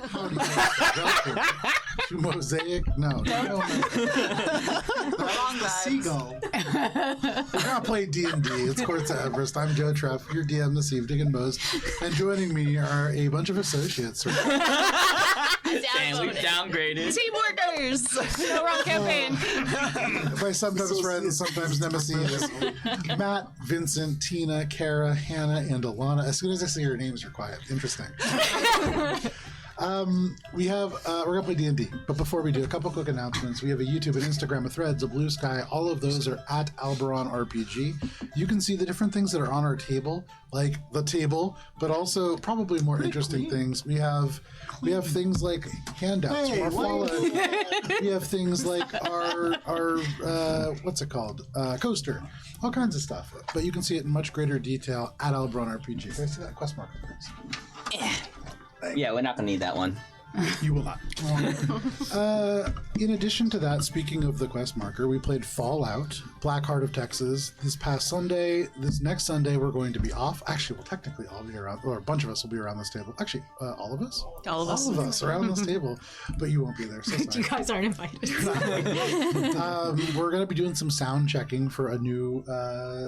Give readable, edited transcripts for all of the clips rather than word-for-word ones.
How do you welcome to Mosaic? No. Wrong vibes. Seagull. We're not playing D&D. It's Courts of Everest. I'm Joe Treff, your DM this evening in Most. And joining me are a bunch of associates. Damn, we've downgraded. Team workers. No wrong campaign. My sometimes friends, sometimes nemesis. Matt, Vincent, Tina, Kara, Hannah, and Alana. As soon as I say your names, you're quiet. Interesting. We're gonna play D&D, but before we do, a couple quick announcements. We have a YouTube, an Instagram, a Threads, a Blue Sky. All of those are at Alberon RPG. You can see the different things that are on our table, like the table, but also probably more interesting things. We have things like handouts, more follow. We have things like our what's it called, coaster, all kinds of stuff. But you can see it in much greater detail at Alberon RPG. Can I see that quest marker, please? Yeah, we're not gonna need that one. You will not. In addition to that, speaking of the quest marker, we played Fallout, Black Heart of Texas, this past Sunday. This next Sunday, we're going to be off. Actually, we'll technically all be around, or a bunch of us will be around this table. Actually, all of us? All of us. All of us around this table, but you won't be there. So sorry. You guys aren't invited. We're going to be doing some sound checking for a new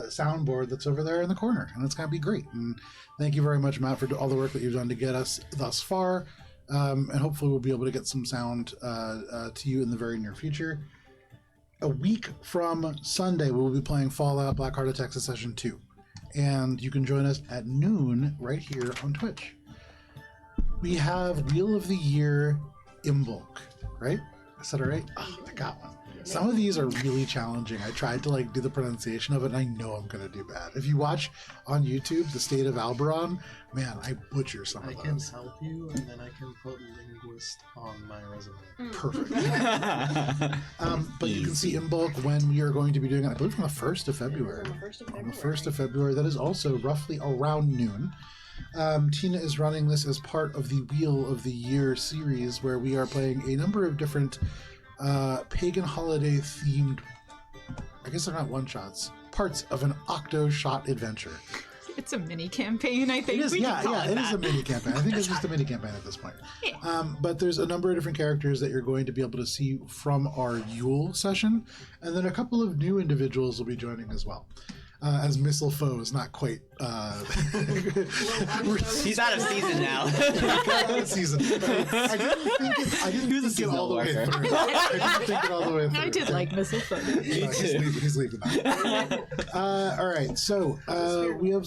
soundboard that's over there in the corner, and it's going to be great. And thank you very much, Matt, for all the work that you've done to get us thus far. And hopefully we'll be able to get some sound to you in the very near future. A week from Sunday, we will be playing Fallout Black Heart of Texas Session 2. And you can join us at noon right here on Twitch. We have Wheel of the Year Imbolc, right? I said it right? Oh, I got one. Some of these are really challenging. I tried to do the pronunciation of it, and I know I'm going to do bad. If you watch on YouTube The State of Alberon, man, I butcher some of those. I can help you, and then I can put linguist on my resume. Perfect. But you can see Imbolc when we are going to be doing it, I believe, on the 1st of February. On the 1st of February. That is also roughly around noon. Tina is running this as part of the Wheel of the Year series, where we are playing a number of different pagan holiday themed, I guess they're not one-shots, parts of an octo-shot adventure. It's a mini campaign, I think. It is, it is a mini campaign. I think it's just a mini campaign at this point. Yeah. But there's a number of different characters that you're going to be able to see from our Yule session, and then a couple of new individuals will be joining as well. As Missile Foes, not quite. He's out of season now. Out of season. I didn't think it all the way through. I didn't think it all the way through. I did like Missile Foot. He's leaving now. All right, so we have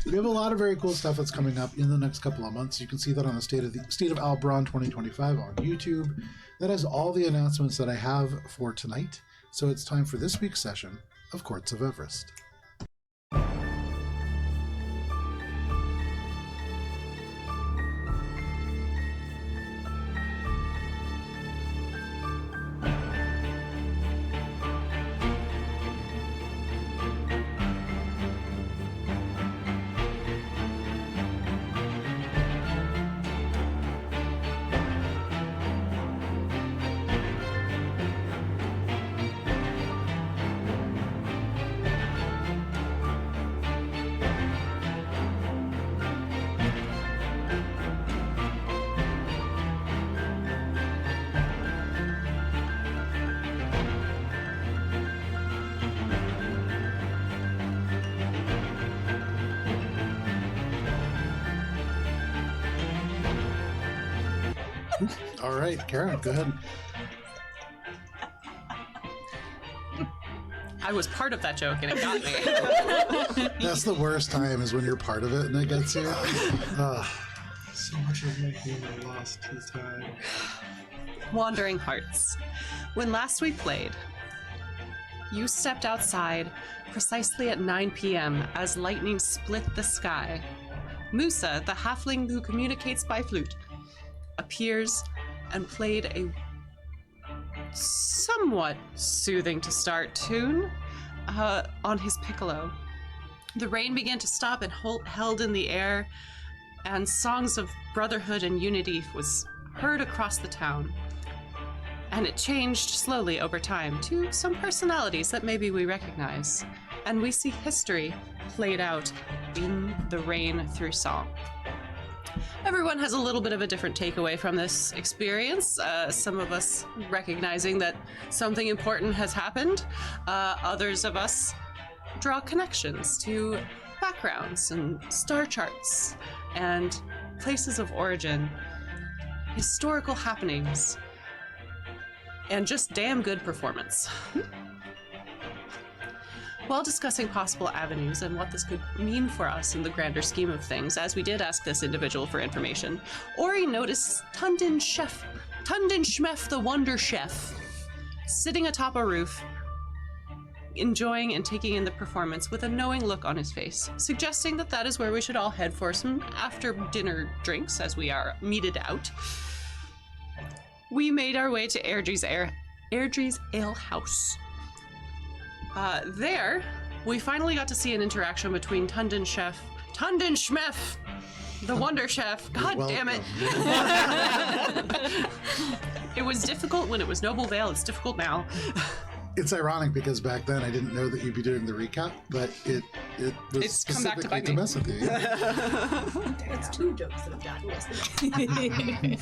a lot of very cool stuff that's coming up in the next couple of months. You can see that on the State of Alberon 2025 on YouTube. That is all the announcements that I have for tonight. So it's time for this week's session of Courts of Everest. All right, Karen, go ahead. I was part of that joke and it got me. That's the worst time, is when you're part of it and it gets you. So much of my humor lost to time. Wandering Hearts. When last we played, you stepped outside precisely at 9 p.m. as lightning split the sky. Musa, the halfling who communicates by flute, appears and played a somewhat soothing to start tune on his piccolo. The rain began to stop and held in the air, and songs of brotherhood and unity was heard across the town. And it changed slowly over time to some personalities that maybe we recognize. And we see history played out in the rain through song. Everyone has a little bit of a different takeaway from this experience. Some of us recognizing that something important has happened. Others of us draw connections to backgrounds and star charts and places of origin, historical happenings, and just damn good performance. While discussing possible avenues and what this could mean for us in the grander scheme of things, as we did ask this individual for information, Ori noticed Tundin Schmef the Wonder Chef, sitting atop a roof, enjoying and taking in the performance with a knowing look on his face, suggesting that that is where we should all head for some after-dinner drinks as we are meted out. We made our way to Airdrie's Ale House. There, we finally got to see an interaction between Tundin Schmef, the Wonder Chef. God damn it. It was difficult when it was Noble Vale. It's difficult now. It's ironic because back then I didn't know that you'd be doing the recap, but it was It's come back to specifically bite to me. mess with you. That's 2 jokes that I've gotten yesterday.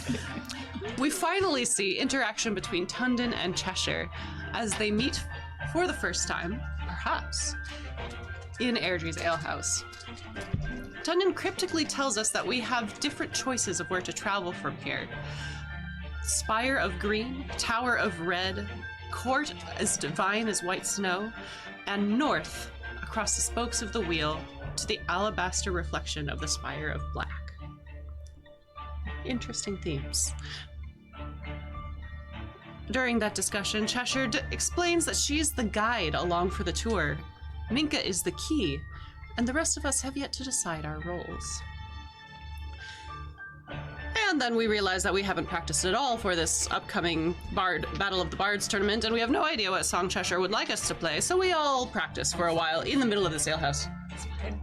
We finally see interaction between Tundin and Cheshire as they meet for the first time, perhaps, in Airdrie's alehouse. Tundin cryptically tells us that we have different choices of where to travel from here. Spire of green, tower of red, court as divine as white snow, and north across the spokes of the wheel to the alabaster reflection of the spire of black. Interesting themes. During that discussion, Cheshire explains that she is the guide along for the tour. Minka is the key, and the rest of us have yet to decide our roles. And then we realize that we haven't practiced at all for this upcoming Battle of the Bards tournament, and we have no idea what song Cheshire would like us to play, so we all practice for a while in the middle of this alehouse. It's fine.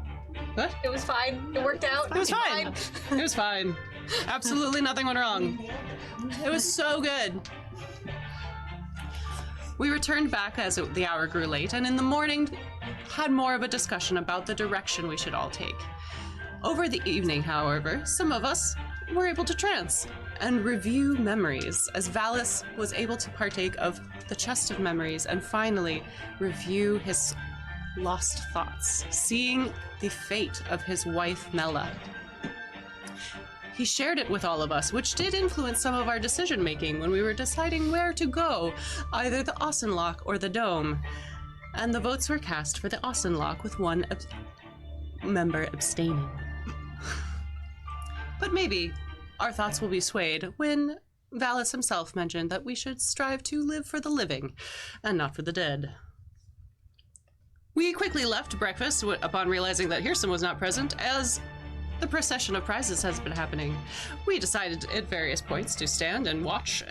What? It was fine. It worked out. It was fine. It was fine. Absolutely nothing went wrong. It was so good. We returned back as the hour grew late, and in the morning had more of a discussion about the direction we should all take. Over the evening, however, some of us were able to trance and review memories, as Valis was able to partake of the chest of memories and finally review his lost thoughts, seeing the fate of his wife Mela. He shared it with all of us, which did influence some of our decision-making when we were deciding where to go, either the Ausenloch or the Dome. And the votes were cast for the Ausenloch, with one member abstaining. But maybe our thoughts will be swayed when Valis himself mentioned that we should strive to live for the living and not for the dead. We quickly left breakfast upon realizing that Hirsten was not present, as the procession of prizes has been happening. We decided at various points to stand and watch,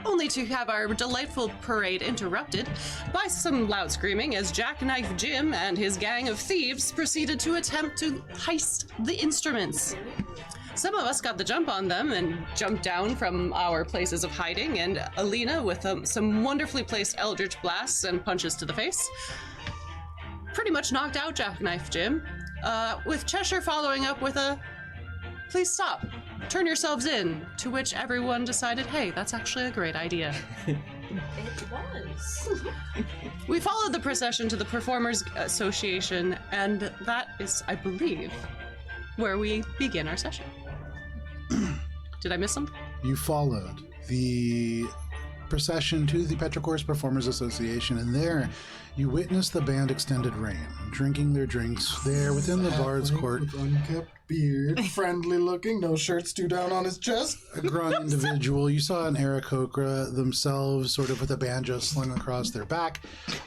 only to have our delightful parade interrupted by some loud screaming as Jackknife Jim and his gang of thieves proceeded to attempt to heist the instruments. Some of us got the jump on them and jumped down from our places of hiding, and Alina, with some wonderfully placed eldritch blasts and punches to the face, pretty much knocked out Jackknife Jim, with Cheshire following up with a, "Please stop, turn yourselves in," to which everyone decided, hey, that's actually a great idea. It was. We followed the procession to the Performers Association, and that is, I believe, where we begin our session. Did I miss something? You followed the procession to the Petrichorus Performers Association, and there you witnessed the band Extended Rain drinking their drinks there within the Bard's Court. With unkept beard, friendly looking, no shirts too down on his chest. A grung individual. You saw an Aarakocra themselves, sort of with a banjo slung across their back.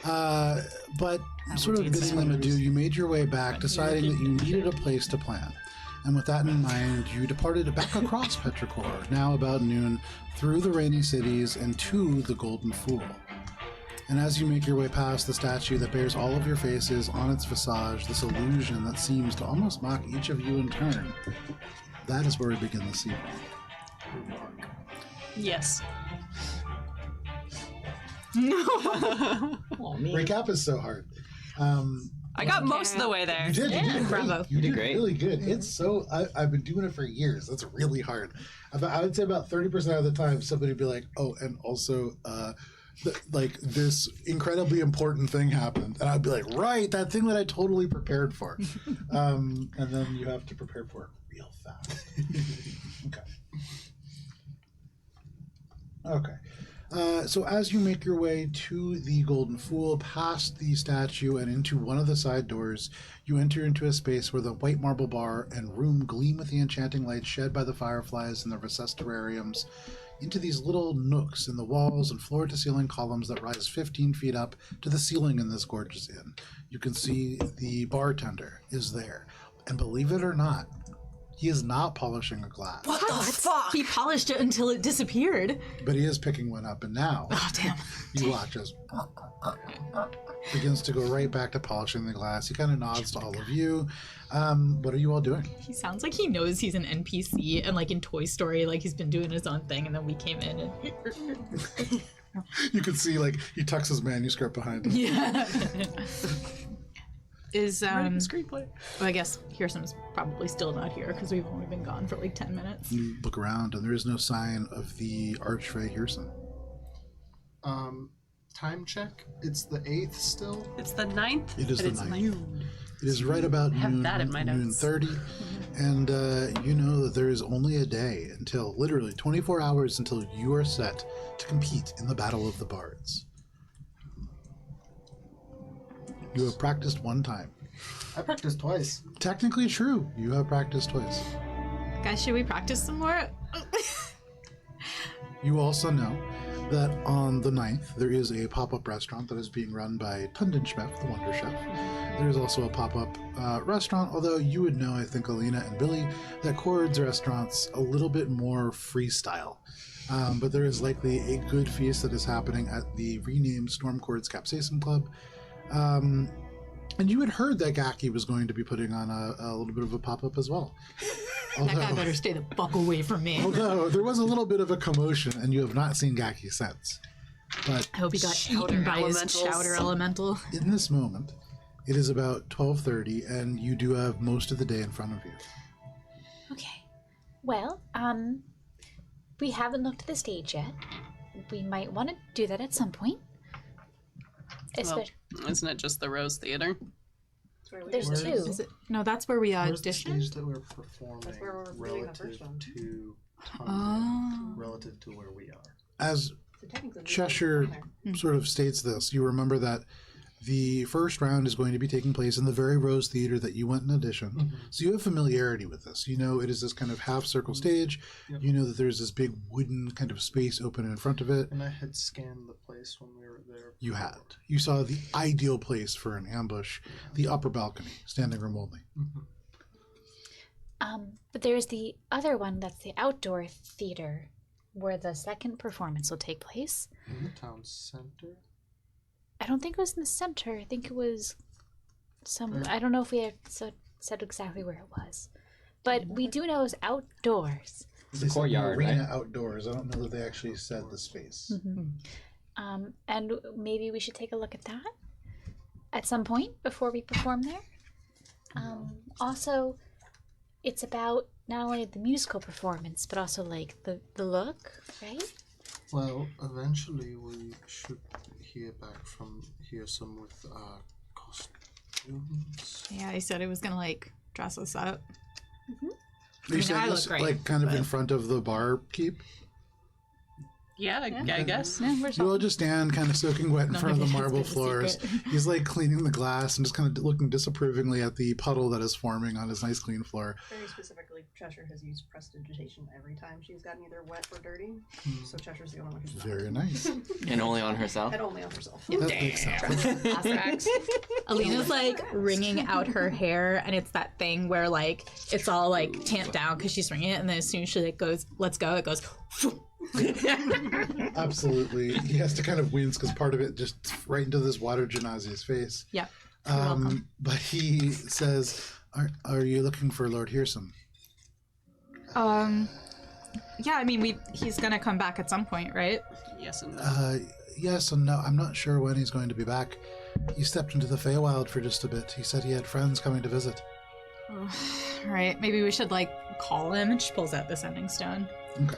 But sort of bidding them adieu, you made your way back, deciding that you needed a place to plan. And with that in mind, you departed back across Petrichor, now about noon, through the rainy cities and to the Golden Fool. And as you make your way past the statue that bears all of your faces on its visage, this illusion that seems to almost mock each of you in turn, that is where we begin this evening. Yes. Oh, me. Recap is so hard. I got most of the way there. You did. You did great. Bravo. You did great. really good. It's so. I've been doing it for years. That's really hard. I would say about 30% of the time, somebody would be like, "Oh, and also, like this incredibly important thing happened," and I'd be like, "Right, that thing that I totally prepared for," and then you have to prepare for it real fast. Okay. Okay. So as you make your way to the Golden Fool, past the statue and into one of the side doors, you enter into a space where the white marble bar and room gleam with the enchanting light shed by the fireflies and the recessed terrariums into these little nooks in the walls and floor-to-ceiling columns that rise 15 feet up to the ceiling in this gorgeous inn. You can see the bartender is there. And believe it or not, he is not polishing a glass. What the fuck? He polished it until it disappeared. But he is picking one up, and now Oh, damn. you watch as begins to go right back to polishing the glass. He kind of nods to all of you. What are you all doing? He sounds like he knows he's an NPC and like in Toy Story, like he's been doing his own thing and then we came in and... You can see, like, he tucks his manuscript behind him. Yeah. Is, Screenplay. well, I guess Hearsom's probably still not here because we've only been gone for like 10 minutes. You look around, and there is no sign of the Archfey Hearson. Time check. It's the 8th still. It's the 9th. It is and the it's 9th. noon. It is right about have noon, that in my noon notes. 30, and you know that there is only a day until, literally 24 hours until you are set to compete in the Battle of the Bards. You have practiced one time. I practiced twice. Technically true, you have practiced twice. Guys, should we practice some more? You also know that on the 9th, there is a pop-up restaurant that is being run by Tundenschmeff, the Wonder Chef. There is also a pop-up restaurant, although you would know, I think, Alina and Billy, that Cord's restaurant's a little bit more freestyle. But there is likely a good feast that is happening at the renamed Storm Cord's Capsaicin Club. And you had heard that Gaki was going to be putting on a little bit of a pop-up as well. That guy better stay the fuck away from me. Although there was a little bit of a commotion, and you have not seen Gaki since. But I hope he got Chowder eaten by his elementals. chowder elemental. in this moment, it is about 12:30, and you do have most of the day in front of you. Okay. Well, we haven't looked at the stage yet. We might want to do that at some point. Well, isn't it just the Rose Theater? There's Where two. Is it? No, that's where we Where's the auditioned. stage that we're performing That's where we're doing the first relative one. to Oh. relative to where we are? As So technically, we Cheshire can go there. sort of states this, you remember that the first round is going to be taking place in the very Rose Theater that you went and auditioned. So you have familiarity with this. You know it is this kind of half-circle stage. Yep. You know that there's this big wooden kind of space open in front of it. And I had scanned the place when we were there. You had. You saw the ideal place for an ambush, the upper balcony, standing room only. But there's the other one that's the outdoor theater where the second performance will take place. In the town center. I don't think it was in the center. I think it was some. I don't know if we had said exactly where it was. But we do know it's outdoors. It's a courtyard, arena right? outdoors. I don't know that they actually said the space. And maybe we should take a look at that at some point before we perform there. Also, it's about not only the musical performance, but also like the look, right? Well, eventually we should hear back from Hearsome with costumes. Yeah, he said he was gonna like dress us up. Are you I saying look this great, like kind of in front of the bar keep? Yeah, I guess. Yeah, we're You all just stand kind of soaking wet in Not front of the like it's marble a floors. secret. He's like cleaning the glass and just kind of looking disapprovingly at the puddle that is forming on his nice clean floor. Very specifically, Cheshire has used prestidigitation every time she's gotten either wet or dirty. So Cheshire's the only one who's not. Very nice. And only on herself? And only on herself. That makes sense. Alina's like wringing out her hair, and it's that thing where like it's all like tamped down because she's wringing it, and then as soon as she like goes, "Let's go," it goes. Absolutely. He has to kind of wince because part of it just right into this water Genazi's face. Yep. You're welcome. But he says, are you looking for Lord Hearsome? Yeah, I mean, he's gonna come back at some point, right? Yes and no. yes and no. I'm not sure when he's going to be back. He stepped into the Feywild for just a bit. He said he had friends coming to visit. All right, maybe we should like call him. And she pulls out the sending stone. Okay.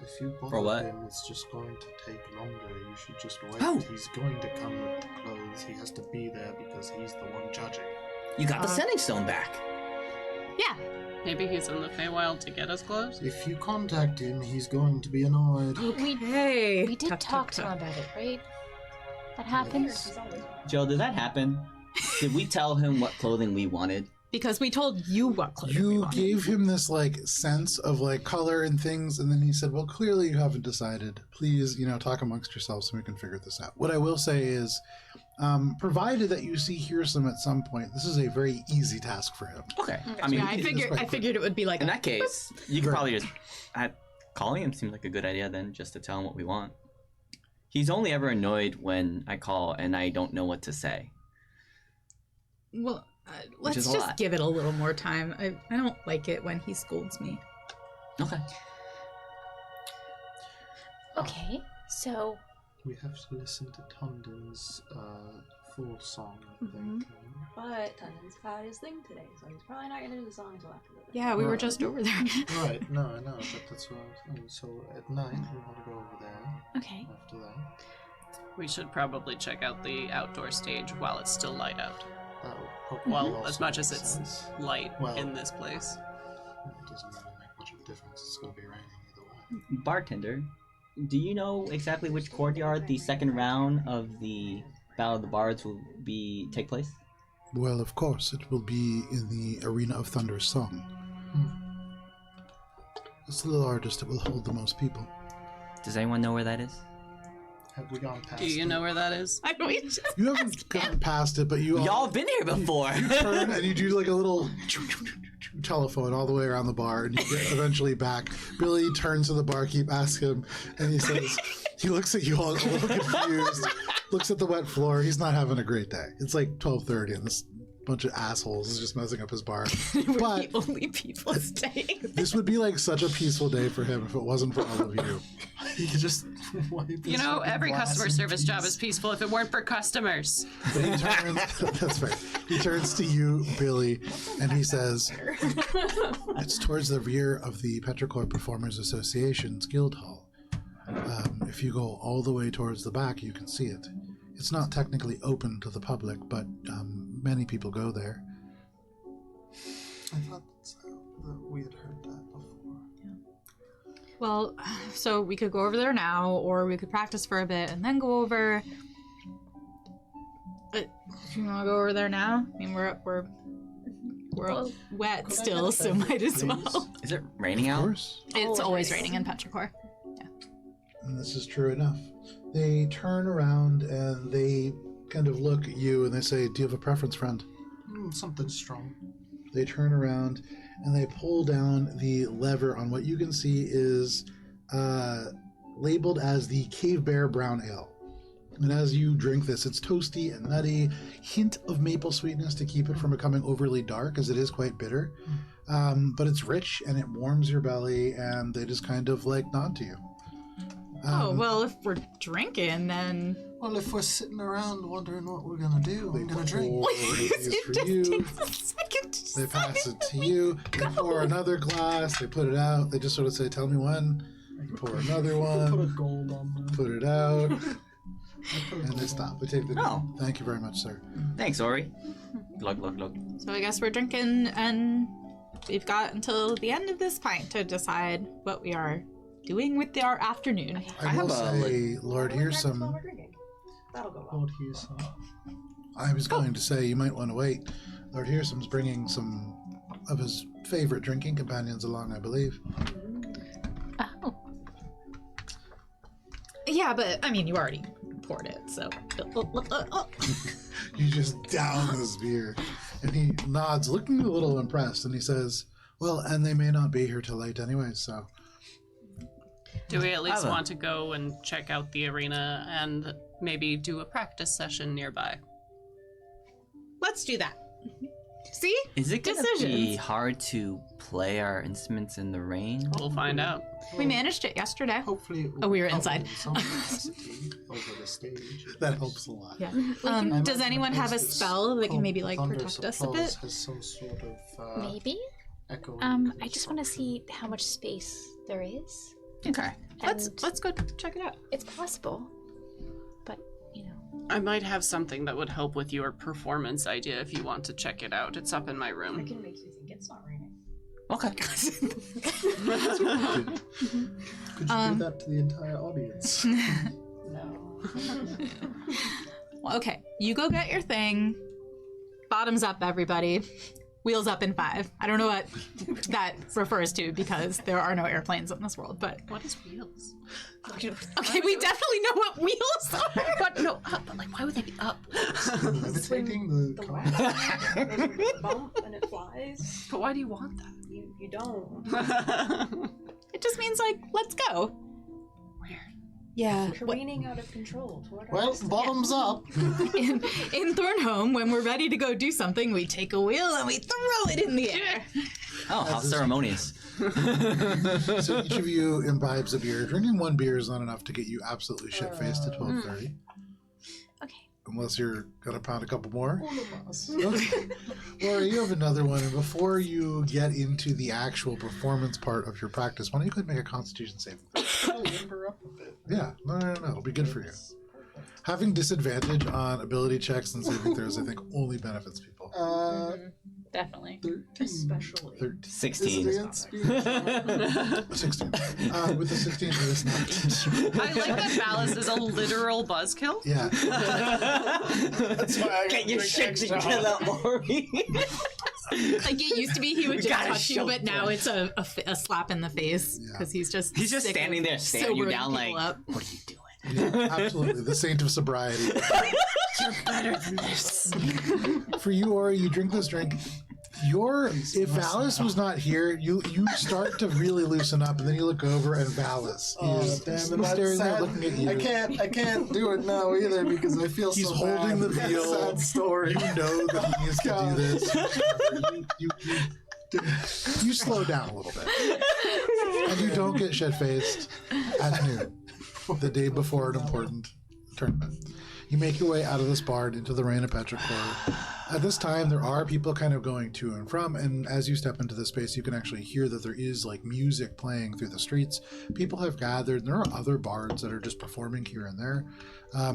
If you bother For what? him, it's just going to take longer. You should just wait. Oh. He's going to come with the clothes. He has to be there because he's the one judging. You got the sending stone back. Yeah. Maybe he's in the Feywild to get us clothes? If you contact him, he's going to be annoyed. Hey. We did talk to him about it, right? That happened? Joe, did that happen? Did we tell him what clothing we wanted? Because we told you what clothing we You wanted. gave him this like sense of like color and things, and then he said, "Well, clearly you haven't decided. Please, talk amongst yourselves so we can figure this out." What I will say is, provided that you see Hearsome at some point, this is a very easy task for him. Okay. I mean, Yeah, I figured it would be like in that case, you could Right. probably just... calling him seems like a good idea then, just to tell him what we want. He's only ever annoyed when I call and I don't know what to say. Well, Which is let's a just lot. give it a little more time. I don't like it when he scolds me. Okay. Okay, so We have to listen to Tondon's full song, I Mm-hmm. think. But Tundon's got his thing today, so he's probably not gonna do the song until after the day. Yeah, we were Right. just over there. Right, no, I know, but that's what I'm saying. So at night, we want to go over there okay. after that. We should probably check out the outdoor stage while it's still light out. That would probably Well, also as much as make it's sense. light Well- in this place. It doesn't really make much of a difference. It's going to be raining either way. Bartender, do you know exactly which courtyard the second round of the Battle of the Bards will take place? Well, of course, it will be in the Arena of Thunder's Song. It's the largest. It will hold the most people. Does anyone know where that is? Have we gone past Do you it? know where that is? I know you just You haven't gone past it, but you Y'all been here before. turn and you do like a little telephone all the way around the bar, and you get eventually back. Billy turns to the barkeep, asks him, and he says, he looks at you all a little confused, looks at the wet floor. He's not having a great day. It's like 12:30, and this bunch of assholes is just messing up his bar. we're But the only people staying. this would be like such a peaceful day for him if it wasn't for all of you. You could just wipe You his know, fucking every glass customer in service peace. job is peaceful if it weren't for customers. But he turns, that's right. He turns to you, Billy, and he says, "It's towards the rear of the Petrichor Performers Association's Guild Hall. If you go all the way towards the back, you can see it. It's not technically open to the public, but many people go there." I thought that we had heard that before. Well, so we could go over there now, or we could practice for a bit and then go over. But if you want to go over there now, I mean, we're Well, wet Could I still, get a so beverage, might as please? well. Is it raining Of out? course. It's always raining in Petrichor. And this is true enough. They turn around and they kind of look at you and they say, "Do you have a preference, friend?" Something strong. They turn around and they pull down the lever on what you can see is labeled as the Cave Bear Brown Ale. And as you drink this, it's toasty and nutty, hint of maple sweetness to keep it from becoming overly dark, as it is quite bitter. But it's rich and it warms your belly, and they just kind of like nod to you. Oh, well, if we're drinking, then. Well, if we're sitting around wondering what we're gonna do, I'm gonna drink. pour these it for just you. takes a second to They pass decide it to where you. to They go. pour another glass. They put it out. They just sort of say, "Tell me when." You pour another Put a one. gold on there. Put it out. Put a And they gold stop. on They take the. Oh. Thank you very much, sir. Thanks, Ori. Glug, glug, glug. So I guess we're drinking, and we've got until the end of this pint to decide what we are doing with our afternoon. I have will a say, Lord Practice while Hearsome. we're drinking. That'll go well. Lord Hearsome. I was going to say you might want to wait. Lord Hearsome's bringing some of his favorite drinking companions along, I believe. oh, Yeah, but I mean, you already poured it, so. You just down this beer. And he nods, looking a little impressed, and he says, "Well, and they may not be here till late anyway, so." Do we at least Ava. want to go and check out the arena and maybe do a practice session nearby? Let's do that. See? Is it gonna be Decisions. hard to play our instruments in the rain? We'll find out. We managed it yesterday. Hopefully, it will Oh, we were help inside. in some capacity over the stage. That helps a lot. Yeah. I Does imagine anyone have a it's spell that can maybe like Thunder protect us a Applause bit? Has some sort of Maybe. echoing I just want to see how much space there is. Okay. Let's And go check it out. it's possible, but you know. I might have something that would help with your performance idea if you want to check it out. It's up in my I room. can make you think it's not raining. Okay. Could you do that to the entire audience? No. Well, okay, you go get your thing. Bottoms up, everybody. Wheels up in 5. I don't know what that refers to because there are no airplanes in this world, but What is wheels? okay, we definitely know what wheels are. But no, up. But like, why would they be up? Levitating the The car? wax and you bump and it flies. But why do you want You don't. that? It just means like, let's go. Weird. Yeah. Careening out of control toward our Well, destination. bottoms up. In Thornholm, when we're ready to go do something, we take a wheel and we throw it in the air. Oh, how ceremonious. So each of you imbibes a beer. Drinking one beer is not enough to get you absolutely shit-faced at 12:30. Okay. Unless you're going to pound a couple more. All of us. Okay. Laura, you have another one. And before you get into the actual performance part of your practice, why don't you go ahead and make a Constitution saving throw? I'll limber up a bit. Yeah. No. It'll be good for you. Having disadvantage on ability checks and saving throws, I think, only benefits people. Definitely. 13. Especially. 13. 16. Distance being 16. With the 16 for this night. I like that Valis is a literal buzzkill. Yeah. That's why I Get your shit together, Lori. Like it used to be he would just gotta touch you, show but now them. it's a slap in the face Yeah. because he's just He's just sick standing of there staring you sobering down like, people up. what are you doing? Yeah, absolutely. The saint of sobriety. You're better than this. For you, Ori, you drink this drink. If Valis was not here, you start to really loosen up, and then you look over, and Valis is damn it, staring that's there, sad. looking at you. I can't do it now either because I feel He's so holding bad. the That's a veal. sad story. You know that he needs to do God. this. You slow down a little bit, and you don't get shit-faced at noon, the day before an important tournament. You make your way out of this bar and into the Rain of Petrichor. At this time, there are people kind of going to and from, and as you step into the space, you can actually hear that there is like music playing through the streets. People have gathered, and there are other bards that are just performing here and there.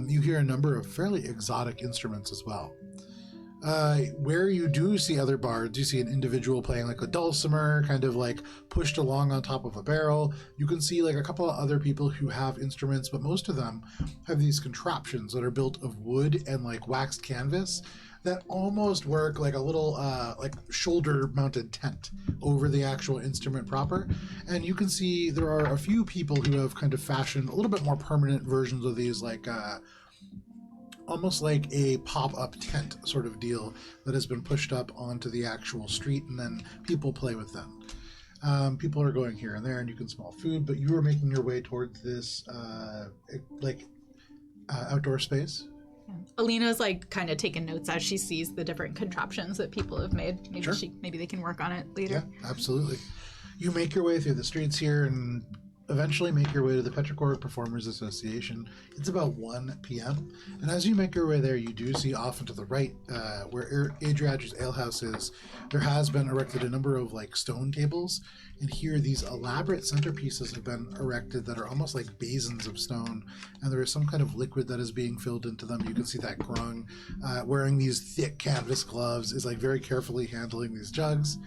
You hear a number of fairly exotic instruments as well. Where you do see other bards, you see an individual playing like a dulcimer, kind of like pushed along on top of a barrel. You can see like a couple of other people who have instruments, but most of them have these contraptions that are built of wood and like waxed canvas that almost work like a little like shoulder mounted tent over the actual instrument proper. And you can see there are a few people who have kind of fashioned a little bit more permanent versions of these, like almost like a pop-up tent sort of deal that has been pushed up onto the actual street, and then people play with them. People are going here and there, and you can smell food, but you are making your way towards this outdoor space. Alina's like kind of taking notes as she sees the different contraptions that people have made. Maybe Sure. maybe they can work on it later. Yeah, absolutely. You make your way through the streets here and eventually make your way to the Petrichor Performers Association. It's about 1 p.m. And as you make your way there, you do see off and to the right, where Adriage's Alehouse is, there has been erected a number of like stone tables. And here these elaborate centerpieces have been erected that are almost like basins of stone. And there is some kind of liquid that is being filled into them. You can see that Grung, wearing these thick canvas gloves, is like very carefully handling these jugs.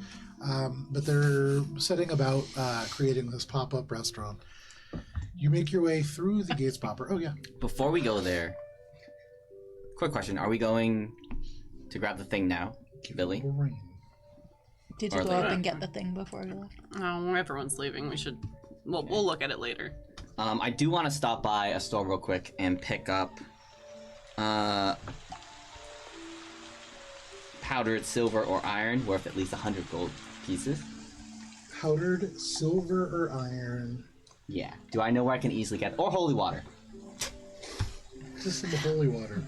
But they're setting about creating this pop-up restaurant. You make your way through the gates proper. Oh, yeah. Before we go there, quick question. Are we going to grab the thing now, Billy? Rain. Did Or you go later. up and get the thing before you left? Oh, everyone's leaving. We should. We'll look at it later. I do want to stop by a store real quick and pick up powdered silver or iron worth at least 100 gold pieces. Powdered silver or iron. Yeah. Do I know where I can easily get or holy water? practice some holy water.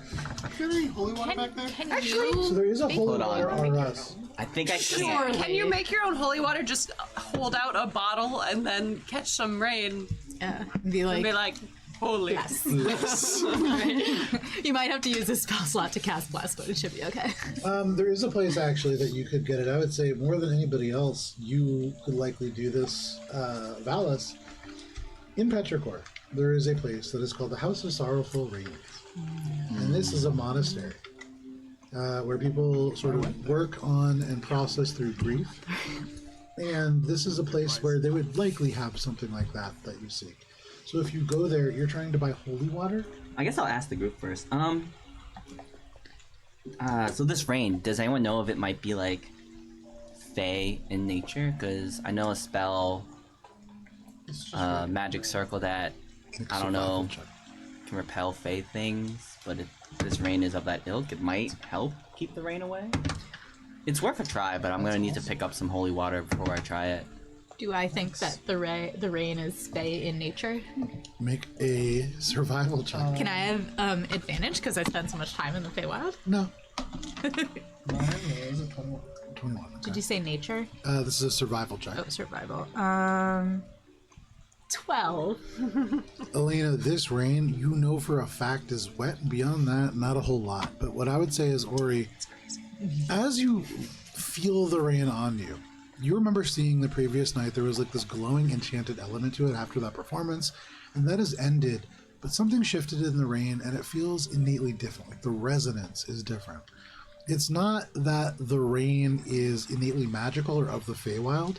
Is there any holy water back there? Can So you? there is a holy Hold on. water RS. I think I can. Can you make your own holy water? Just hold out a bottle and then catch some rain Be like, and be like, holy. yes. You might have to use a spell slot to cast bless, but it should be okay. There is a place actually that you could get it. I would say more than anybody else, you could likely do this, Valis. In Petrichor, there is a place that is called the House of Sorrowful Rains. And this is a monastery where people sort of work on and process through grief. And this is a place where they would likely have something like that you seek. So if you go there, you're trying to buy holy water. I guess I'll ask the group first. So this rain, does anyone know if it might be like Fey in nature? Because I know a spell, magic circle that I don't know can repel Fey things, but if this rain is of that ilk, it might help keep the rain away. It's worth a try, but I'm gonna need to pick up some holy water before I try it. Do I think that the rain is Fey in nature? Make a survival check. Can I have advantage because I spent so much time in the Feywild? No. Mine is a 21. 21. Okay. Did you say nature? This is a survival check. Oh, survival. 12. Elena, this rain, you know for a fact, is wet. Beyond that, not a whole lot. But what I would say is, Ori, as you feel the rain on you, you remember seeing the previous night there was like this glowing enchanted element to it after that performance, and that has ended, but something shifted in the rain and it feels innately different. Like the resonance is different. It's not that the rain is innately magical or of the Feywild,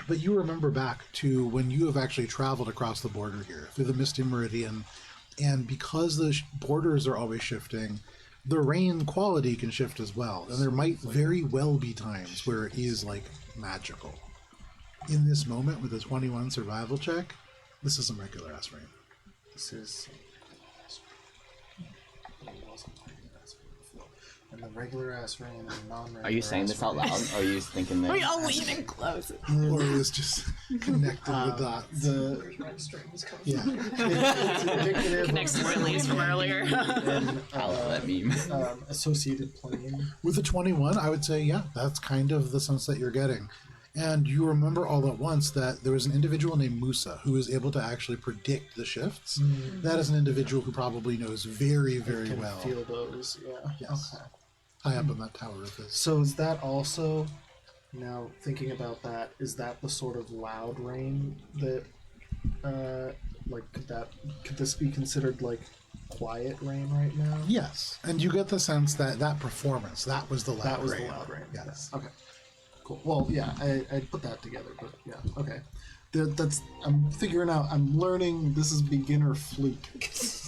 but you remember back to when you have actually traveled across the border here through the Misty Meridian, and because the borders are always shifting, the rain quality can shift as well, and there might very well be times where it is like magical. In this moment with a 21 survival check, this is some regular ass rain. This is. And the regular ass rain and the non-regular. Are you saying this out loud, or are you thinking that? We all lean in close. Or is just connecting the dots. The Red strings coming. Yeah. it's indicative Connects to Whitley's from earlier. I love that meme. Associated plane. With a 21, I would say, yeah, that's kind of the sense that you're getting. And you remember all at once that there was an individual named Musa who was able to actually predict the shifts. That is an individual who probably knows very, very Can well. feel those. Yeah. Yes. Okay. High up in that tower of his. So is that also, now thinking about that, is that the sort of loud rain that, like, could this be considered like quiet rain right now? Yes. And you get the sense that that performance, that was the loud That was rain. the loud rain. Yes. Okay. Cool. Well, yeah, I put that together, but yeah, okay. That's I'm figuring out. I'm learning. This is beginner flute.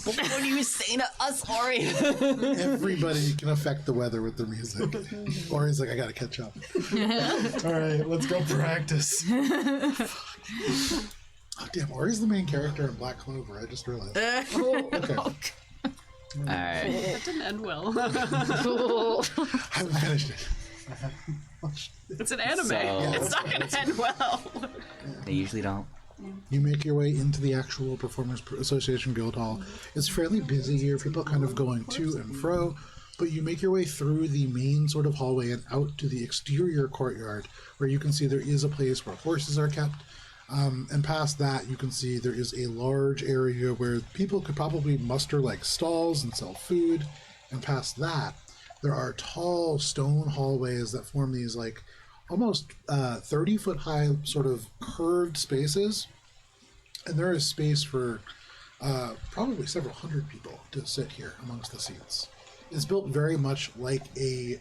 What are you saying to us, Ori? Everybody can affect the weather with their music. Or he's like, I gotta catch up. All right, let's go practice. Oh, damn, Ori's the main character in Black Clover. I just realized. Okay. Alright. That didn't end well. I haven't finished it. It's an anime. So- It's not going to end well. They usually don't. You make your way into the actual Performers Association Guild Hall. It's fairly busy here, people kind of going to and fro, but you make your way through the main sort of hallway and out to the exterior courtyard where you can see there is a place where horses are kept. And past that, you can see there is a large area where people could probably muster like stalls and sell food. And past that, there are tall stone hallways that form these like almost 30-foot high sort of curved spaces. And there is space for probably several hundred people to sit here amongst the seats. It's built very much like a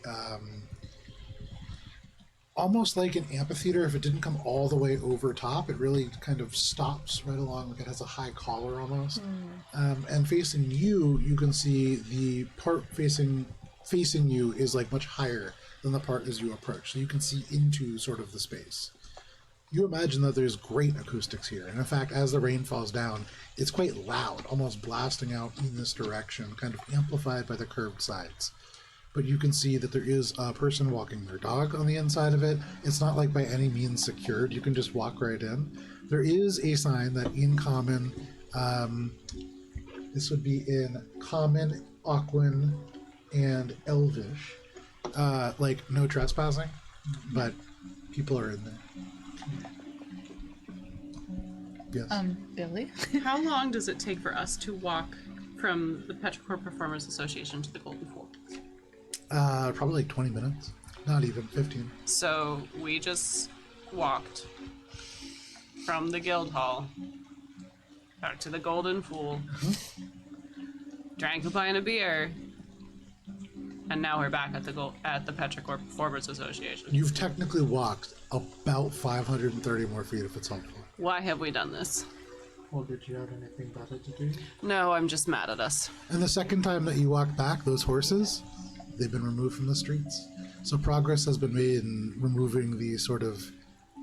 almost like an amphitheater. If it didn't come all the way over top, it really kind of stops right along, like it has a high collar almost. And facing you, you can see the part facing you is like much higher than the part as you approach, so you can see into sort of the space. You imagine that there's great acoustics here, and in fact, as the rain falls down, it's quite loud, almost blasting out in this direction, kind of amplified by the curved sides. But you can see that there is a person walking their dog on the inside of it. It's not like by any means secured. You can just walk right in. There is a sign that in common This would be in Common, Aquan, and Elvish. Like, no trespassing, but people are in there. Yes. Billy? How long does it take for us to walk from the Petrichor Performers Association to the Golden Four? Probably like 20 minutes. Not even 15. So we just walked from the guild hall back to the Golden Pool, drank a pint of beer, and now we're back at the Petrichor Performers Association. You've technically walked about 530 more feet if it's helpful. Why have we done this? Well, did you have anything better to do? No, I'm just mad at us. And the second time that you walk back, those horses, they've been removed from the streets. So progress has been made in removing the sort of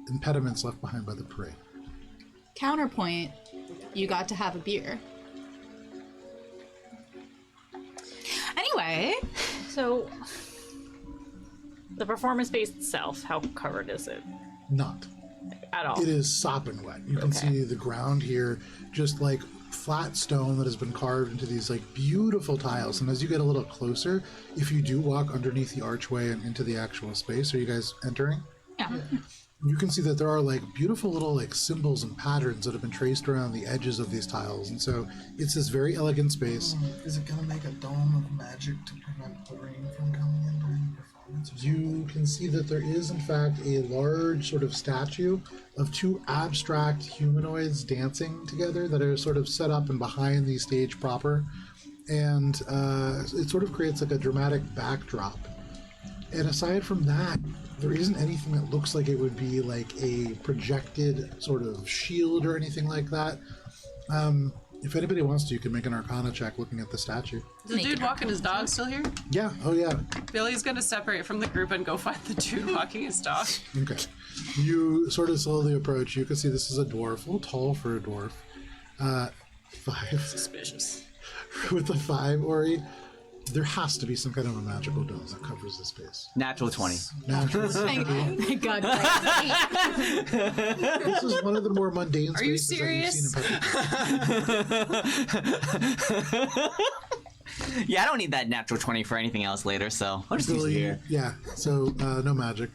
impediments left behind by the parade. Counterpoint, you got to have a beer. Anyway, So, the performance space itself, how covered is it Not. at all? It is sopping wet. You can see the ground here, just like flat stone that has been carved into these like beautiful tiles. And as you get a little closer, if you do walk underneath the archway and into the actual space, are you guys entering? yeah. You can see that there are like beautiful little like symbols and patterns that have been traced around the edges of these tiles. And so it's this very elegant space. Is it gonna make a dome of magic to prevent the rain from coming in during the performance? Or something? You can see that there is, in fact, a large sort of statue of two abstract humanoids dancing together that are sort of set up and behind the stage proper. And it sort of creates like a dramatic backdrop. And aside from that, there isn't anything that looks like it would be like a projected sort of shield or anything like that. If anybody wants to, you can make an Arcana check looking at the statue. Is the dude walking his dog still here? Yeah, oh yeah. Billy's gonna separate from the group and go find the dude walking his dog. Okay. You sort of slowly approach. You can see this is a dwarf, a little tall for a dwarf. 5. Suspicious. With the 5, Ori, there has to be some kind of a magical dome that covers the space. Natural 20. Natural. Thank God. This is one of the more mundane Are you spaces that you've seen in Petrichor. Yeah, I don't need that natural 20 for anything else later, so I'll just use it here. Yeah, so no magic.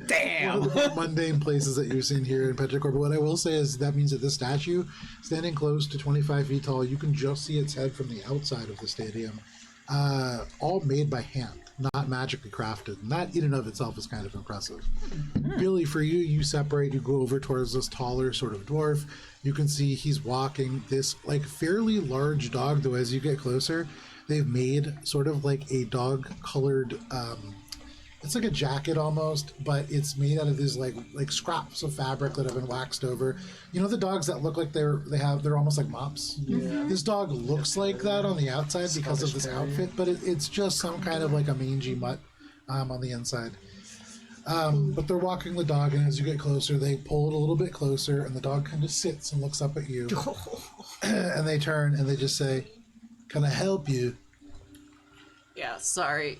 Damn! One of the more mundane places that you've seen here in Petrichor. But what I will say is that means that this statue, standing close to 25 feet tall, you can just see its head from the outside of the stadium. All made by hand, not magically crafted. And that in and of itself is kind of impressive. Billy, for you, you separate, you go over towards this taller sort of dwarf. You can see he's walking this like fairly large dog, though as you get closer, they've made sort of like a dog colored, it's like a jacket almost, but it's made out of these like scraps of fabric that have been waxed over. You know the dogs that look like they're almost like mops? Yeah. This dog looks like that on the outside because of this outfit, but it's just some kind of like a mangy mutt on the inside. But they're walking the dog, and as you get closer, they pull it a little bit closer, and the dog kind of sits and looks up at you. And they turn and they just say, "Can I help you?" Yeah, sorry.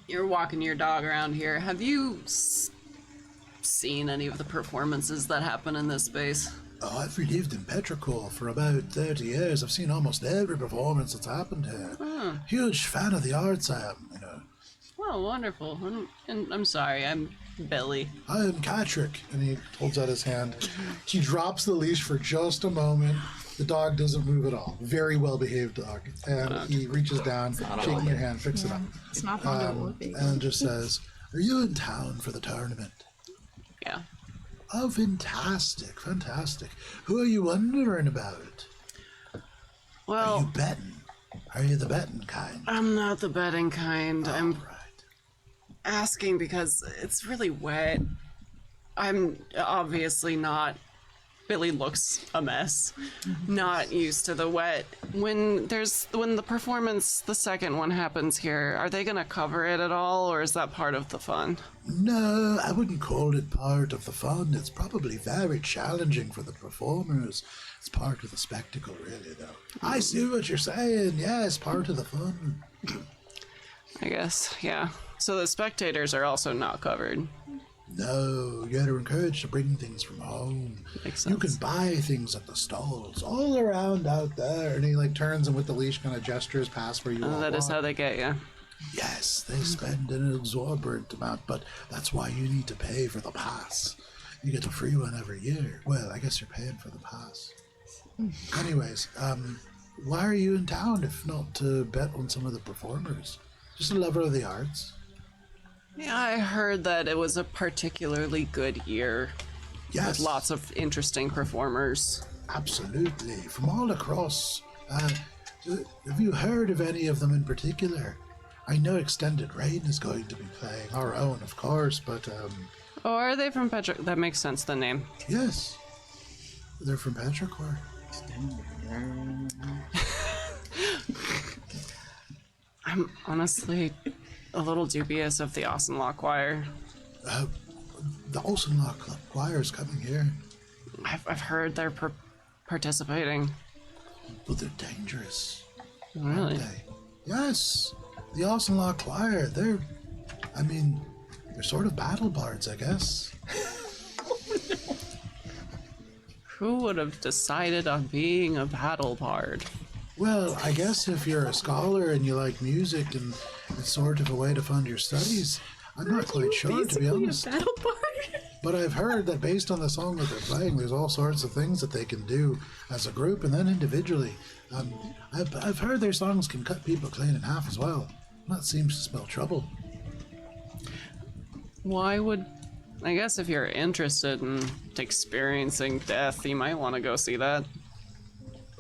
You're walking your dog around here. Have you seen any of the performances that happen in this space? Oh, I've lived in Petrichor for about 30 years. I've seen almost every performance that's happened here. Huge fan of the arts, I am, you know. Well, wonderful. And I'm sorry, I'm Billy. I am Catrick. And he holds out his hand. He drops the leash for just a moment. The dog doesn't move at all. Very well-behaved dog. And he reaches down, shaking your hand, picks it up. It's not how it would be. And just says, "Are you in town for the tournament?" Yeah. Oh, fantastic, fantastic. Who are you wondering about? Are Well, you betting? Are you the betting kind? I'm not the betting kind. I'm Right. asking because it's really wet. I'm obviously not. Billy looks a mess. Not used to the wet. When the performance, the second one happens here, are they gonna cover it at all, or is that part of the fun? No, I wouldn't call it part of the fun. It's probably very challenging for the performers. It's part of the spectacle, really, though. I see what you're saying. Yeah, it's part of the fun. I guess, yeah. So the spectators are also not covered. No, you're encouraged to bring things from home. Makes You can sense. buy things at the stalls all around out there. And he like turns and with the leash kind of gestures past where you all That is walk. how they get you. Yes, they spend an exorbitant amount, but that's why you need to pay for the pass. You get a free one every year. Well, I guess you're paying for the pass. Anyways, why are you in town if not to bet on some of the performers? Just a lover of the arts. Yeah, I heard that it was a particularly good year Yes, with lots of interesting performers. absolutely. From all across. Have you heard of any of them in particular? I know Extended Rain is going to be playing our own, of course, but Oh, are they from Petra? That makes sense, the name. yes, they're from Petrichor. I'm honestly a little dubious of the Austin Law Choir. The Olsen Law Club Choir is coming here, I've heard they're participating. but they're dangerous, Really? aren't they? Yes, the Olsen Law Choir. They're sort of battle bards, I guess. Who would have decided on being a battle bard? Well, I guess if you're a scholar and you like music and it's sort of a way to fund your studies, I'm not quite sure, to be honest. battle bard. But I've heard that based on the song that they're playing, there's all sorts of things that they can do as a group and then individually. I've heard their songs can cut people clean in half as well. That seems to spell trouble. Why would... I guess if you're interested in experiencing death, you might want to go see that.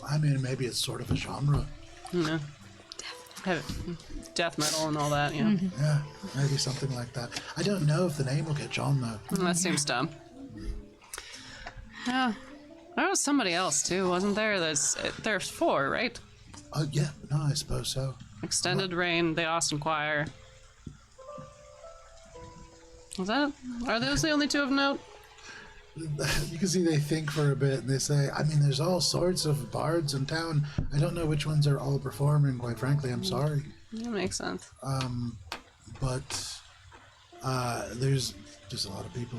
I mean, maybe it's sort of a genre. Yeah. Death metal and all that, yeah. Yeah, maybe something like that. I don't know if the name will catch on, though. That seems dumb. Yeah. There was somebody else, too, wasn't there? There's 4, right? Oh, yeah, no, I suppose so. Extended Rain, the Austin Choir. Was that... Are those the only 2 of note? You can see they think for a bit and they say, I mean, there's all sorts of bards in town. I don't know which ones are all performing, quite frankly. I'm sorry. That makes sense. But there's just a lot of people.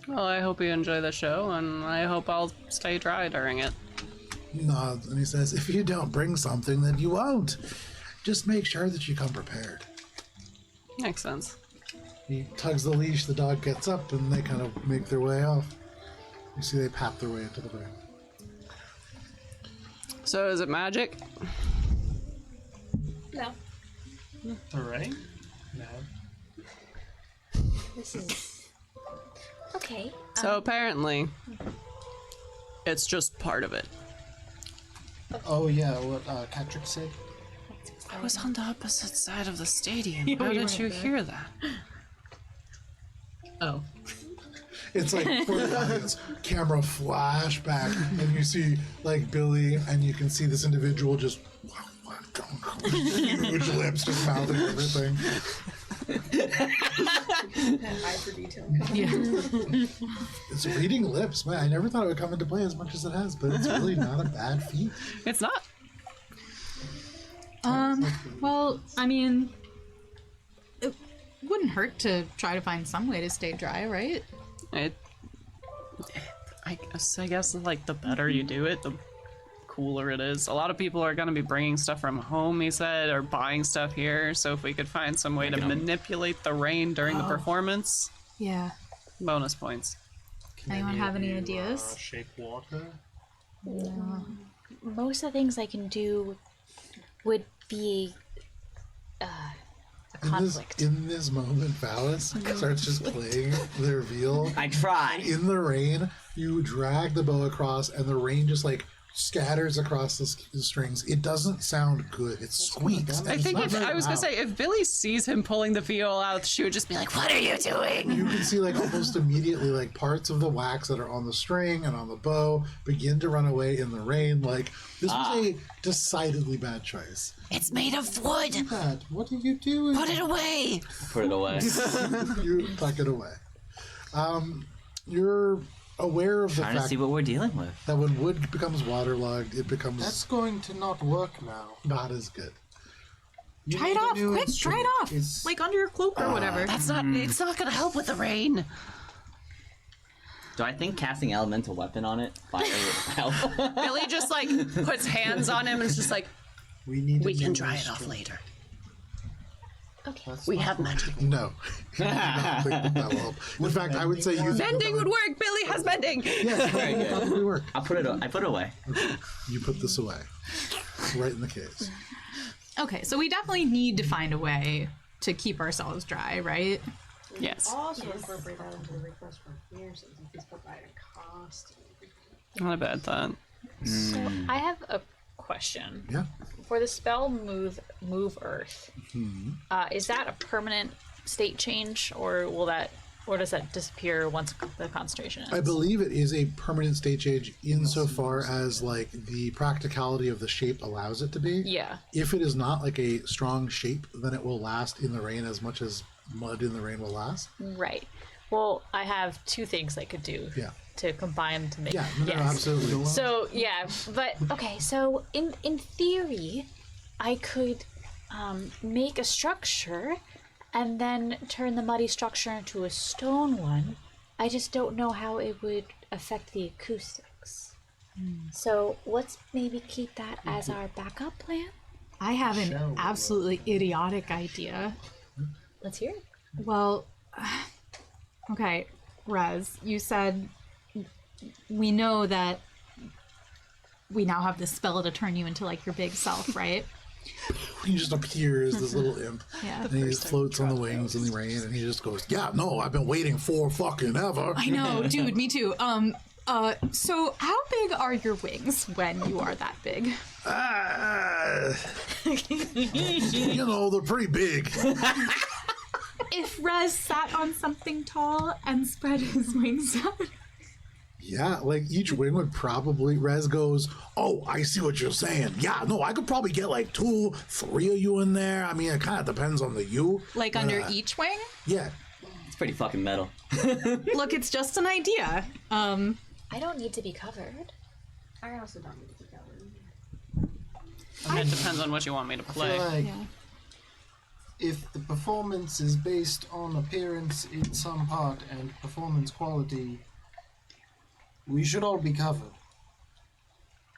Well, I hope you enjoy the show, and I hope I'll stay dry during it. Nods, and he says, if you don't bring something, then you won't. Just make sure that you come prepared. Makes sense. He tugs the leash, the dog gets up, and they kind of make their way off. You see they pat their way into the room. So is it magic? No. The rain? No. This is okay. So apparently, it's just part of it. Oh yeah, what Patrick said? I was on the opposite side of the stadium. Yeah, How we did were you there. hear that? Oh. It's like for the audience, camera flashback, and you see like Billy, and you can see this individual just huge lips, just mouthing everything. Eye for detail. Yeah. It's reading lips, man. I never thought it would come into play as much as it has, but it's really not a bad feat. It's not. Well, I mean, it wouldn't hurt to try to find some way to stay dry, right? I guess like the better you do it, the cooler it is. A lot of people are going to be bringing stuff from home, he said, or buying stuff here. So if we could find some way to manipulate the rain during the performance, Yeah. bonus points. Anyone have any ideas? Shape water? Most of the things I can do would be a conflict. In this moment, Phallus starts just playing the reveal. I tried. In the rain, you drag the bow across, and the rain just like scatters across the strings. It doesn't sound good. It squeaks. and I it's think not if very I was going to loud. say, if Billy sees him pulling the viol out, she would just be like, "What are you doing?" You can see like almost immediately like parts of the wax that are on the string and on the bow begin to run away in the rain. Like this was a decidedly bad choice. It's made of wood. Pat, what are you doing? Put it away. Put it away. You tuck it away. You're aware of the Trying to fact see what we're dealing with. that when wood becomes waterlogged, it becomes That's going to not work now. not as good. Dry it off, quick, dry it off. Like under your cloak or whatever. That's not. It's not gonna help with the rain. Do I think casting elemental weapon on it fire would help? Billy just like puts hands on him and is just like, we can dry it off later. Okay. We have magic. No. I don't think that will help. In fact, I would say use Bending would work. Billy has bending. Yes, that would probably work. I put it away. You put this away. Right in the case. Okay, so we definitely need to find a way to keep ourselves dry, right? Yes. Also incorporate that into the request for here, so that these provide a cost. Not a bad thought. So I have a question. Yeah. For the spell move earth, is that a permanent state change, or does that disappear once the concentration ends? I believe it is a permanent state change insofar as like the practicality of the shape allows it to be. Yeah. If it is not like a strong shape, then it will last in the rain as much as mud in the rain will last. Right. Well, I have two things I could do. Yeah. To combine to make. Yeah, no, absolutely. So yeah, but okay. So in theory, I could make a structure, and then turn the muddy structure into a stone one. I just don't know how it would affect the acoustics. So let's maybe keep that as our backup plan. I have an absolutely idiotic idea. Let's hear it. Well, okay, Rez, you said we know that we now have this spell to turn you into like your big self, right? He just appears, this little imp, Yeah. and he just floats on the wings in the rain, and he just goes, "Yeah, no, I've been waiting for fucking ever." I know, dude, me too. So how big are your wings when you are that big? You know, they're pretty big. If Rez sat on something tall and spread his wings out. Yeah, like each wing would probably. Rez goes, "Oh, I see what you're saying. Yeah, no, I could probably get like 2, 3 of you in there. I mean, it kind of depends on the you. Like under each wing? Yeah, It's pretty fucking metal. Look, it's just an idea. I don't need to be covered. I also don't need to be covered. It depends on what you want me to I play. feel like Yeah. if the performance is based on appearance in some part and performance quality, we should all be covered.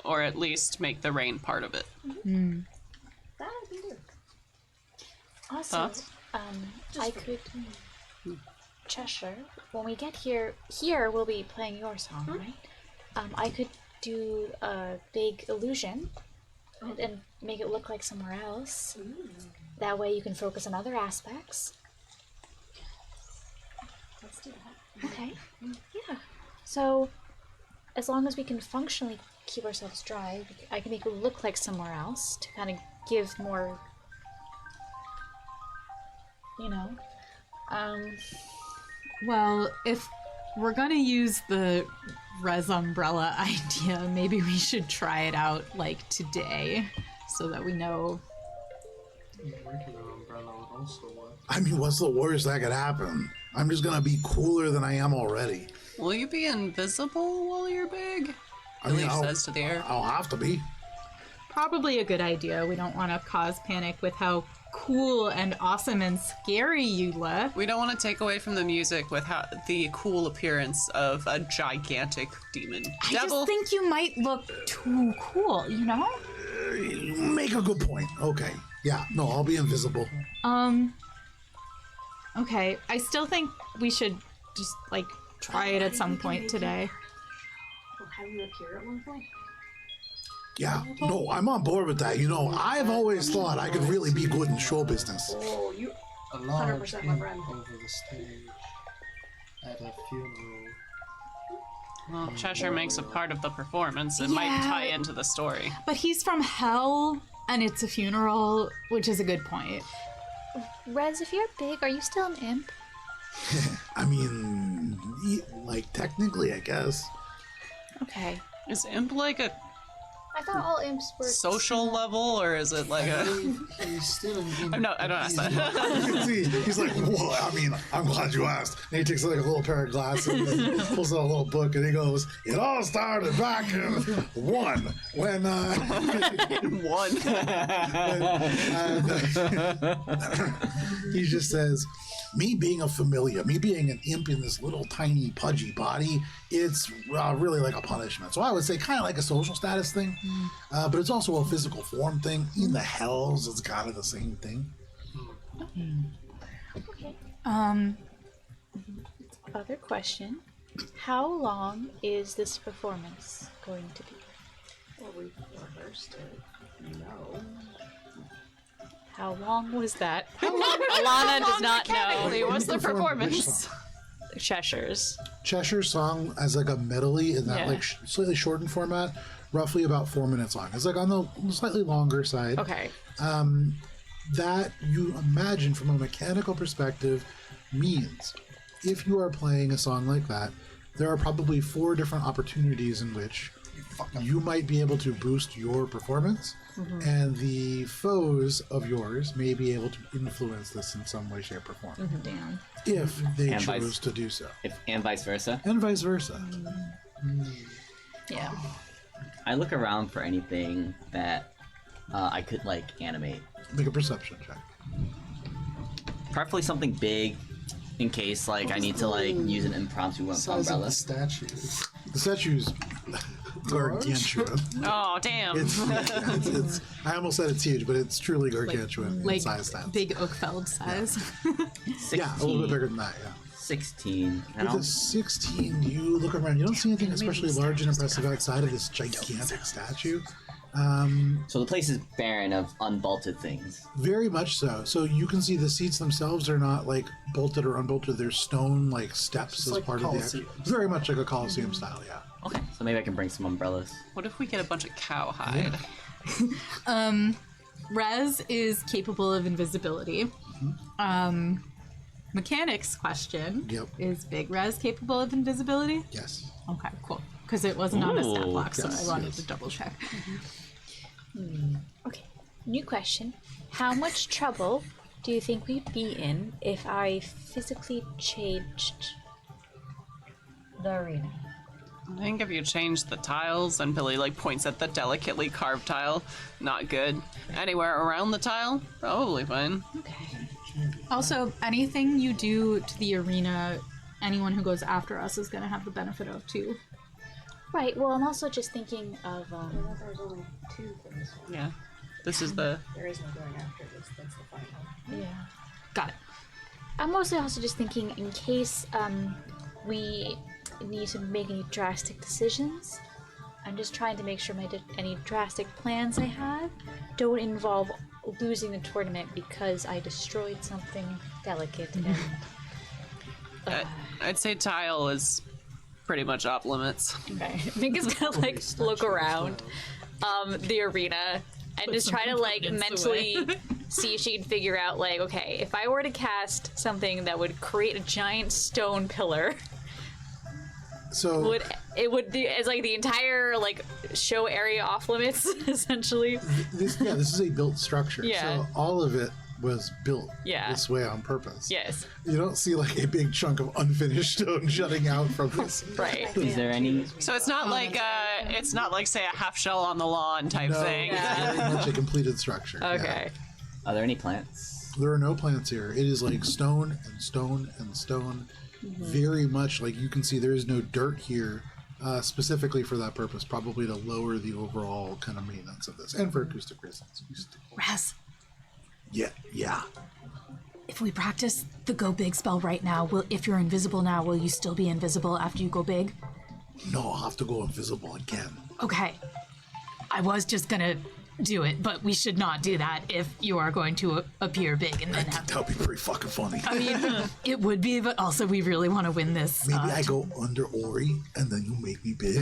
Or at least make the rain part of it. That would be good. Also, Thoughts? I could. Cheshire, when we get here, we'll be playing your song, right? I could do a big illusion and make it look like somewhere else. That way you can focus on other aspects. Let's do that. Okay. Yeah. So, as long as we can functionally keep ourselves dry, I can make it look like somewhere else to kind of give more, you know. Well, if we're gonna use the Rez umbrella idea, maybe we should try it out like today, so that we know. Regular umbrella would also work. I mean, what's the worst that could happen? I'm just gonna be cooler than I am already. Will you be invisible while you're big? I mean, Billy I'll, says to the air. I'll have to be. Probably a good idea. We don't want to cause panic with how cool and awesome and scary you look. We don't want to take away from the music with the cool appearance of a gigantic demon. I Devil. just think you might look too cool, you know? You make a good point. Okay. Yeah, no, I'll be invisible. Okay. I still think we should just, like, try it at some point today. We'll have you appear at one point. Yeah, no, I'm on board with that. You know, I've always thought I could really be good in show business. Oh, you. A large 100% my imp friend. over the stage at a funeral. Well, Cheshire makes a part of the performance. It might Yeah. tie into the story. But he's from hell, and it's a funeral, which is a good point. Rez, if you're big, are you still an imp? I mean, like, technically, I guess. Okay. Is imp like a I thought all imps were social level, or is it like a? He's still in No, I don't ask that. He's like, well, I mean, I'm glad you asked. And he takes like a little pair of glasses and pulls out a little book and he goes, it all started back in one when One. he just says, me being a familiar, me being an imp in this little tiny pudgy body, it's really like a punishment. So I would say kind of like a social status thing, but it's also a physical form thing. In the hells, it's kind of the same thing. Other question. How long is this performance going to be? Well, we rehearsed it. No. How long was that? Alana does not know. What's the Perform which performance? song? Cheshire's. Cheshire's song as like a medley in that Yeah. like slightly shortened format, roughly about 4 minutes long. It's like on the slightly longer side. Okay. That you imagine from a mechanical perspective means if you are playing a song like that, there are probably 4 different opportunities in which you might be able to boost your performance, and the foes of yours may be able to influence this in some way, shape, or form Damn. if they And chose vice- to do so, And vice versa. and vice versa. Yeah. I look around for anything that I could like animate. Make a perception check. Preferably something big, in case like I need to like use an impromptu size of umbrella. the statue. The statue's gargantuan. Oh, damn. It's I almost said it's huge, but it's truly gargantuan in Like size stats. big Oakfeld size. 16, Yeah, a little bit bigger than that, yeah. 16. And With I'll, a 16, you look around, you don't see anything especially large and impressive outside of this gigantic statue. so the place is barren of unbolted things. Very much so. So you can see the seats themselves are not like bolted or unbolted. They're stone like steps It's as like part of Colosseum. the very much like a Colosseum style, yeah. Okay, so maybe I can bring some umbrellas. What if we get a bunch of cowhide? Rez is capable of invisibility. Mechanics question. Yep. Is Big Rez capable of invisibility? Yes. Okay, cool. Because it wasn't on a stat Ooh, block, so yes, I wanted yes. to double check. Okay. New question. How much trouble do you think we'd be in if I physically changed the arena? I think if you change the tiles, and Billy like points at the delicately carved tile, not good. Anywhere around the tile, probably fine. Also, anything you do to the arena, anyone who goes after us is going to have the benefit of too. Right. Well, I'm also just thinking of There's only 2 for this one. Yeah, this is the. There is no going after this. That's the final. yeah. Got it. I'm mostly also just thinking in case we need to make any drastic decisions. I'm just trying to make sure any drastic plans I have don't involve losing the tournament because I destroyed something delicate and I'd say tile is pretty much off limits. okay. I think it's gonna like look around the arena and just try to like components mentally see if she can figure out like, okay, if I were to cast something that would create a giant stone pillar, So would be as like the entire like show area off limits essentially. this is a built structure. Yeah. So all of it was built Yeah. this way on purpose. Yes. You don't see like a big chunk of unfinished stone jutting out from this. Right. Is there any? So it's not like say a half shell on the lawn type No, thing. it's very much a completed structure. yeah. Okay. Are there any plants? There are no plants here. It is like stone and stone and stone. Very much like you can see there is no dirt here specifically for that purpose, probably to lower the overall kind of maintenance of this and for acoustic reasons. Rez, Yeah. if we practice the go big spell right now, if you're invisible now, will you still be invisible after you go big? No, I'll have to go invisible again. Okay. I was just gonna do it, but we should not do that if you are going to appear big and then have. That would be pretty fucking funny. I mean, it would be, but also we really want to win this. Maybe I go under Ori and then you make me big.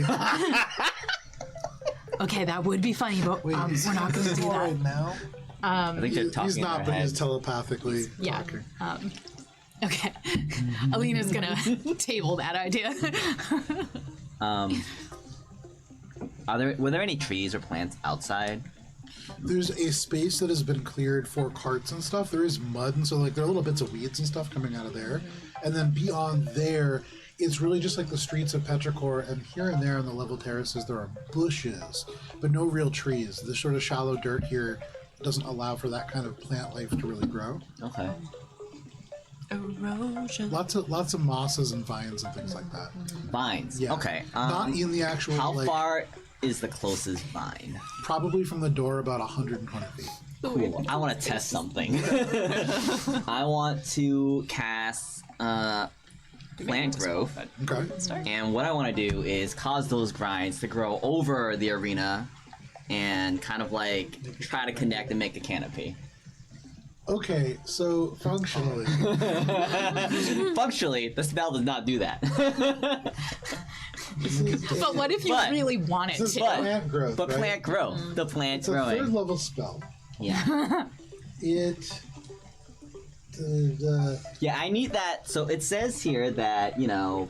Okay, that would be funny, but we're not going to do that. Right now, I think they're talking He's in not, their but he's head. telepathically Yeah. talking. Okay. Alina's gonna table that idea. Were there any trees or plants outside? There's a space that has been cleared for carts and stuff. There is mud, and so like there are little bits of weeds and stuff coming out of there. And then beyond there, it's really just like the streets of Petrichor, and here and there on the level terraces there are bushes, but no real trees. The sort of shallow dirt here doesn't allow for that kind of plant life to really grow. Okay. Erosion. Lots of mosses and vines and things like that. Vines. Yeah. Okay. Not in the actual. How like, far is the closest vine? Probably from the door about 120 feet. Cool. I want to test something. I want to cast plant growth. Okay. And what I want to do is cause those grinds to grow over the arena and kind of like try to connect and make a canopy. Okay, so functionally, Functionally, the spell does not do that. But what if you But- really want it this is to? plant growth. But right? plant growth. The plant It's a third growing. level spell. Yeah. It. Yeah, I need that. So it says here that, you know,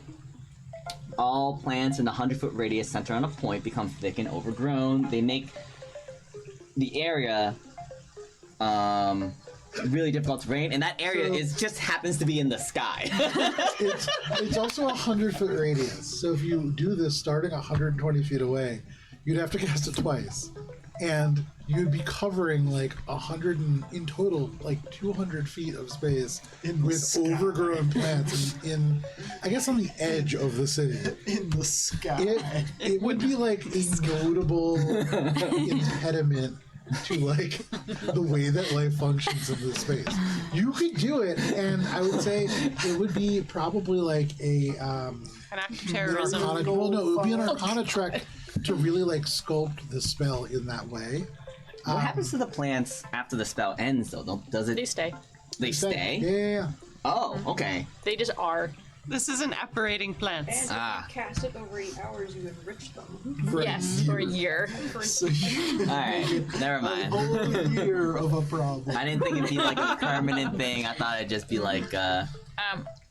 all plants in a 100-foot radius center on a point become thick and overgrown. They make the area really difficult to rain, and that area just happens to be in the sky. It's also a 100-foot radius. So if you do this starting 120 feet away, you'd have to cast it twice, and you'd be covering like 100 in total, like 200 feet of space with overgrown plants in I guess on the edge of the city. In the sky. It would be like a notable impediment to like the way that life functions in this space. You could do it, and I would say it would be probably like a An act of terrorism. well, no, it would be an Arcana check to really like sculpt the spell in that way. What happens to the plants after the spell ends, though? Does it? They stay. They stay? Yeah. Oh, okay. They just are. This is an apparating plant. And if Ah. you cast it over 8 hours, you enrich them. For Yes, for a year. So you All right, never mind. whole year of a problem. I didn't think it'd be like a permanent thing. I thought it'd just be like,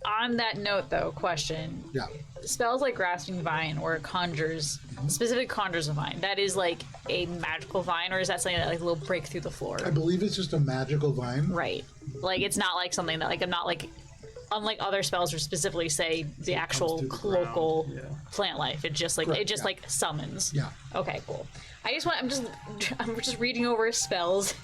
On that note, though, question: Yeah. spells like grasping vine or conjures, specific conjures a vine. That is like a magical vine, or is that something that like will break through the floor? I believe it's just a magical vine. Right. Like it's not like something that like I'm not like. Unlike other spells, or specifically say the actual through the local ground, yeah. plant life, it just like Correct, yeah. like summons. Yeah. Okay, cool. I'm just reading over spells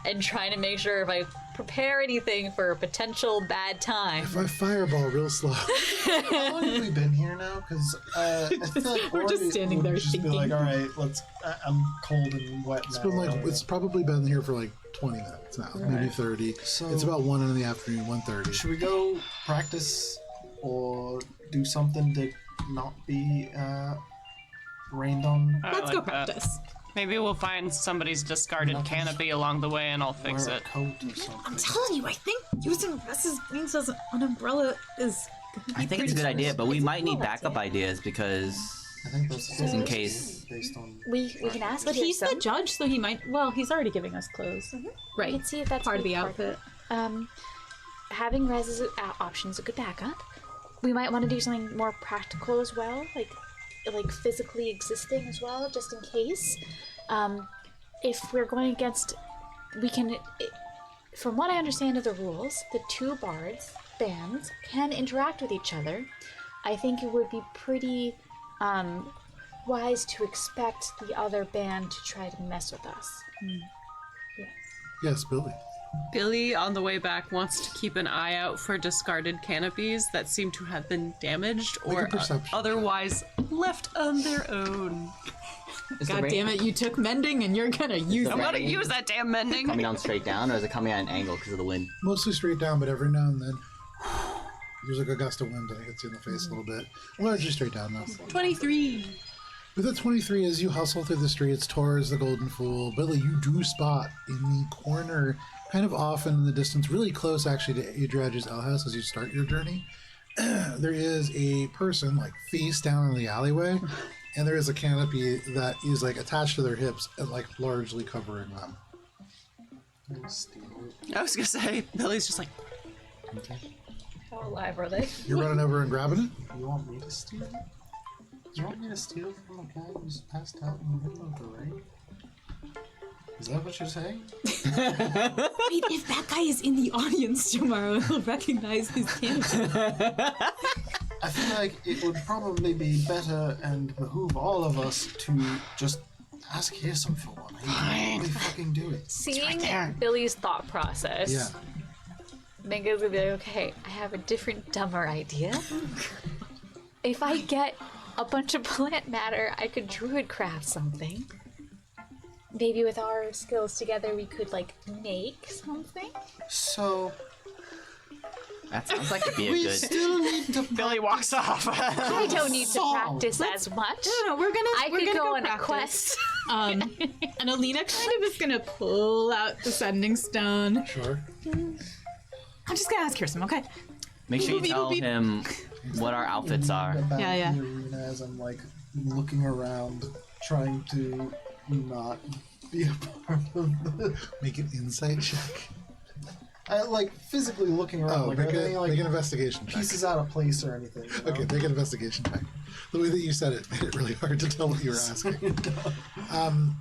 and trying to make sure if I prepare anything for a potential bad time. If I fireball real slow. How long have we been here now? Because I feel like We're just Ori standing would there just thinking. be like, all right, I'm cold and wet It's now. been like it's probably been here for like 20 minutes now, maybe 30. So- it's about 1 in the afternoon, 1:30. Should we go practice or do something to not be rained on? I Let's like go that. practice. Maybe we'll find somebody's discarded canopy along the way and I'll fix Wear a it. coat or something. Telling you, I think using Russ's wings as an umbrella is. I think it's a good idea, but we might need backup ideas because I think that's in case. based on. We can ask. But he's the judge, so he might. Well, he's already giving us clothes. Right. We can see if that's part of the part outfit. Having res as an option is a good backup. We might want to do something more practical as well, like physically existing as well, just in case. If we're going against, we can. From what I understand of the rules, the two bands can interact with each other. I think it would be pretty wise to expect the other band to try to mess with us. Yes, Billy. Billy, on the way back, wants to keep an eye out for discarded canopies that seem to have been damaged Make a or perception check. otherwise left on their own. Is the God rain damn it! You took mending, and you're gonna use the I'm it. gonna rain use that damn mending. coming down straight down, or is it coming at an angle because of the wind? Mostly straight down, but every now and then there's like a gust of wind and it hits you in the face a little bit. Largely straight down though. 23. With a 23, as you hustle through the streets towards the Golden Fool, Billy, you do spot in the corner, kind of off in the distance, really close actually to Adriad's Ale House as you start your journey, there is a person like face down in the alleyway, and there is a canopy that is like attached to their hips and like largely covering them. I was gonna say, Billy's just like, How alive are they? You're running over and grabbing it? You want me to steal it? you want me to steal from a guy who's passed out in the middle of the rain? Is that what you're saying? Wait, if that guy is in the audience tomorrow, he'll recognize his candidate. I feel like it would probably be better and behoove all of us to just ask Hirsom for one. He can really fucking do it. Seeing Billy's thought process, Yeah. Mango's gonna be like, okay, I have a different, dumber idea. If I get a bunch of plant matter, I could druid craft something. Maybe with our skills together, we could, like, make something? So, That sounds like it'd be a we good. still need to Billy walks off. I don't need to Solve. practice as much. No, we're gonna I we're could gonna go on a practice. quest. And Alina kind of is gonna pull out the sending stone. Sure. I'm just gonna ask Kirsten, okay? Make sure you Boopy, tell boopy. him what our outfits are. about Yeah, yeah. the arena as I'm like looking around, trying to not be a part of the. Make an insight check. I like physically looking around, Oh, like make, are they a, like make an investigation check. pieces out of place or anything? You know? Okay, make an investigation check. The way that you said it made it really hard to tell what you were asking.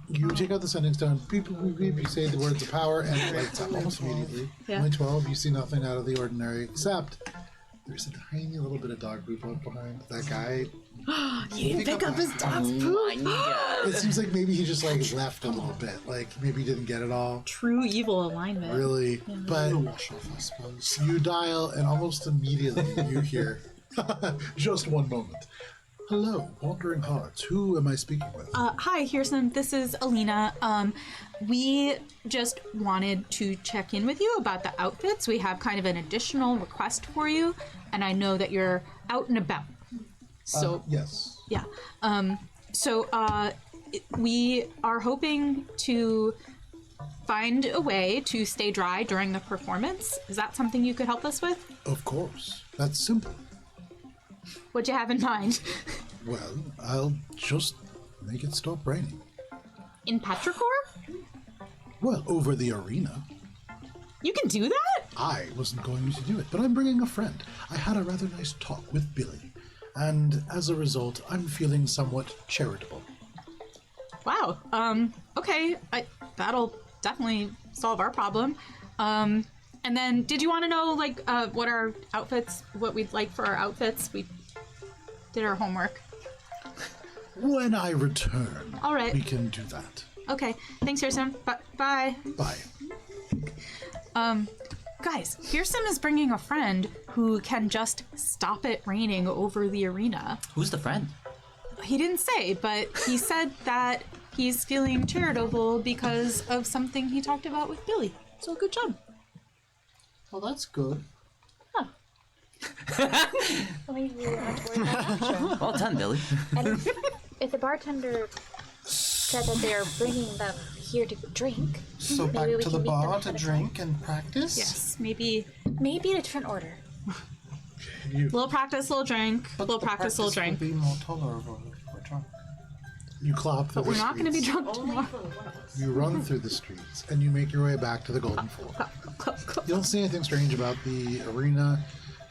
You take out the sending stone, beep, beep, beep, beep, you say the words of power, and it lights up almost immediately. Yeah. Only 12, you see nothing out of the ordinary, except there's a tiny little bit of dog poop left behind. That guy, You didn't pick up his dog's poop. it seems like maybe he just like left a little bit. Like maybe he didn't get it all. True evil alignment. Really. But Wash off, I suppose. you dial, and almost immediately you hear, just one moment. Hello, Wandering Hearts. Who am I speaking with? Hi, Kirsten. This is Alina. We just wanted to check in with you about the outfits. We have kind of an additional request for you, and I know that you're out and about. So Yes. yeah. We are hoping to find a way to stay dry during the performance. Is that something you could help us with? Of course. That's simple. What'd you have in mind? Well, I'll just make it stop raining. In Petrichor? Well, over the arena. You can do that? I wasn't going to do it, but I'm bringing a friend. I had a rather nice talk with Billy, and as a result, I'm feeling somewhat charitable. Wow. Okay. That'll definitely solve our problem. And then, did you want to know, like, what our outfits, what we'd like for our outfits? We did our homework. When I return, All right. we can do that. Okay. Thanks, Kirsten. Bye. Bye. Guys, Kirsten is bringing a friend who can just stop it raining over the arena. Who's the friend? He didn't say, but he said that he's feeling charitable because of something he talked about with Billy. So good job. Well, that's good. Maybe we don't have to worry about that. Sure. Well done, Billy. And if the bartender said that they're bringing them here to drink, So maybe back we to can the meet them bar to ahead of drink and practice. Yes, maybe maybe in a different order. little practice, little drink, But little the practice, little drink. Will be more tolerable if we're drunk. You clop through But we're the not going to be streets. drunk tomorrow. You run through the streets, and you make your way back to the Golden Floor. You don't see anything strange about the arena,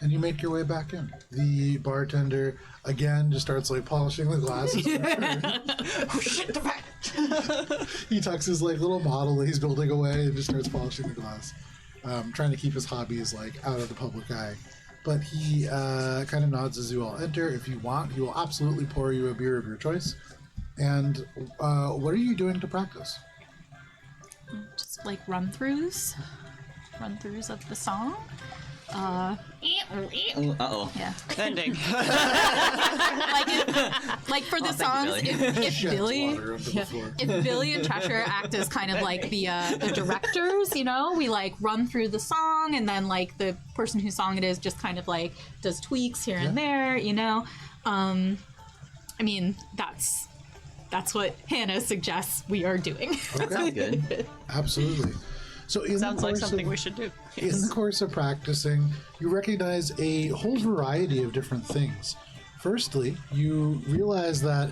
and you make your way back in. The bartender, again, just starts, like, polishing the glasses. Oh shit, the rat! He tucks his, like, little model that he's building away and just starts polishing the glass. Trying to keep his hobbies, like, out of the public eye. But he kind of nods as you all enter. If you want, he will absolutely pour you a beer of your choice. And what are you doing to practice? Just like run-throughs of the song. Uh-oh. Yeah. Ending. Like for the thank you, songs, Billy. if Sheds Billy, water onto the floor. if Billy and Cheshire act as kind of like the directors, you know, we like run through the song, and then like the person whose song it is just kind of like does tweaks here and there, you know. I mean, that's what Hannah suggests we are doing. Sounds good. Absolutely. So in Sounds the like course something of, we should do. In the course of practicing, you recognize a whole variety of different things. Firstly, you realize that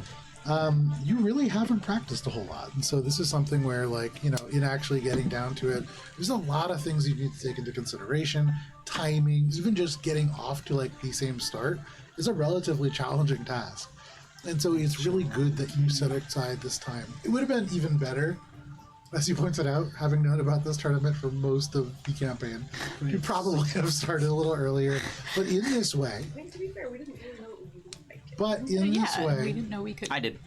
you really haven't practiced a whole lot. And so this is something where, like, you know, in actually getting down to it, there's a lot of things you need to take into consideration. Timing, even just getting off to, like, the same start is a relatively challenging task. And so it's really good that you set aside this time. It would have been even better, as he points it out, having known about this tournament for most of the campaign. You probably have started a little earlier. But in this way, I mean, to be fair, we didn't really know we would like it. but in this Yeah, we way, didn't know we could. I did.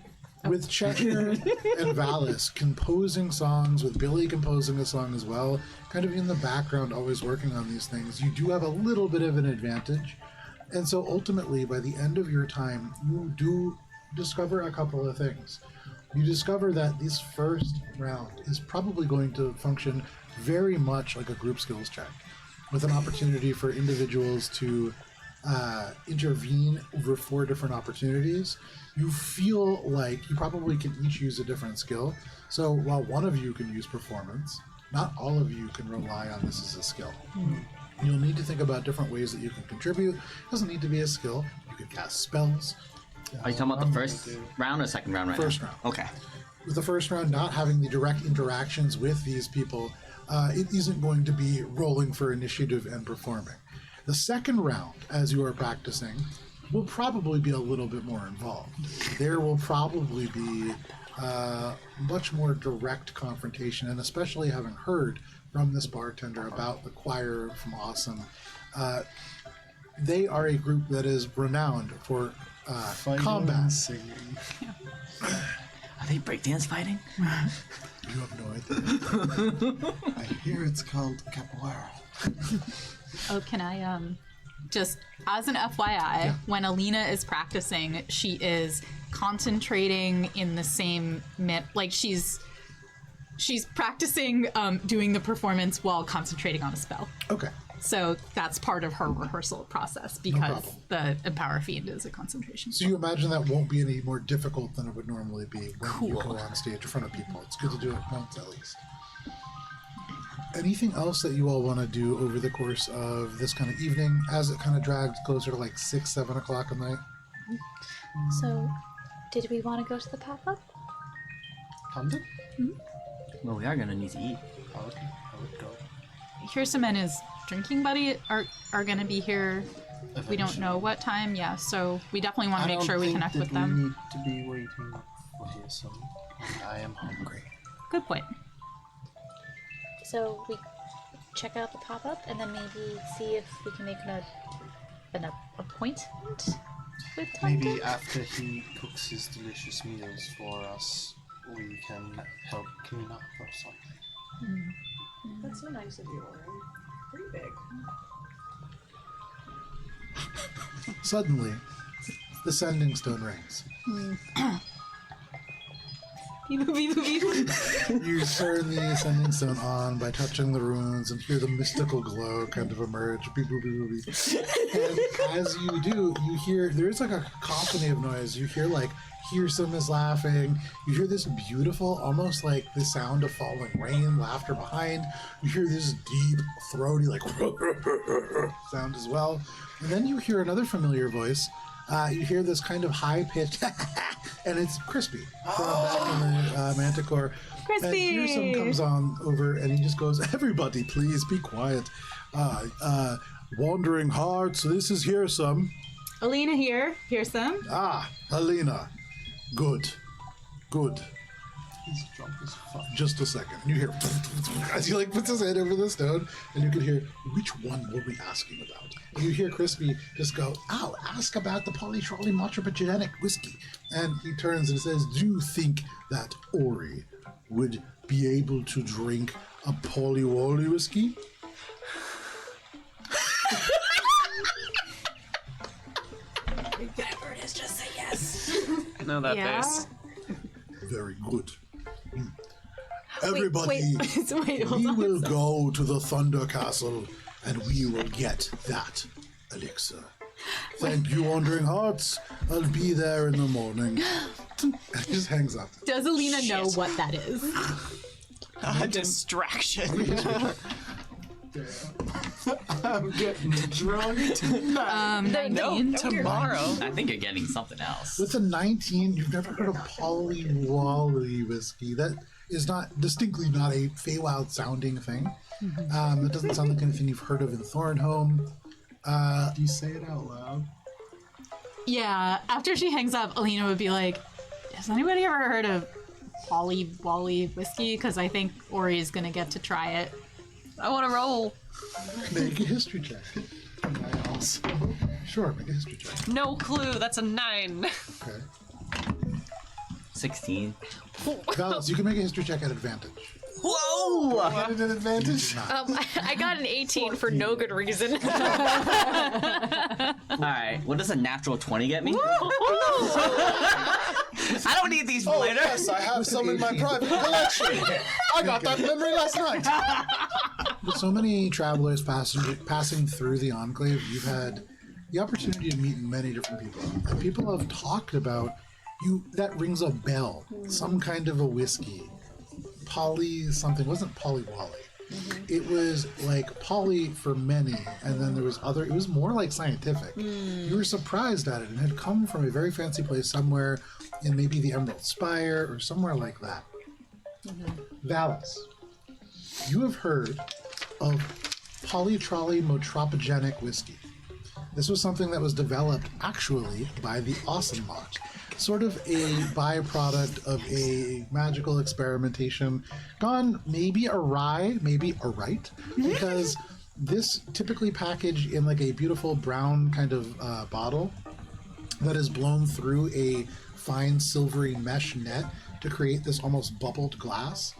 with Cheshire and Valis composing songs, with Billy composing a song as well, kind of in the background, always working on these things, you do have a little bit of an advantage. And so ultimately, by the end of your time, you do discover a couple of things. You discover that this first round is probably going to function very much like a group skills check, with an opportunity for individuals to intervene over 4 different opportunities. You feel like you probably can each use a different skill. So while one of you can use performance, not all of you can rely on this as a skill. You'll need to think about different ways that you can contribute. It doesn't need to be a skill. You can cast spells. Are you talking about the first round or second round right First now? round. Okay. With the first round not having the direct interactions with these people, it isn't going to be rolling for initiative and performing. The second round, as you are practicing, will probably be a little bit more involved. There will probably be much more direct confrontation, and especially having heard from this bartender about the choir from Awesome, they are a group that is renowned for Fighting combat. and singing. Are they breakdance fighting? You have no idea. I hear it's called capoeira. Oh, can I just as an FYI, when Alina is practicing, she is concentrating in the same like she's practicing doing the performance while concentrating on a spell. Okay. So that's part of her rehearsal process because the Empower Fiend is a concentration. So you imagine that won't be any more difficult than it would normally be when you go on stage in front of people. It's good to do it once at least. Anything else that you all want to do over the course of this kind of evening as it kind of drags closer to like 6, 7 o'clock at night? So, did we want to go to the pop-up? London? Well, we are gonna need to eat. I would go. Hirsim and his drinking buddy are going to be here. We don't know what time, yeah, so we definitely want to make sure we connect with them. We need to be waiting for Hirsim. I am hungry. Good point. So we check out the pop-up and then maybe see if we can make an appointment with Tom. Maybe after he cooks his delicious meals for us, we can help clean up or something. That's so nice of you, Oren. Pretty big. Suddenly, the sending stone rings. You turn the ascending stone on by touching the runes and hear the mystical glow kind of emerge. Beep, boop, beep, boop, beep. And as you do, you hear, there's like a cacophony of noise. You hear like, Hirsim is laughing. You hear this beautiful, almost like the sound of falling rain, laughter behind. You hear this deep, throaty, like sound as well. And then you hear another familiar voice. You hear this kind of high-pitched, and it's Crispy from back in the Manticore. Crispy! And Hirsim comes on over, and he just goes, "Everybody, please be quiet. Wandering Hearts, this is Hirsim. Alina here. Hirsim. Ah, Helena. Good. He's drunk as fuck. Just a second. And you hear as he like puts his head over the stone, and you can hear, which one were we asking about? And you hear Crispy just go, "Oh, ask about the polytrolley matropogenic whiskey." And he turns and says, "Do you think that Ori would be able to drink a polywally whiskey?" I know that Yeah. face. Very good. Everybody, Wait, hold we on. will go to the Thunder Castle and we will get that elixir. Thank you, Wandering Hearts. I'll be there in the morning. And he just hangs up. Does Alina know what that is? A distraction. I'm getting drunk tonight. No, tomorrow. I think you're getting something else. With a 19, you've never heard of polywally whiskey. That is distinctly not a Feywild sounding thing. That doesn't sound like anything you've heard of in Thornholm. Do you say it out loud? Yeah, after she hangs up, Alina would be like, has anybody ever heard of Holly Wally whiskey? Because I think Ori is going to get to try it. I want to roll. Make a history check. Sure, make a history check. No clue. That's a 9. Okay. 16. Valis, you can make a history check at advantage. Whoa! Get an advantage. I got an 18 for no good reason. Alright, what does a natural 20 get me? I don't need these later. Yes, I have some in my private collection. I got that memory last night. With so many travelers passing through the Enclave, you've had the opportunity to meet many different people. And people have talked about you. That rings a bell. Some kind of a whiskey. Polly something. It wasn't Polly Wally. It was like Polly for many, and then there was other. It was more like scientific. You were surprised at it, and had come from a very fancy place somewhere in maybe the Emerald Spire or somewhere like that. Valis, you have heard of polytrollymotropogenic whiskey. This was something that was developed actually by the Ocelot, sort of a byproduct of a magical experimentation gone maybe awry, maybe aright, because this typically packaged in like a beautiful brown kind of bottle that is blown through a fine silvery mesh net to create this almost bubbled glass.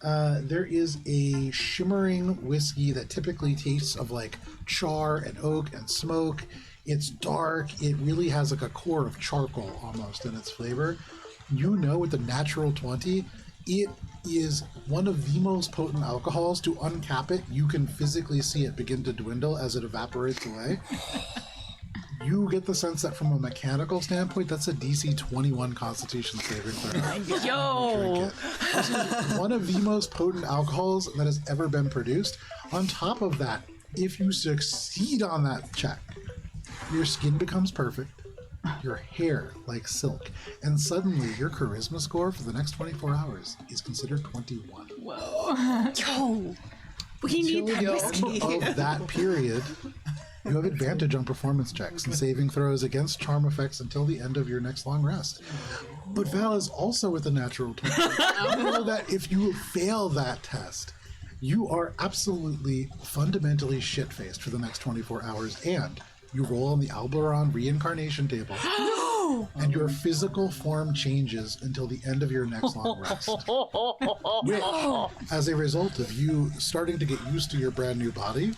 There is a shimmering whiskey that typically tastes of like char and oak and smoke. It's dark. It really has like a core of charcoal almost in its flavor. You know, with the natural 20, it is one of the most potent alcohols. To uncap it, you can physically see it begin to dwindle as it evaporates away. You get the sense that from a mechanical standpoint, that's a DC 21 Constitution saving throw. Yo! This is one of the most potent alcohols that has ever been produced. On top of that, if you succeed on that check, your skin becomes perfect, your hair like silk, and suddenly your charisma score for the next 24 hours is considered 21. Yo! We need that whiskey. Of that period, you have advantage on performance checks and saving throws against charm effects until the end of your next long rest. But Val is also with a natural 20. You know that if you fail that test, you are absolutely fundamentally shit-faced for the next 24 hours, and you roll on the Alberon reincarnation table. And your physical form changes until the end of your next long rest. Which, as a result of you starting to get used to your brand new body,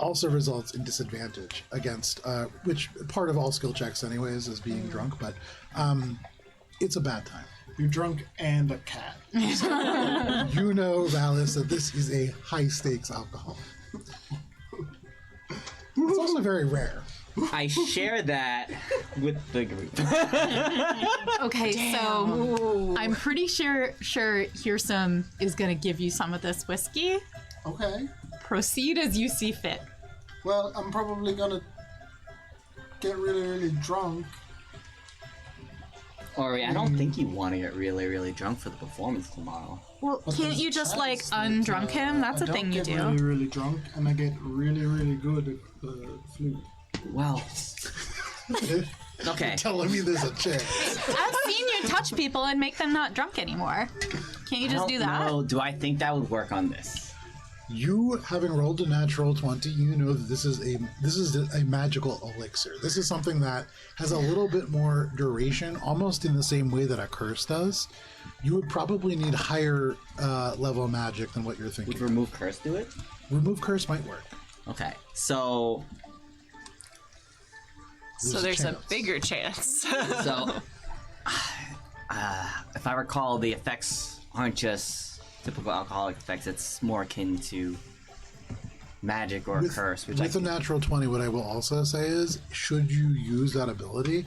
also results in disadvantage against, which part of all skill checks anyways is being drunk, but it's a bad time. You're drunk and a cat. You know, Valis, that this is a high-stakes alcohol. It's also very rare. I share that with the group. Okay, so I'm pretty sure Hearsome is going to give you some of this whiskey. Okay. Proceed as you see fit. Well, I'm probably gonna get really, really drunk. Ori, I don't think you want to get really, really drunk for the performance tomorrow. Well, can't you just like undrunk him? That's a thing you I do. get really, really drunk, and I get really, really good at the flute. Well, okay. Telling me there's a chance. I've seen you touch people and make them not drunk anymore. Can't you just do that? No, do I think that would work on this? You, having rolled a natural 20, you know that this is a magical elixir. This is something that has a little bit more duration, almost in the same way that a curse does. You would probably need higher level magic than what you're thinking. Would remove curse do it? Remove curse might work. Okay, so There's a chance. bigger chance. So, if I recall, the effects aren't just typical alcoholic effects. It's more akin to magic or a curse. Which with a natural 20, what I will also say is, should you use that ability,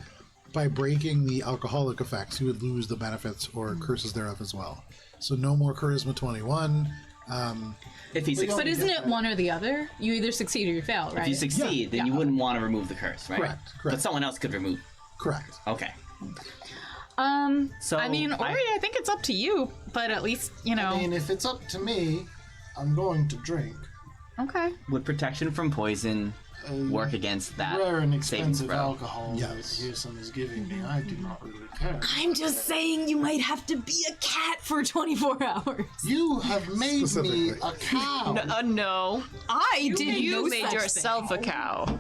by breaking the alcoholic effects, you would lose the benefits or curses thereof as well. So no more charisma 21. if you succeed, But isn't it one or the other? You either succeed or you fail, right? if you succeed, then you wouldn't want to remove the curse, right? Correct. But someone else could remove. Correct. Okay. So I mean, Ori, I think it's up to you, but at least, you know. I mean, if it's up to me, I'm going to drink. Okay. would protection from poison work against that rare and saving expensive throw. alcohol that Yes. Pearson is giving me, I do not really care. I'm just saying you might have to be a cat for 24 hours. You have made me Specifically. a cow. No. I did You no made such yourself a cow.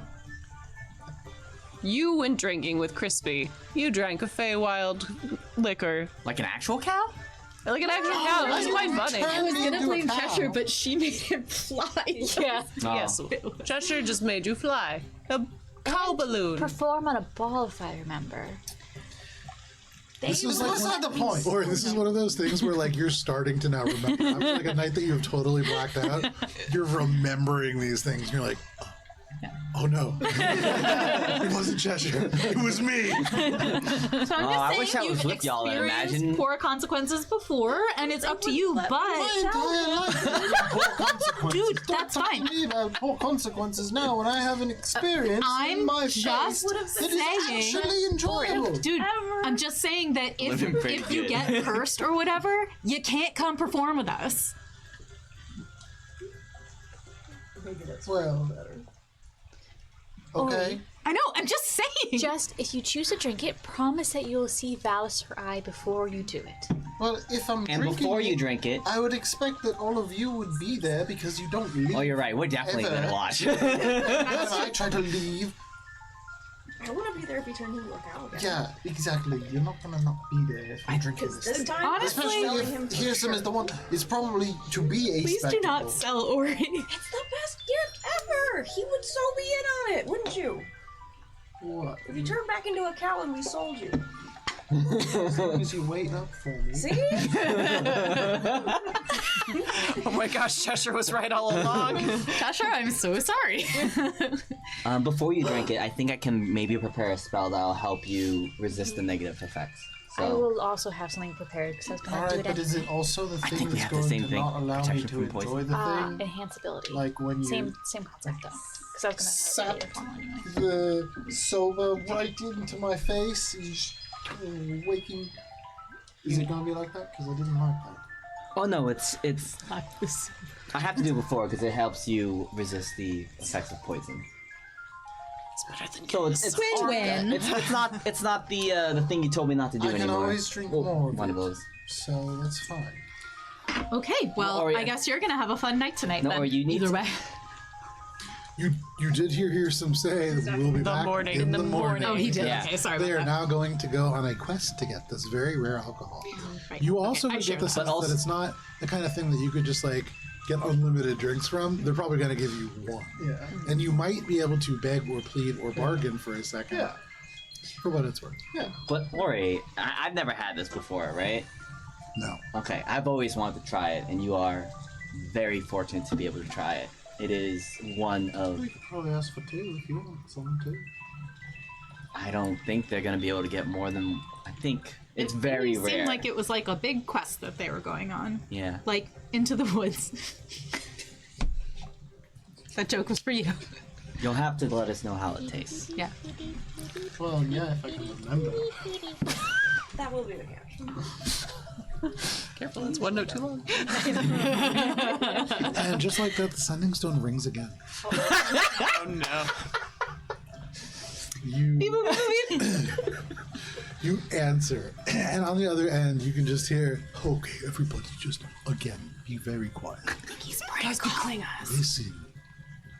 You went drinking with Crispy. You drank a Feywild liquor. Like an actual cow? Like an actual cow. That's quite funny. I was gonna blame Cheshire, but she made him fly. Yeah. Oh. Yes. Cheshire just made you fly. A cow balloon. Perform on a ball, if I remember. This is That's not the point. Or this is one of those things where like you're starting to now remember. After like a night that you've totally blacked out, you're remembering these things. And you're like, oh no, it wasn't Cheshire. It was me. So I'm just saying I wish I was you've with y'all and experienced imagine- poor consequences before, and it's up to you. But My entire life has been poor consequences. Dude, Don't that's talk fine. to me about poor consequences now when I have an experience I'm in my just face that saying- is actually enjoyable. dude, I'm just saying that Living pretty if you good. get cursed or whatever, you can't come perform with us. Maybe that's Well, okay. I know. I'm just saying. Just, if you choose to drink it, promise that you'll see Valis or I before you do it. Well, if I'm And drinking before you it, drink it, I would expect that all of you would be there because you don't leave. oh, you're right. We're definitely Ever. gonna watch. And I try to leave. I want to be there if you turn into a cow again. Yeah, exactly. You're not gonna not be there if you're drinking Because this. this time, Honestly- Especially telling him if to Pearson sure. is the one. It's probably to be a Please do spectacle. not sell Ori. It's the best gift ever. He would so be in on it, wouldn't you? What? If you turned back into a cow and we sold you. As long as you wait up for me. See? Oh my gosh, Cheshire was right all along. Cheshire, I'm so sorry. Before you drink it, I think I can maybe prepare a spell that'll help you resist the negative effects. I So will also have something prepared because I was going to do Alright, it but is anyway. it also the thing think we that's have the going same to thing. not allow me Protection to from enjoy poison. the thing? Enhanceability. Like when you Same concept though. Because I was sap going to formal anyway. the sober right into my face and waking. Is it gonna be like that? Because I didn't like that. oh no, it's I have to do it before because it helps you resist the effects of poison. It's better than So it's Win-win. it's not the thing you told me not to do I can anymore. always drink Well, more of one it. of those. So that's fine. Okay, well, Ori- I guess you're gonna have a fun night tonight No, then. or you need Either to- way. You did hear some say that we'll be back morning. in the morning. Oh, he did. Yeah. Okay, sorry They are about that. now going to go on a quest to get this very rare alcohol. Right. You also Okay, I get share the that. sense also- that it's not the kind of thing that you could just like get unlimited drinks from. They're probably going to give you one. Yeah. And you might be able to beg or plead or bargain for a second. Yeah. For what it's worth. But Ori, I've never had this before, right? No. Okay, I've always wanted to try it, and you are very fortunate to be able to try it. It is one of. We could probably ask for two if you want some too. I don't think they're gonna be able to get more than. I think it's very It rare. seemed like it was like a big quest that they were going on. Yeah. Like into the woods. That joke was for you. You'll have to let us know how it tastes. Yeah. Well, yeah, if I can remember. That will be the catch. Careful, that's one note too long. And just like that, the sending stone rings again. Oh no. You answer, and on the other end, you can just hear, "Okay, everybody, just again, be very quiet. He's calling us. Listen,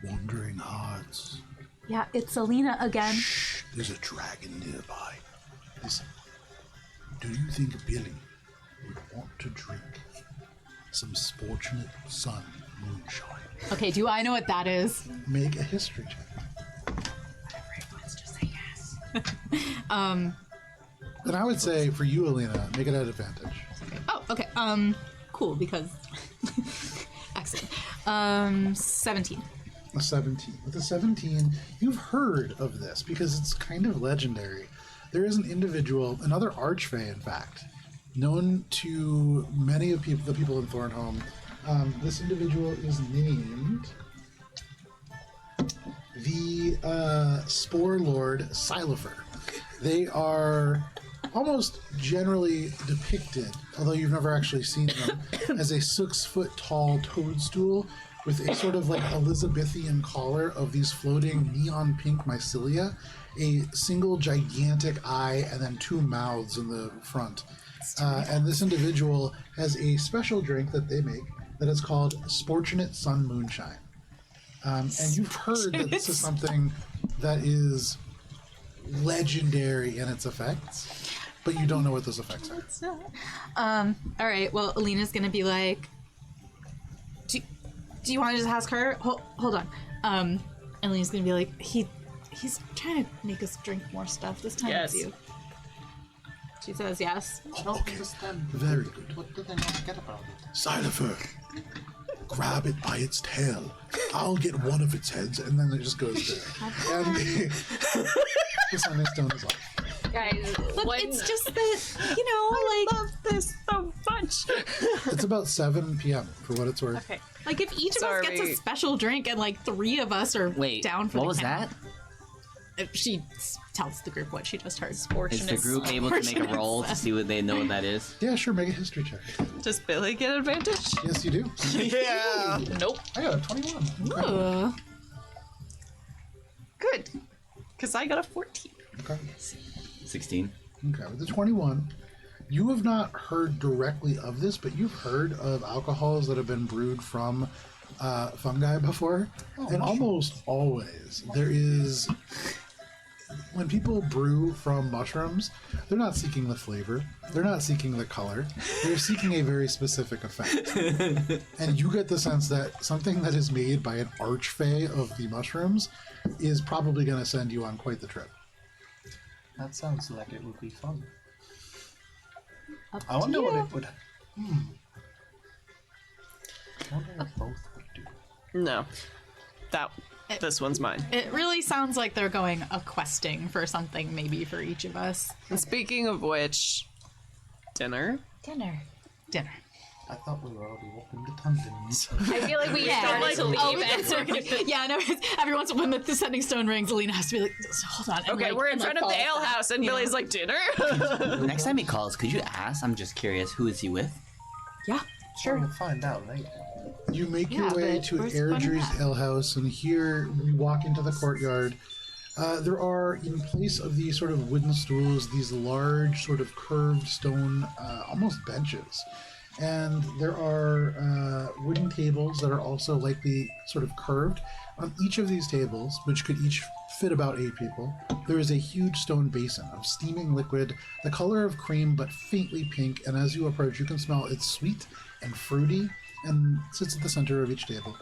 wandering hearts. Yeah, it's Alina again. Shh, there's a dragon nearby. Listen, do you think Billy would want to drink some Fortunate Sun moonshine? Okay, do I know what that is? Make a history check." And I would say for you, Alina, make it at advantage. Oh, okay. Cool, because excellent. 17. A 17. With a 17, you've heard of this because it's kind of legendary. There is an individual, another archfey, in fact, known to many of the people in Thornholm. This individual is named the Spore Lord Silefer. They are almost generally depicted, although you've never actually seen them, as a 6-foot tall toadstool with a sort of like Elizabethan collar of these floating neon pink mycelia, a single gigantic eye, and then 2 mouths in the front. And this individual has a special drink that they make that is called Sportunate Sun Moonshine. And you've heard that this is something that is legendary in its effects, but you don't know what those effects are. All right. Well, Alina's gonna be like, "Do you want to just ask her? Hold on." And Alina's gonna be like, "He's trying to make us drink more stuff this time." Yes. With you." She says yes. Okay, very good. What do they not get about it? Xylophone, grab it by its tail. I'll get one of its heads, and then it just goes there. And the Sonic Stone is off. Guys, Look, it's just that, I love this so much. It's about 7 p.m. for what it's worth. okay. like if each of us gets a special drink and like 3 of us are Wait, down for what the was count. that? She tells the group what she just heard. Is the group able to make a roll to see what they know what that is? Yeah, sure, make a history check. Does Billy get advantage? Yes, you do. Yeah. Nope. I got a 21. Okay. Ugh. Good. Because I got a 14. Okay. 16. Okay, with the 21, you have not heard directly of this, but you've heard of alcohols that have been brewed from fungi before. And almost always there is, when people brew from mushrooms, they're not seeking the flavor, they're not seeking the color, they're seeking a very specific effect. And you get the sense that something that is made by an archfey of the mushrooms is probably going to send you on quite the trip. That sounds like it would be fun. Up I wonder to what you. it would. I wonder if both would do. No. This one's mine. It really sounds like they're going a questing for something, maybe for each of us. And speaking of which, dinner. Dinner. Dinner. I thought we were already walking to Tundon's. I feel like we started to leave. Yeah, no. Every once in a while, when the sending stone rings, Alina has to be like, "Hold on." and, Okay, like- we're in and, like, front of the follow ale house, and Billy's like, dinner? Next time he calls, could you ask? I'm just curious. Who is he with? Yeah, Sure, we'll find out later. You make Yeah, your way but to where's the fun in Airdrie's that? Ale House, and here you walk into the courtyard. There are, in place of these sort of wooden stools, these large sort of curved stone, almost benches. And there are wooden tables that are also likely sort of curved. On each of these tables, which could each fit about 8 people, there is a huge stone basin of steaming liquid, the color of cream but faintly pink, and as you approach you can smell it's sweet and fruity and sits at the center of each table.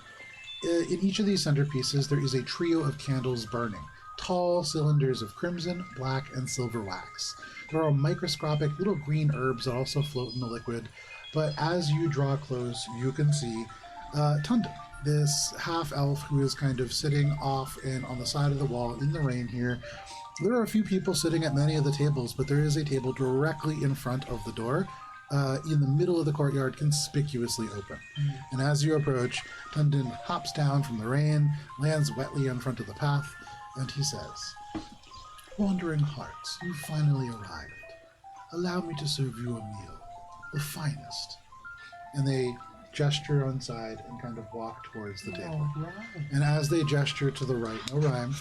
In each of these centerpieces there is a trio of candles burning, tall cylinders of crimson, black, and silver wax. There are microscopic little green herbs that also float in the liquid, but as you draw close you can see Tundon, this half-elf who is kind of sitting off and on the side of the wall in the rain here. There are a few people sitting at many of the tables, but there is a table directly in front of the door, in the middle of the courtyard, conspicuously open. And as you approach, Tundon hops down from the rain, lands wetly in front of the path, and he says, "Wandering hearts, you finally arrived. Allow me to serve you a meal, the finest." And they gesture on side and kind of walk towards the table. And as they gesture to the right, no rhyme,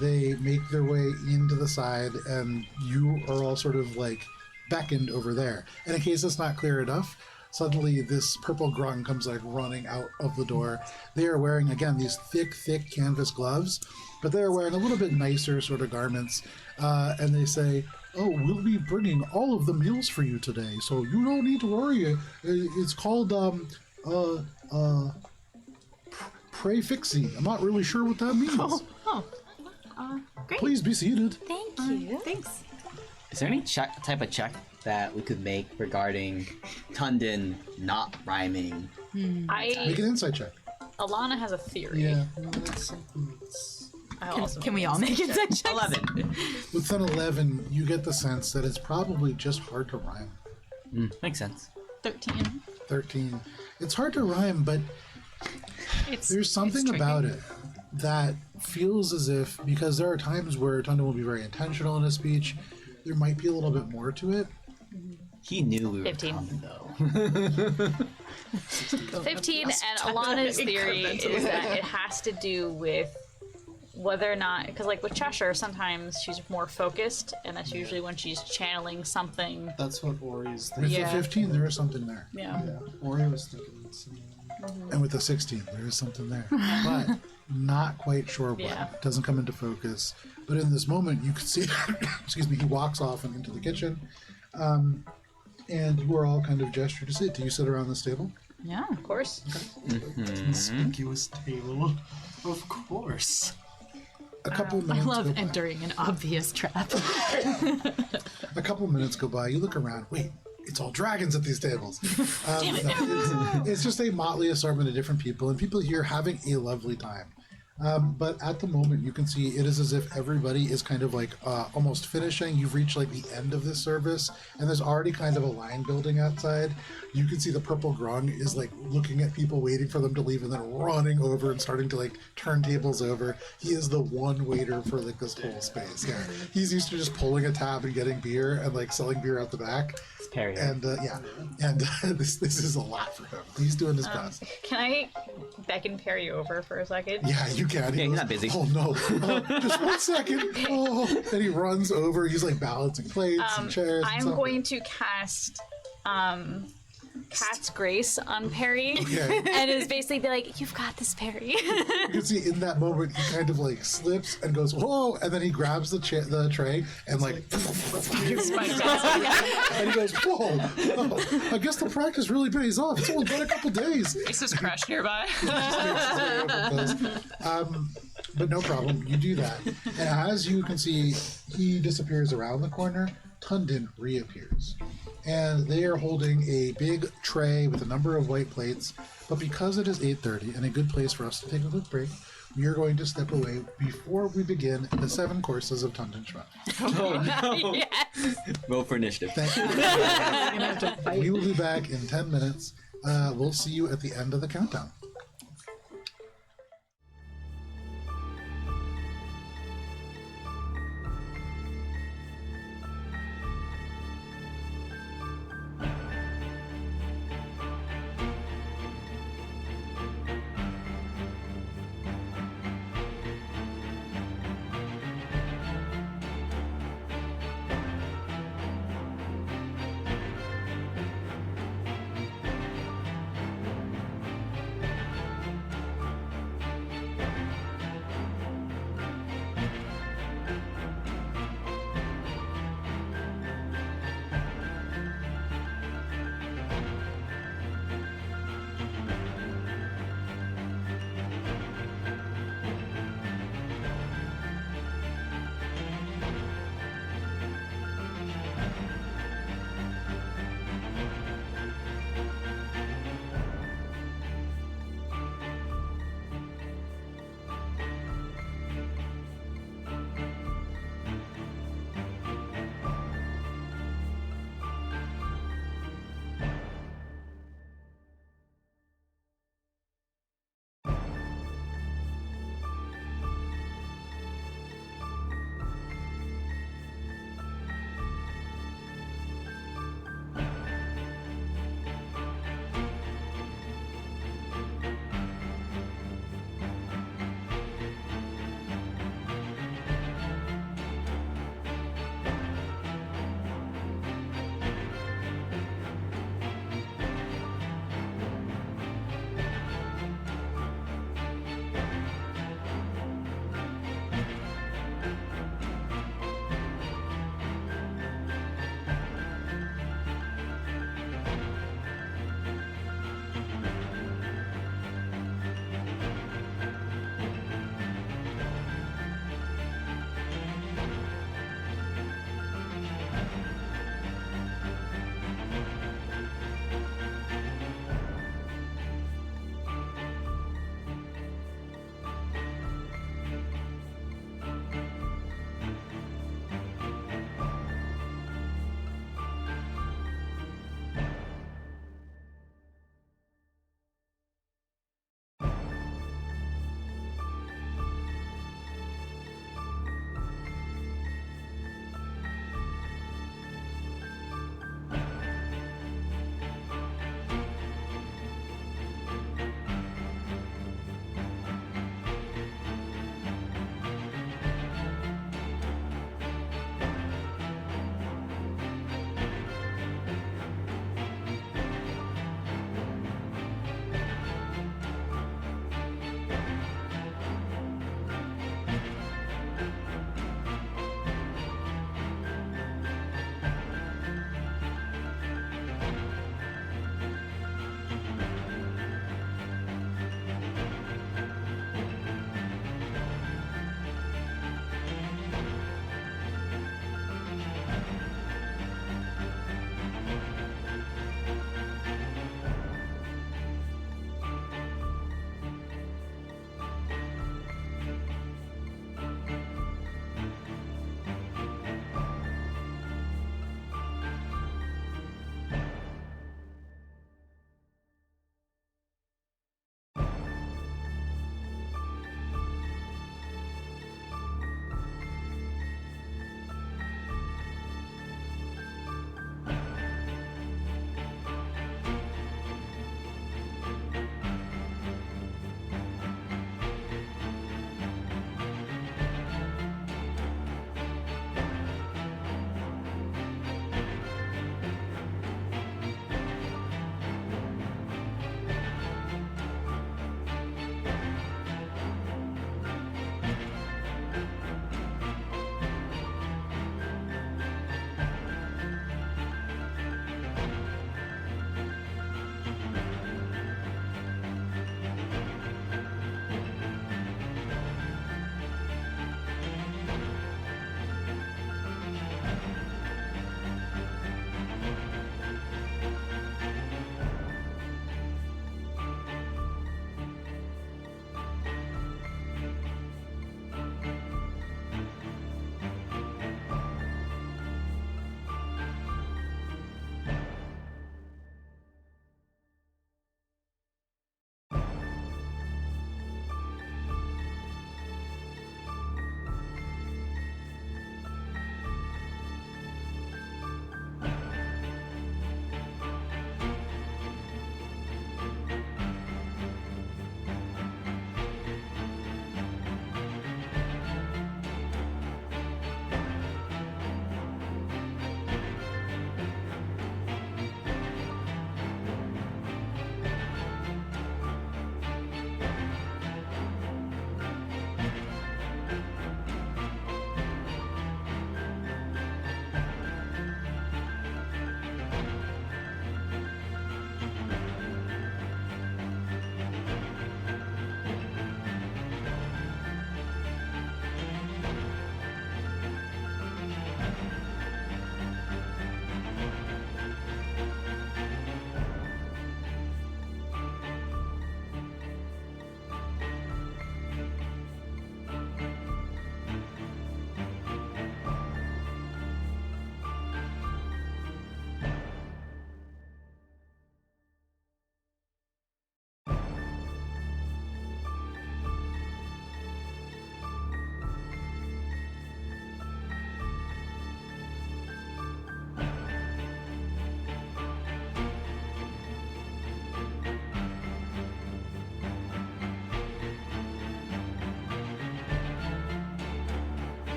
they make their way into the side, and you are all sort of like beckoned over there. And in case it's not clear enough, suddenly this purple grung comes like running out of the door. They are wearing, again, these thick canvas gloves, but they are wearing a little bit nicer sort of garments. And they say, "Oh, we'll be bringing all of the meals for you today, so you don't need to worry. It's called, Prefixie. I'm not really sure what that means. Great. Please be seated." Thank you. Thanks. Is there any type of check that we could make regarding Tundon not rhyming? I Make an insight check. Alana has a theory. Yeah. That's something that's... Can we all make insight checks? 11. With an 11, you get the sense that it's probably just hard to rhyme. Makes sense. 13. 13. It's hard to rhyme, but there's something about it that feels as if, because there are times where Tundon will be very intentional in his speech, there might be a little bit more to it. He knew we were 15. coming, though. 15, and Alana's theory is that it has to do with whether or not, because like with Cheshire, sometimes she's more focused, and that's usually when she's channeling something. That's what Ori's With thinking. Yeah. the 15, there is something there. Yeah. Yeah, Ori was thinking similar. And with the 16, there is something there. But not quite sure what. Yeah. Doesn't come into focus. But in this moment, you can see, excuse me, he walks off and into the kitchen. And you are all kind of gestured to sit. Do you sit around this table? Yeah. Of course. Conspicuous table. Of course. A couple I minutes go love by. entering an obvious trap. A couple minutes go by. You look around. Wait, it's all dragons at these tables. It's just a motley assortment of different people, and people here having a lovely time. But at the moment, you can see it is as if everybody is kind of like almost finishing. You've reached like the end of this service, and there's already kind of a line building outside. You can see the purple grung is like looking at people, waiting for them to leave, and then running over and starting to like turn tables over. He is the one waiter for like this whole space. Yeah, he's used to just pulling a tab and getting beer and like selling beer out the back. It's Perry. And this is a lot for him. He's doing his best. Can I beckon Perry over for a second? Yeah, you can. Yeah, he's goes, not busy. Oh no! Just 1 second. Oh, and he runs over. He's like balancing plates and chairs. I'm going to cast Cat's Grace on Perry, Okay. and is basically be like, "You've got this, Perry." You can see in that moment he kind of like slips and goes whoa, and then he grabs the tray and like, and he goes whoa. Oh, I guess the practice really pays off. It's only been a couple days. It's just crash nearby. But no problem. You do that, and as you can see, he disappears around the corner. Tundin reappears, and they are holding a big tray with a number of white plates. But because it is 8:30 and a good place for us to take a quick break, we are going to step away before we begin the 7 courses of Tundin Schwa. Yes. Roll for initiative. Thank you. We will be back in 10 minutes. We'll see you at the end of the countdown.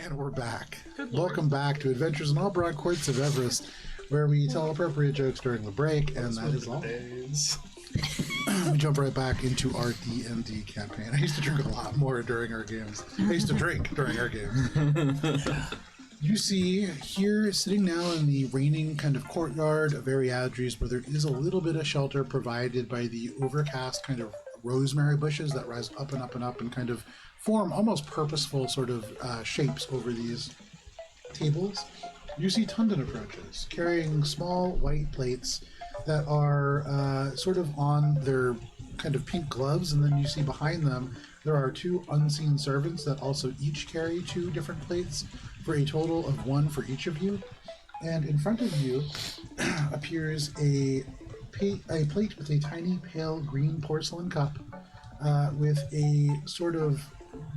And we're back. Welcome back to Adventures in All Broad Courts of Everest, where we tell appropriate jokes during the break, and that is all. We jump right back into our D&D campaign. I used to drink a lot more during our games. I used to drink during our games. You see here, sitting now in the raining kind of courtyard of Ariadnes, where there is a little bit of shelter provided by the overcast kind of rosemary bushes that rise up and up and up and kind of form almost purposeful sort of shapes over these tables. You see Tundon approaches, carrying small white plates that are sort of on their kind of pink gloves, and then you see behind them there are two unseen servants that also each carry two different plates for a total of one for each of you. And in front of you appears a plate with a tiny pale green porcelain cup with a sort of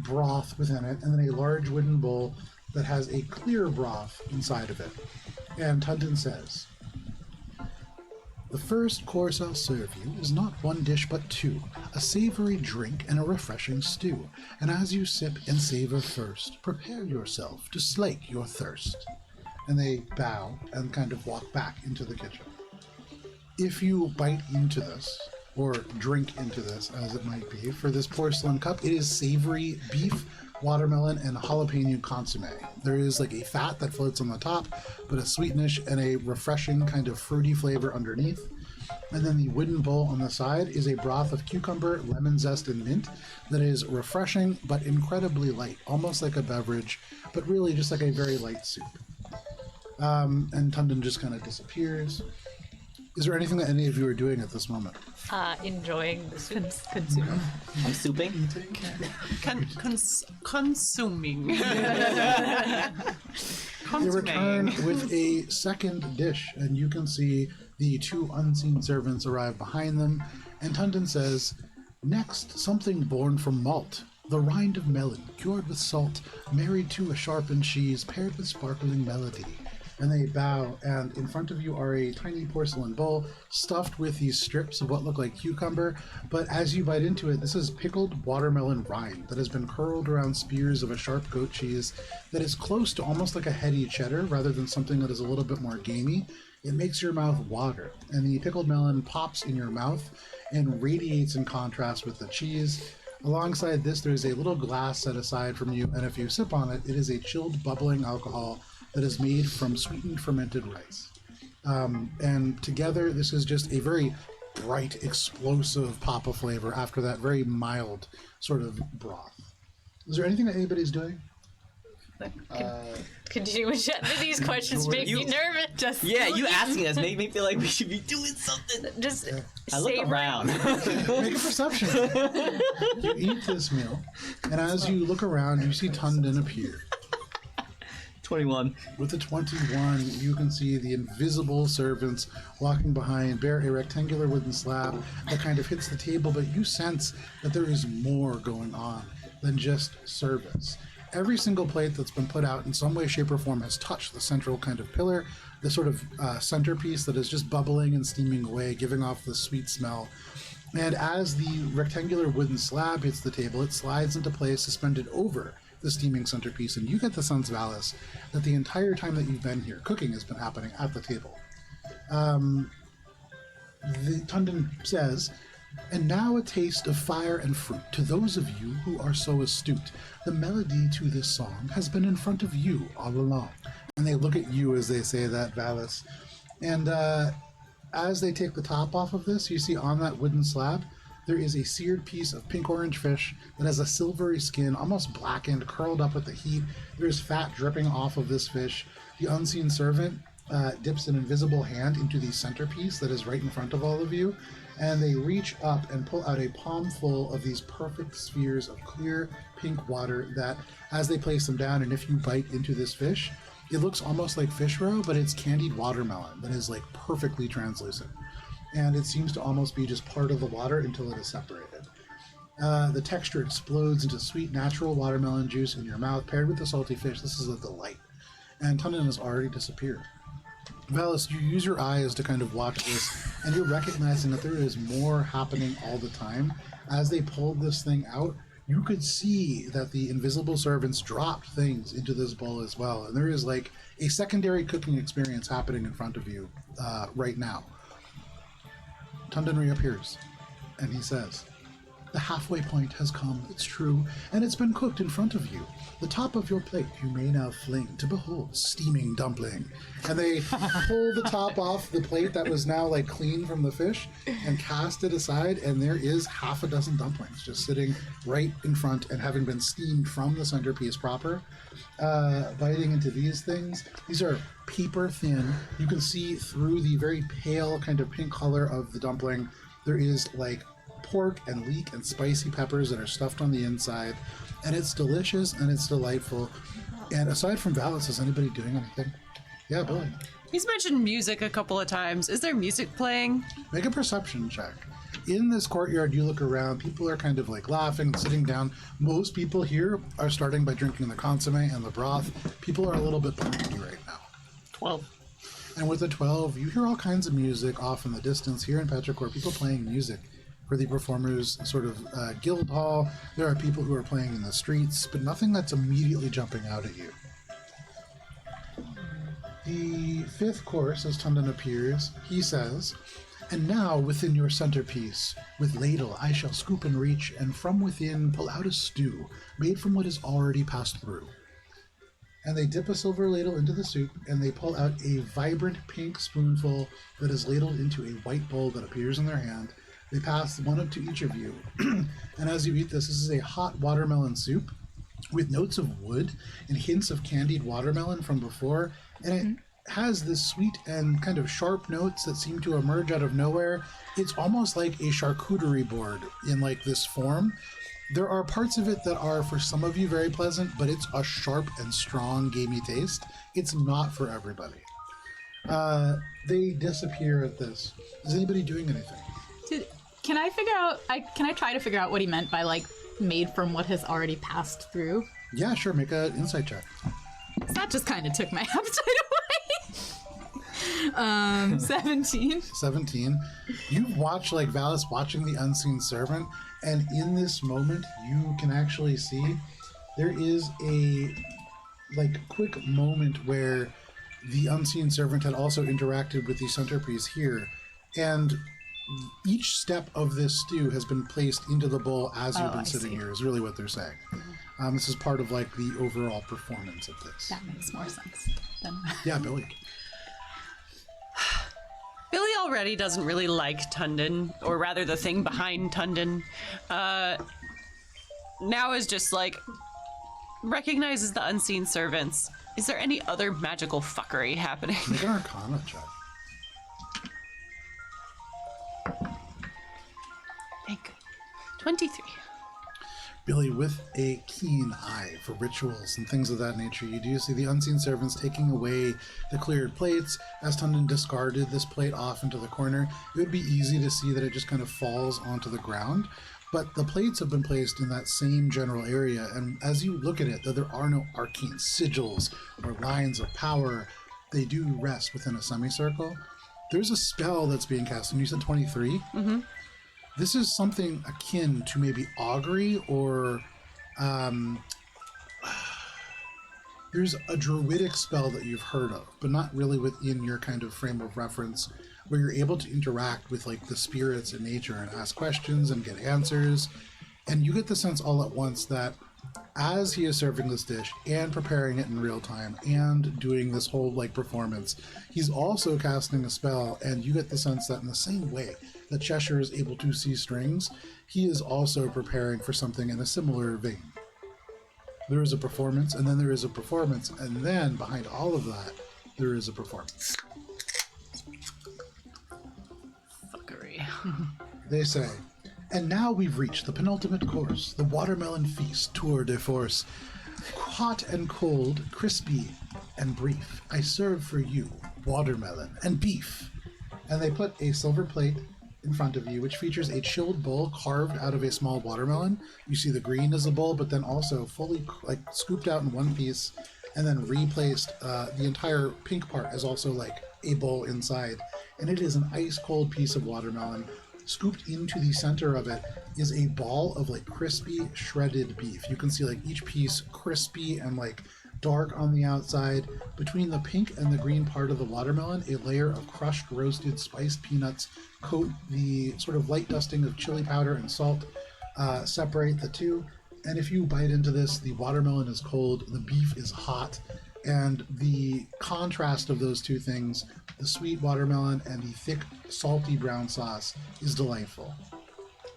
broth within it, and then a large wooden bowl that has a clear broth inside of it. And Tundon says, "The first course I'll serve you is not one dish but two, a savory drink and a refreshing stew. And as you sip and savor first, prepare yourself to slake your thirst." And they bow and kind of walk back into the kitchen. If you bite into this, or drink into this, as it might be, for this porcelain cup, it is savory beef, watermelon, and jalapeno consomme. There is like a fat that floats on the top, but a sweetness and a refreshing kind of fruity flavor underneath. And then the wooden bowl on the side is a broth of cucumber, lemon zest, and mint that is refreshing but incredibly light, almost like a beverage, but really just like a very light soup. And Tundon just kind of disappears. Is there anything that any of you are doing at this moment? Enjoying the soup. Consuming. I'm souping. Consuming. You return with a second dish, and you can see the two unseen servants arrive behind them, and Tundon says, "Next, something born from malt, the rind of melon, cured with salt, married to a sharpened cheese, paired with sparkling melody." And they bow, and in front of you are a tiny porcelain bowl stuffed with these strips of what look like cucumber, but as you bite into it, this is pickled watermelon rind that has been curled around spears of a sharp goat cheese that is close to almost like a heady cheddar rather than something that is a little bit more gamey. It makes your mouth water, and the pickled melon pops in your mouth and radiates in contrast with the cheese. Alongside this, there's a little glass set aside from you, and if you sip on it, it is a chilled, bubbling alcohol that is made from sweetened fermented rice. And together, this is just a very bright, explosive pop of flavor after that very mild sort of broth. Is there anything that anybody's doing? Continuing to chat. These questions make me nervous. Just You asking us make me feel like we should be doing something. just I look savor. around. Make a perception. You eat this meal, and as you look around, you see Tundon appear. 21. With the 21, you can see the invisible servants walking behind, bear a rectangular wooden slab that kind of hits the table, but you sense that there is more going on than just service. Every single plate that's been put out in some way, shape, or form has touched the central kind of pillar, the sort of centerpiece that is just bubbling and steaming away, giving off the sweet smell. And as the rectangular wooden slab hits the table, it slides into place, suspended over the steaming centerpiece, and you get the sense, Valis, that the entire time that you've been here, cooking has been happening at the table. The Tundon says, "And now a taste of fire and fruit to those of you who are so astute. The melody to this song has been in front of you all along." And they look at you as they say that, Valis. And as they take the top off of this, you see on that wooden slab, there is a seared piece of pink-orange fish that has a silvery skin, almost blackened, curled up with the heat. There's fat dripping off of this fish. The unseen servant dips an invisible hand into the centerpiece that is right in front of all of you, and they reach up and pull out a palm full of these perfect spheres of clear pink water that, as they place them down, and if you bite into this fish, it looks almost like fish roe, but it's candied watermelon that is like perfectly translucent. And it seems to almost be just part of the water until it is separated. The texture explodes into sweet, natural watermelon juice in your mouth, paired with the salty fish. This is a delight. And Tundon has already disappeared. Valis, you use your eyes to kind of watch this, and you're recognizing that there is more happening all the time. As they pulled this thing out, you could see that the invisible servants dropped things into this bowl as well. And there is like a secondary cooking experience happening in front of you right now. Tundon reappears and he says, "The halfway point has come, it's true, and it's been cooked in front of you. The top of your plate you may now fling to behold steaming dumpling." And they pull the top off the plate that was now like clean from the fish and cast it aside, and there is half a dozen dumplings just sitting right in front and having been steamed from the centerpiece proper. Biting into these things. These are paper thin. You can see through the very pale kind of pink color of the dumpling. There is like pork and leek and spicy peppers that are stuffed on the inside, and it's delicious and it's delightful. And aside from Valis, is anybody doing anything? Yeah, Billy. He's mentioned music a couple of times. Is there music playing? Make a perception check. In this courtyard, you look around, people are kind of like laughing, sitting down. Most people here are starting by drinking the consomme and the broth. People are a little bit panicky right now. 12. And with a 12, you hear all kinds of music off in the distance. Here in Petrichor, people playing music for the performers' sort of guild hall. There are people who are playing in the streets, but nothing that's immediately jumping out at you. The fifth course, as Tundon appears, he says, "And now within your centerpiece, with ladle I shall scoop and reach, and from within pull out a stew, made from what is already passed through." And they dip a silver ladle into the soup, and they pull out a vibrant pink spoonful that is ladled into a white bowl that appears in their hand. They pass one up to each of you. And as you eat this is a hot watermelon soup with notes of wood and hints of candied watermelon from before. And it has this sweet and kind of sharp notes that seem to emerge out of nowhere. It's almost like a charcuterie board in like this form. There are parts of it that are, for some of you, very pleasant, but it's a sharp and strong, gamey taste. It's not for everybody. They disappear at this. Is anybody doing anything? Can I figure out? Can I try to figure out what he meant by like made from what has already passed through? Yeah, sure. Make an insight check. 'Cause that just kind of took my appetite away. 17. 17. You watch like Valis watching the unseen servant, and in this moment, you can actually see there is a like quick moment where the unseen servant had also interacted with the centerpiece here, and each step of this stew has been placed into the bowl as you've been sitting here, is really what they're saying. This is part of like the overall performance of this. That makes more sense than Yeah, Billy. Billy already doesn't really like Tundon, or rather the thing behind Tundon. Now is just like, recognizes the unseen servants. Is there any other magical fuckery happening? Make an Arcana check. Thank God. 23. Billy, with a keen eye for rituals and things of that nature, you do see the unseen servants taking away the cleared plates. As Tundon discarded this plate off into the corner, it would be easy to see that it just kind of falls onto the ground. But the plates have been placed in that same general area, and as you look at it, though there are no arcane sigils or lines of power, they do rest within a semicircle. There's a spell that's being cast, and you said 23? Mm-hmm. This is something akin to maybe augury, or there's a druidic spell that you've heard of, but not really within your kind of frame of reference, where you're able to interact with like the spirits in nature and ask questions and get answers. And you get the sense all at once that as he is serving this dish and preparing it in real time and doing this whole like performance, he's also casting a spell, and you get the sense that in the same way that Cheshire is able to see strings, he is also preparing for something in a similar vein. There is a performance, and then there is a performance, and then behind all of that, there is a performance. Fuckery. They say, "And now we've reached the penultimate course, the watermelon feast tour de force. Hot and cold, crispy and brief, I serve for you watermelon and beef." And they put a silver plate in front of you, which features a chilled bowl carved out of a small watermelon. You see the green as a bowl, but then also fully like scooped out in one piece, and then replaced. The entire pink part is also like a bowl inside, and it is an ice cold piece of watermelon, scooped into the center of it is a ball of like crispy shredded beef. You can see like each piece crispy and like dark on the outside. Between the pink and the green part of the watermelon, a layer of crushed roasted spiced peanuts coat the sort of light dusting of chili powder and salt, separate the two. And if you bite into this, the watermelon is cold, the beef is hot, and the contrast of those two things, the sweet watermelon and the thick, salty brown sauce, is delightful.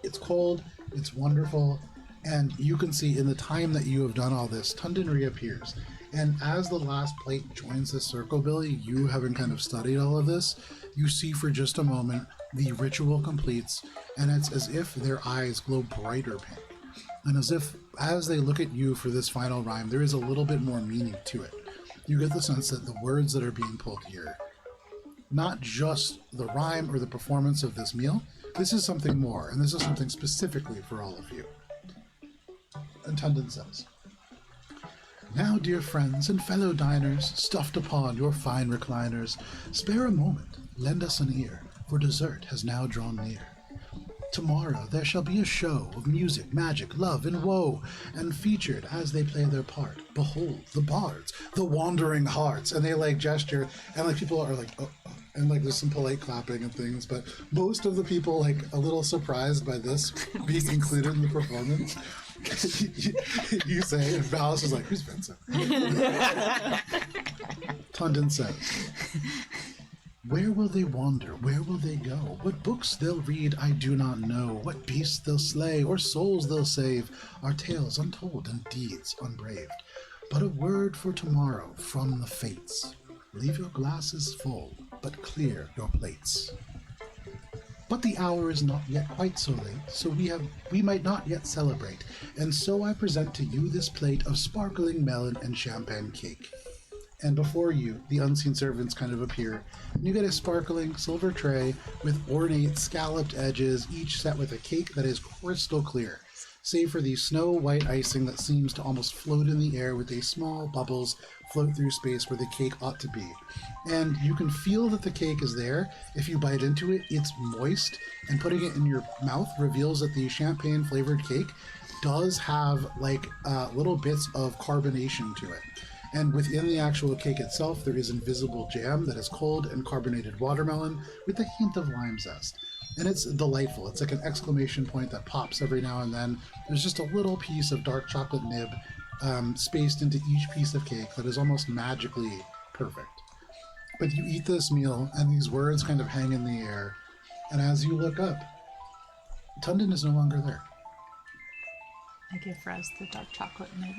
It's cold, it's wonderful, and you can see in the time that you have done all this, Tundin reappears. And as the last plate joins this circle, Billy, you having kind of studied all of this, you see for just a moment the ritual completes, and it's as if their eyes glow brighter pink. And as if, as they look at you for this final rhyme, there is a little bit more meaning to it. You get the sense that the words that are being pulled here, not just the rhyme or the performance of this meal, this is something more, and this is something specifically for all of you. And Tundin says, "Now, dear friends and fellow diners, stuffed upon your fine recliners, spare a moment, lend us an ear, for dessert has now drawn near. Tomorrow there shall be a show of music, magic, love, and woe, and featured as they play their part, behold the bards, the wandering hearts." And they like gesture, and like people are like, oh, and like there's some polite clapping and things, but most of the people like a little surprised by this being included in the performance. You say, and Valis is like, "Who's Vincent?" Tundin says, "Where will they wander? Where will they go? What books they'll read I do not know. What beasts they'll slay or souls they'll save are tales untold and deeds unbraved. But a word for tomorrow from the fates. Leave your glasses full, but clear your plates. But the hour is not yet quite so late, so we might not yet celebrate, and so I present to you this plate of sparkling melon and champagne cake." And before you, the unseen servants kind of appear, and you get a sparkling silver tray with ornate scalloped edges, each set with a cake that is crystal clear, save for the snow-white icing that seems to almost float in the air with a small bubbles float through space where the cake ought to be. And you can feel that the cake is there. If you bite into it, it's moist, and putting it in your mouth reveals that the champagne-flavored cake does have like little bits of carbonation to it. And within the actual cake itself, there is invisible jam that is cold and carbonated watermelon with a hint of lime zest. And it's delightful. It's like an exclamation point that pops every now and then. There's just a little piece of dark chocolate nib spaced into each piece of cake that is almost magically perfect. But you eat this meal, and these words kind of hang in the air. And as you look up, Tundin is no longer there. I give Raz the dark chocolate nib.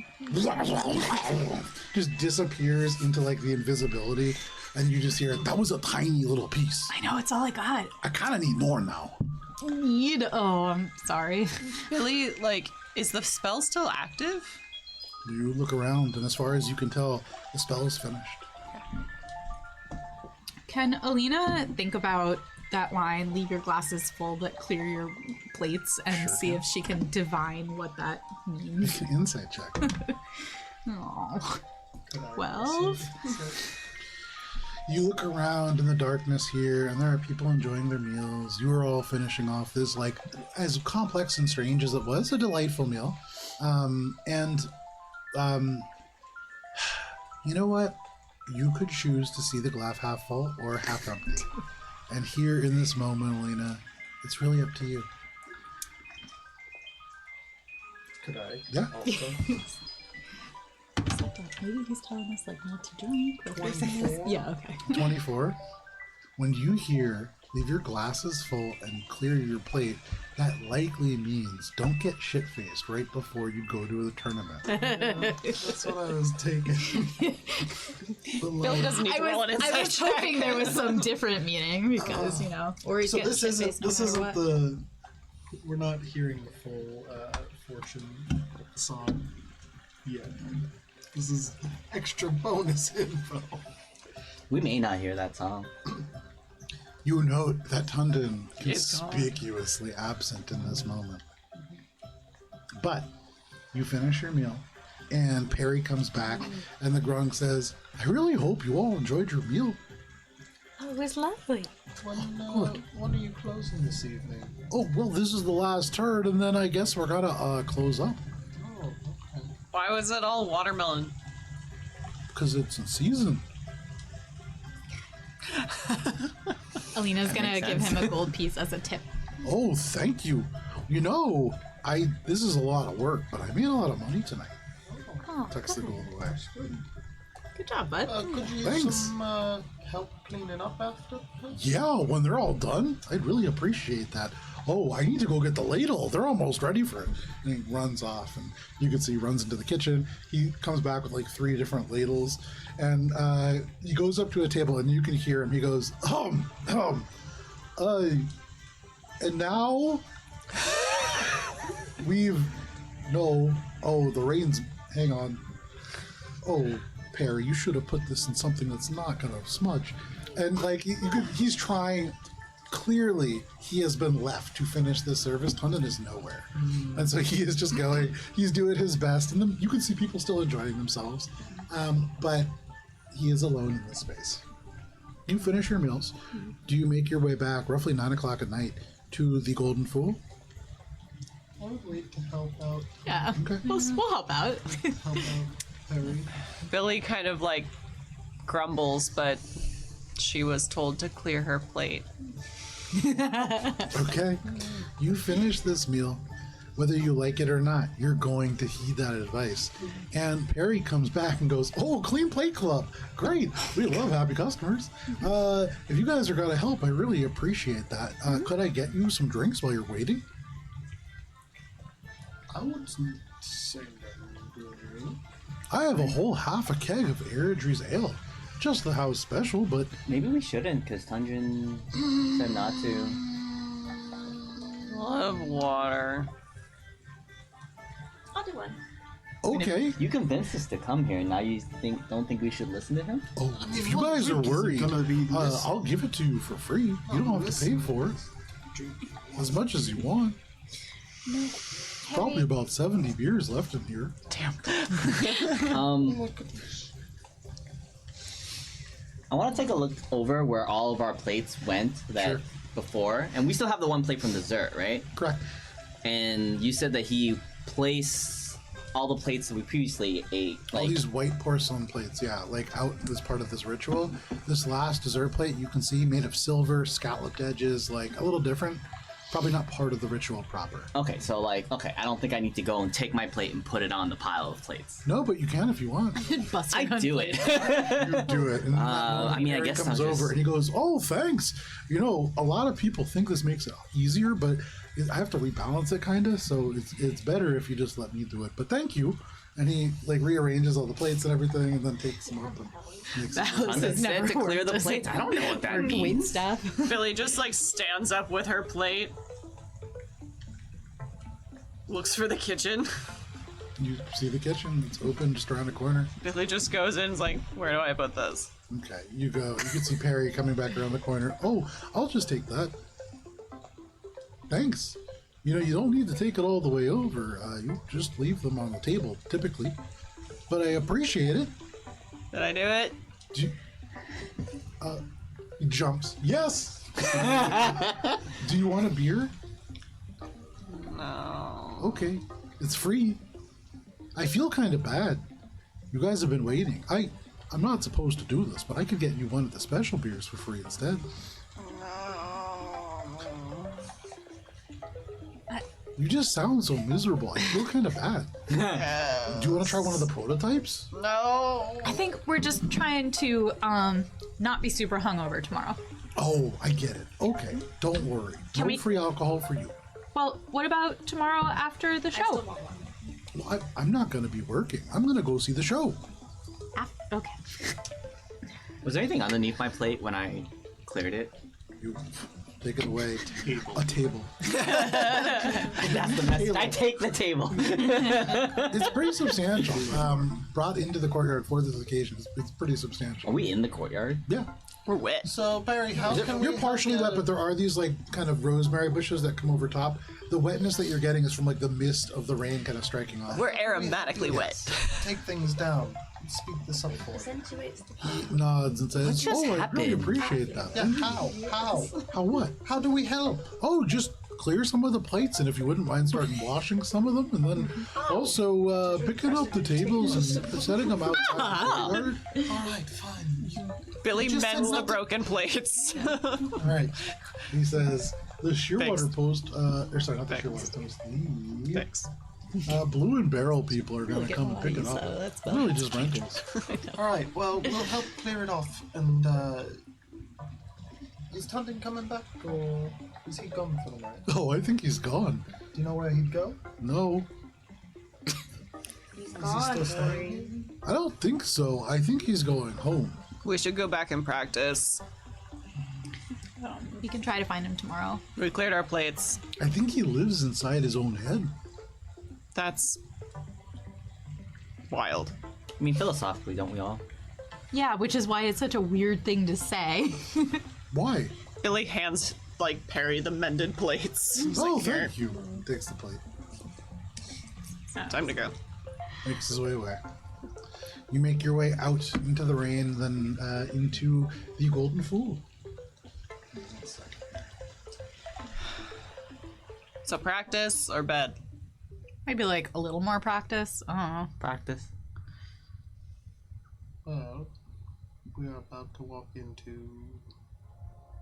Just disappears into like the invisibility, and you just hear, "That was a tiny little piece. I know, it's all I got. I kind of need more now." Oh, I'm sorry. Billy, like, is the spell still active? You look around, and as far as you can tell, the spell is finished. Can Alina think about that line, "Leave your glasses full but clear your plates," and Sure see can. if she can divine what that means? Make an insight check. Oh, Could I 12? receive- You look around in the darkness here, and there are people enjoying their meals. You are all finishing off this, like, as complex and strange as it was, a delightful meal. You know what? You could choose to see the glass half full or half empty. And here in this moment, Alina, it's really up to you. Could I? Yeah. Also? Maybe he's telling us like not to drink. Or forcing us. 24? Yeah. Okay. 24. When you hear "leave your glasses full and clear your plate," that likely means don't get shit-faced right before you go to the tournament. That's what I was taking. But Billy like, doesn't need to roll an I insight was check. hoping there was some different meaning because Or he's so getting this isn't shit-faced no matter what. the. We're not hearing the full fortune song yet. This is extra bonus info. We may not hear that song. you note that Tundin It's gone. conspicuously absent in this moment. But you finish your meal, and Perry comes back, and the Grung says, "I really hope you all enjoyed your meal." Oh it was lovely. When are you closing this evening? Oh, well, this is the last turn, and then I guess we're gonna close up. Oh, okay. Why was it all watermelon? Because it's in season. Alina's gonna makes give sense. him a gold piece as a tip. Oh, thank you. You know, this is a lot of work, but I made a lot of money tonight. Oh, Tucks the gold away. Good job, bud. Could you use Thanks. some help cleaning up after? Yeah, when they're all done, I'd really appreciate that. Oh, I need to go get the ladle. They're almost ready for it. And he runs off, and you can see he runs into the kitchen. He comes back with like 3 different ladles, and he goes up to a table, and you can hear him. He goes, and now the rain's, hang on. Oh, Perry, you should have put this in something that's not gonna smudge. And like he's trying. Clearly, he has been left to finish this service. Tundon is nowhere, and so he is just going. He's doing his best, and then you can see people still enjoying themselves, but he is alone in this space. You finish your meals. Do you make your way back, roughly 9 o'clock at night, to the Golden Fool? I would wait to help out. Yeah, Okay. we'll help out. Help out Perry. Billy kind of like grumbles, but she was told to clear her plate. Okay. You finish this meal. Whether you like it or not, you're going to heed that advice. And Perry comes back and goes, "Oh, Clean Plate Club. Great. We love happy customers. If you guys are going to help, I really appreciate that. Could I get you some drinks while you're waiting?" I would say that we do. I have a whole half a keg of Eridre's ale. Just the house special, but Maybe we shouldn't, because Tundran said not to. Love water. I'll do one. okay. You convinced us to come here, and now you don't think we should listen to him? Oh, if you guys are worried, I'll give it to you for free. You don't have to pay for it. As much as you want. No. Probably about 70 beers left in here. I want to take a look over where all of our plates went Sure. before, and we still have the one plate from dessert, right? Correct. And you said that he placed all the plates that we previously ate. All these white porcelain plates, yeah, like out as part of this ritual. This last dessert plate you can see made of silver, scalloped edges, like a little different. Probably not part of the ritual proper. Okay, so I don't think I need to go and take my plate and put it on the pile of plates. No, but you can if you want. Bust I your do gun. it. You do it. And I mean, I Eric guess comes I'll over just- and he goes, "Oh, thanks. You know, a lot of people think this makes it easier, but I have to rebalance it, kind of. So it's better if you just let me do it. But thank you." And he like rearranges all the plates and everything, and then takes them up and makes That them. was Tundran has said never to clear worked the as a plates. I don't know what that means. wait staff. Billy just like stands up with her plate, looks for the kitchen. You see the kitchen? It's open just around the corner. Billy just goes in and is like, where do I put this? Okay, you go. You can see Perry coming back around the corner. Oh, I'll just take that. Thanks. You know, you don't need to take it all the way over. You just leave them on the table, typically. But I appreciate it. Did I do it? Do you, he jumps. Yes! Do you want a beer? No. Okay. It's free. I feel kind of bad. You guys have been waiting. I'm not supposed to do this, but I could get you one of the special beers for free instead. You just sound so miserable. I feel kind of bad. Do you want to try one of the prototypes? No. I think we're just trying to not be super hungover tomorrow. Oh, I get it. Okay, don't worry. Can No we- free alcohol for you. Well, what about tomorrow after the show? Well, I'm not going to be working. I'm going to go see the show. Okay. Was there anything underneath my plate when I cleared it? You take it away. A table. That's the message. I take the table. It's pretty substantial. Brought into the courtyard for this occasion. It's pretty substantial. Are we in the courtyard? Yeah. We're wet. So, Barry, how can we... You're partially wet, but there are these, like, kind of rosemary bushes that come over top. The wetness that you're getting is from, like, the mist of the rain kind of striking off. We're aromatically wet. Take things down. Speed this up for me. Nods and says, just I really happened? appreciate that. Yeah, how? How? How what? How do we help? Oh, just clear some of the plates, and if you wouldn't mind starting washing some of them, and then also picking up the tables and setting them outside the courtyard. All right, fine. Billy just mends said the not to- broken plates. All right. He says, the Shearwater Thanks. post, or sorry, not the Thanks. Shearwater post, the Thanks. Blue and Barrel people are going to come and pick it up. Really just rentals. All right, well, we'll help clear it off. And, is Tunton coming back, or is he gone for the night? Oh, I think he's gone. Do you know where he'd go? No, He's Is he gone, still staying? Corey. I don't think so. I think he's going home. We should go back and practice. You can try to find him tomorrow. We cleared our plates. I think he lives inside his own head. That's wild. I mean, philosophically, don't we all? Yeah, which is why it's such a weird thing to say. Why? Billy hands like Perry the mended plates. He's Oh, like, "Here, thank you. Takes the plate. time to go. Makes his way away. You make your way out into the rain, then into the Golden Fool. So practice or bed? Maybe like a little more practice. I don't know. Practice. Well, we are about to walk into,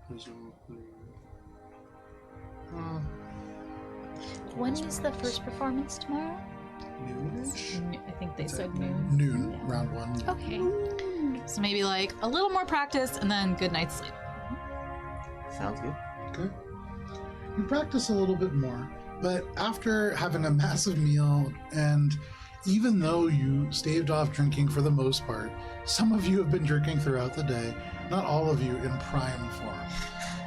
presumably... When is the first performance tomorrow? noonish? I think they said noon. Noon, round one. Okay. So maybe like a little more practice and then good night's sleep. Sounds good. Okay. You practice a little bit more, but after having a massive meal, and even though you staved off drinking for the most part, some of you have been drinking throughout the day, not all of you in prime form.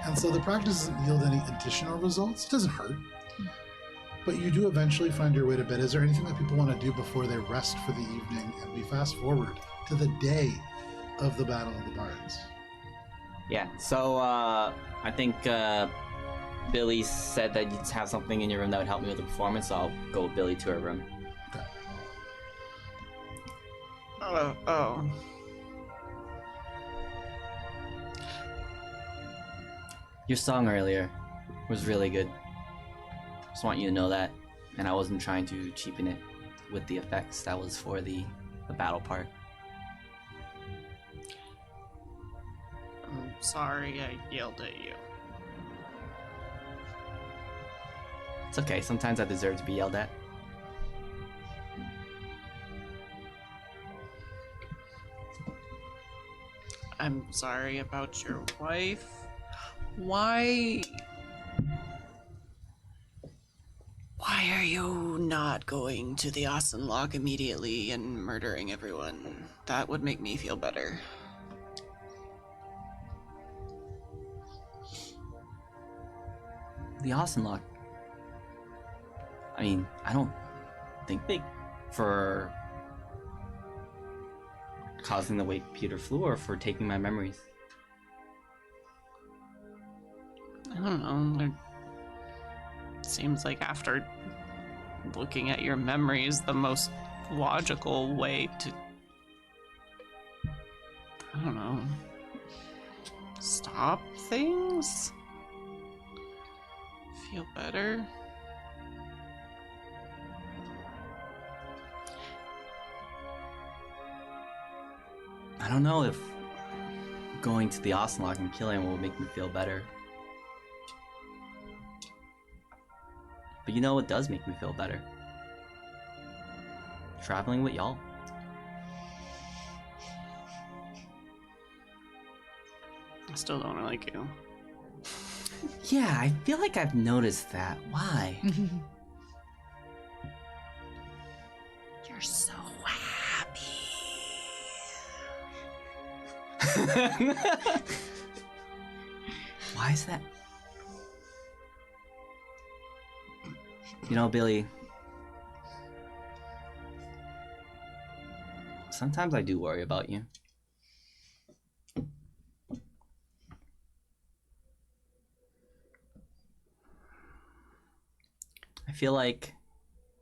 And so the practice doesn't yield any additional results. It doesn't hurt. But you do eventually find your way to bed. Is there anything that people want to do before they rest for the evening? And we fast forward to the day of the Battle of the Bards. Yeah. So I think Billy said that you'd have something in your room that would help me with the performance. So I'll go with Billy to her room. Okay. Oh. Your song earlier was really good. Just want you to know that. And I wasn't trying to cheapen it with the effects. That was for the battle part. I'm sorry I yelled at you. It's okay. Sometimes I deserve to be yelled at. I'm sorry about your wife. Why are you not going to the Log immediately and murdering everyone? That would make me feel better. The Lock. I mean, I don't think they for causing the way Peter flew or for taking my memories. I don't know. It seems like after looking at your memories, the most logical way to, I don't know, stop things? Feel better? I don't know if going to the Lock and killing him will make me feel better. But you know what does make me feel better? Traveling with y'all. I still don't like you. Yeah, I feel like I've noticed that. Why? You're so happy. Why is that? You know, Billy, sometimes I do worry about you. feel like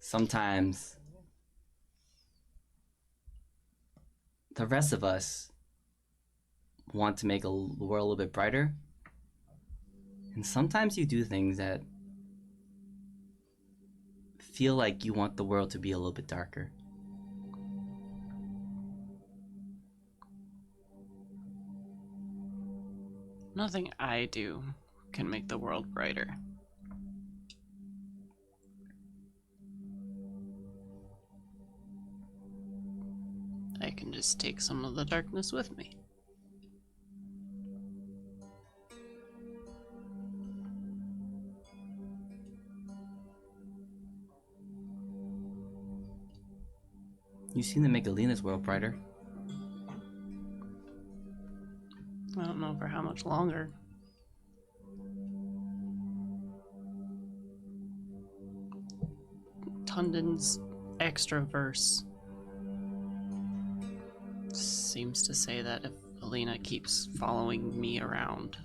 sometimes the rest of us want to make the world a little bit brighter. And sometimes you do things that feel like you want the world to be a little bit darker. Nothing I do can make the world brighter. I can just take some of the darkness with me. You seem to make Alina's world brighter. I don't know for how much longer. Tundon's extra verse seems to say that if Alina keeps following me around,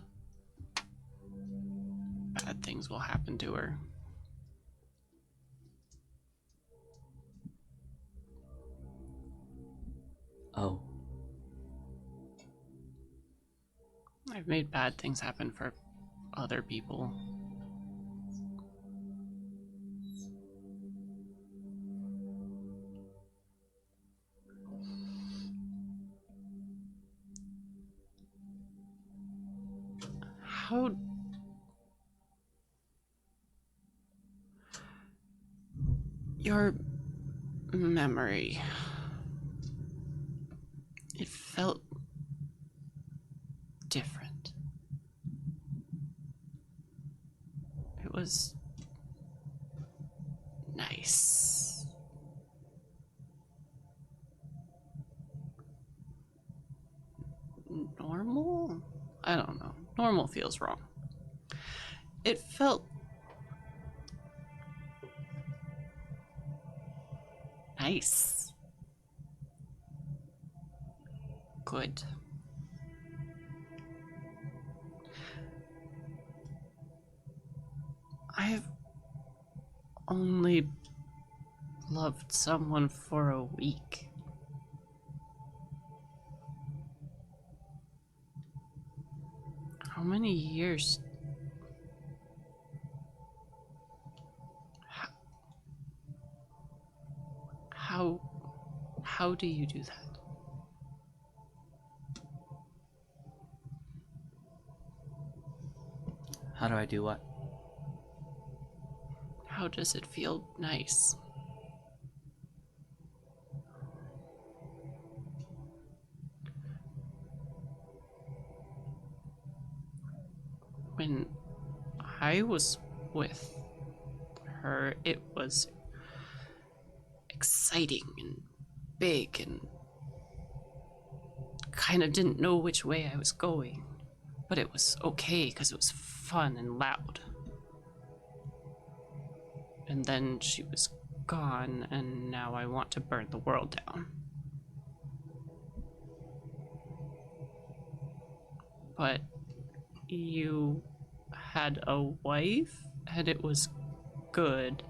bad things will happen to her. Oh. I've made bad things happen for other people. How... Your memory... It felt different. It was nice. Normal? I don't know. Normal feels wrong. It felt nice. Good. I've only loved someone for a week. How many years? How do you do that? How do I do what? How does it feel nice? When I was with her, it was exciting and big and kind of didn't know which way I was going. But it was okay because it was fun and loud. And then she was gone, and now I want to burn the world down. But you had a wife, and it was good,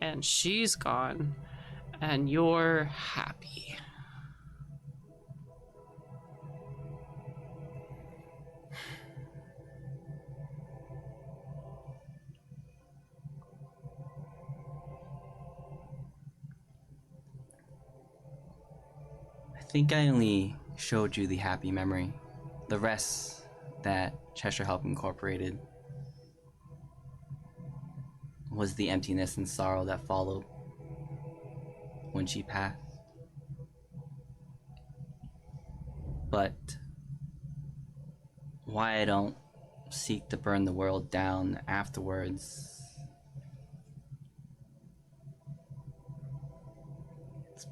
and she's gone, and you're happy. I think I only showed you the happy memory. The rest that Cheshire Help incorporated was the emptiness and sorrow that followed when she passed. But why I don't seek to burn the world down afterwards, it's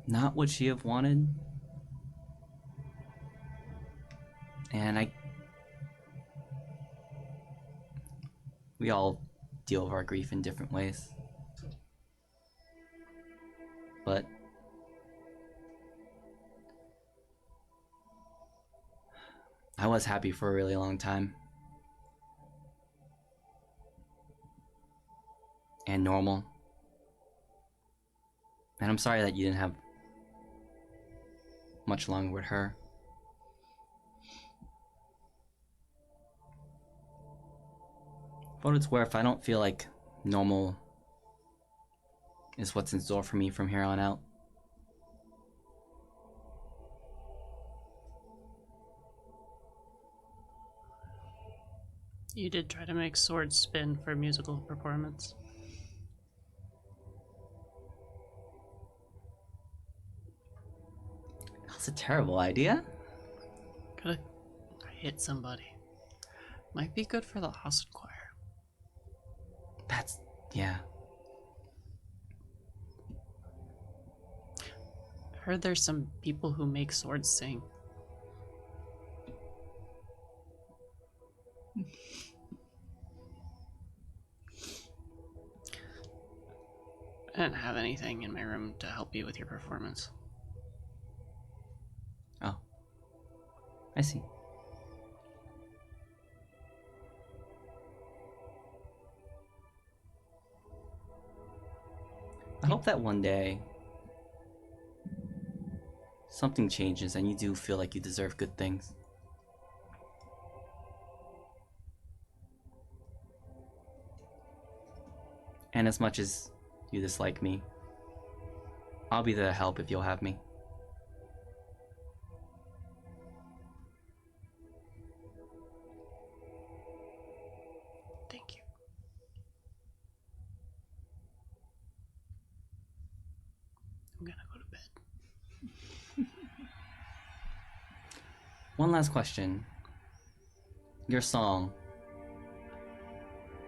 not what she have wanted. And we all deal with our grief in different ways. But I was happy for a really long time. and normal. And I'm sorry that you didn't have much longer with her. For what it's worth, I don't feel like normal is what's in store for me from here on out. You did try to make swords spin for a musical performance. That's a terrible idea. Gotta hit somebody. Might be good for the house choir. That's... yeah. Heard there's some people who make swords sing. I didn't have anything in my room to help you with your performance. Oh. I see. I hope that one day something changes and you do feel like you deserve good things. And as much as you dislike me, I'll be there to help if you'll have me. Thank you. I'm gonna go to bed. One last question. Your song.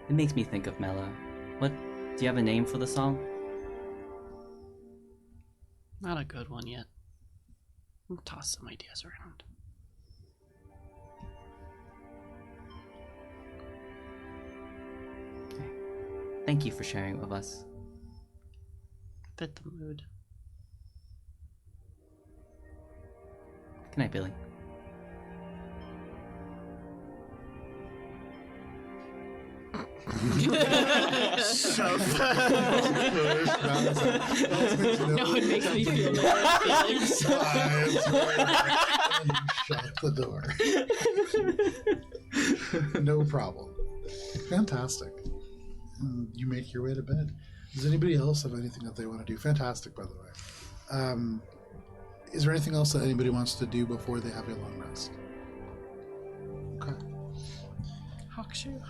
It makes me think of Mela. What? Do you have a name for the song? Not a good one yet. We'll toss some ideas around. Thank you for sharing it with us. Fit the mood. Good night, Billy. No one makes me feel like Shut the door. No problem. Fantastic. And you make your way to bed. Does anybody else have anything that they want to do? Fantastic, by the way. Is there anything else that anybody wants to do before they have a long rest? Okay. Hawkshoe.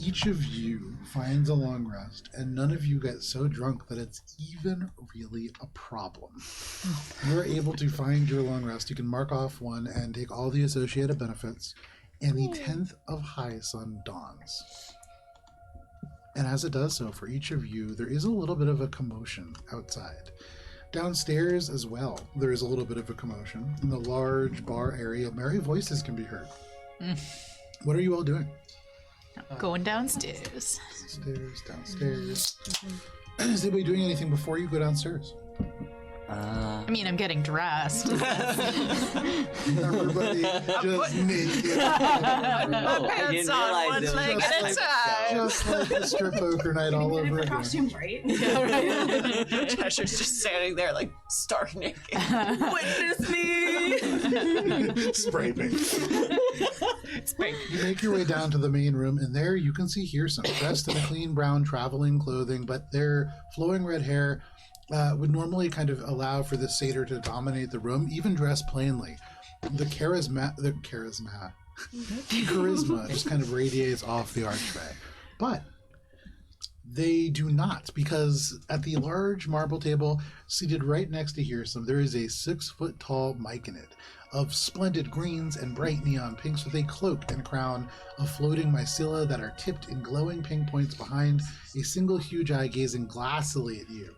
Each of you finds a long rest, and none of you get so drunk that it's even really a problem. You're able to find your long rest. You can mark off one and take all the associated benefits, and the 10th of High Sun dawns. And as it does so, for each of you, there is a little bit of a commotion outside. Downstairs as well, there is a little bit of a commotion. In the large bar area, merry voices can be heard. What are you all doing? going downstairs. Downstairs. Is anybody doing anything before you go downstairs? I mean, I'm getting dressed. Everybody just naked. Pants on one leg at a time. Just like the strip poker night all over again. Costumes, right? Cheshire's just standing there like stark naked. Witness me! Spray paint. You make your way down to the main room, and there you can see Hirson, dressed in a clean brown traveling clothing, but their flowing red hair would normally kind of allow for the satyr to dominate the room, even dressed plainly. The charisma just kind of radiates off the archway. But they do not, because at the large marble table seated right next to Hirson, there is a 6-foot-tall myconid of splendid greens and bright neon pinks with a cloak and crown of floating mycela that are tipped in glowing pink points behind a single huge eye gazing glassily at you.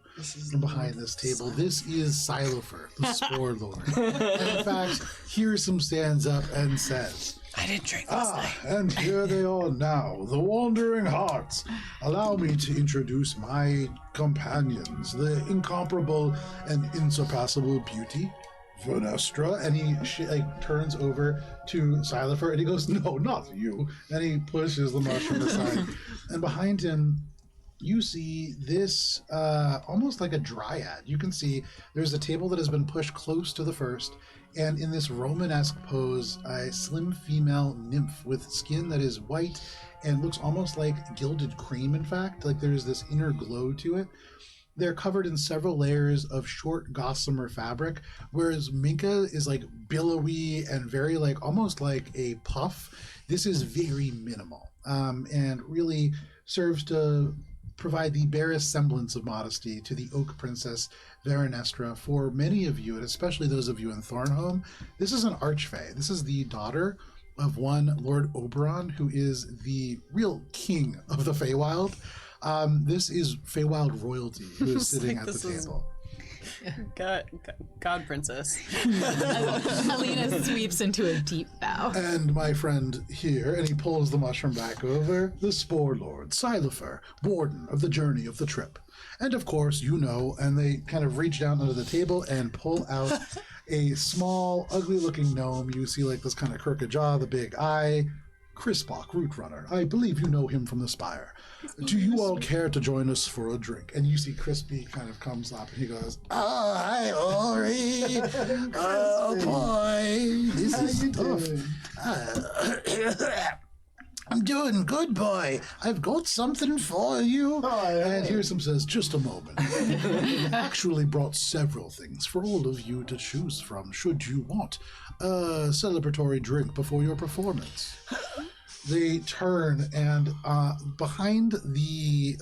From behind this table, this is Silofer, the Spore Lord. And in fact, Hirson stands up and says, I didn't drink last night. And here they are now, the Wandering Hearts. Allow me to introduce my companions, the incomparable and unsurpassable beauty, Vernestra. And he turns over to Silofer and he goes, no, not you. And he pushes the mushroom aside. And behind him you see this almost like a dryad. You can see there's a table that has been pushed close to the first, and in this Romanesque pose, a slim female nymph with skin that is white and looks almost like gilded cream, in fact. Like there's this inner glow to it. They're covered in several layers of short gossamer fabric, whereas Minka is like billowy and very like almost like a puff. This is very minimal and really serves to provide the barest semblance of modesty to the Oak Princess Veronestra. For many of you, and especially those of you in Thornholm, this is an archfey. This is the daughter of one Lord Oberon, who is the real king of the Feywild. This is Feywild royalty who is sitting at the table. God princess. Alina sweeps into a deep bow. And my friend here, and he pulls the mushroom back over, the Spore Lord, Silefer, warden of the journey of the trip. And of course, you know, and they kind of reach down under the table and pull out a small, ugly-looking gnome. You see like this kind of crooked jaw, the big eye, Crispok, Rootrunner. I believe you know him from the Spire. Do you all care to join us for a drink? And you see Crispy kind of comes up and he goes, "Oh, hi, Ori. Oh, boy. This is tough. I'm doing good, boy. I've got something for you." And Hearsome says, "Just a moment. I actually brought several things for all of you to choose from, should you want a celebratory drink before your performance." They turn, and behind the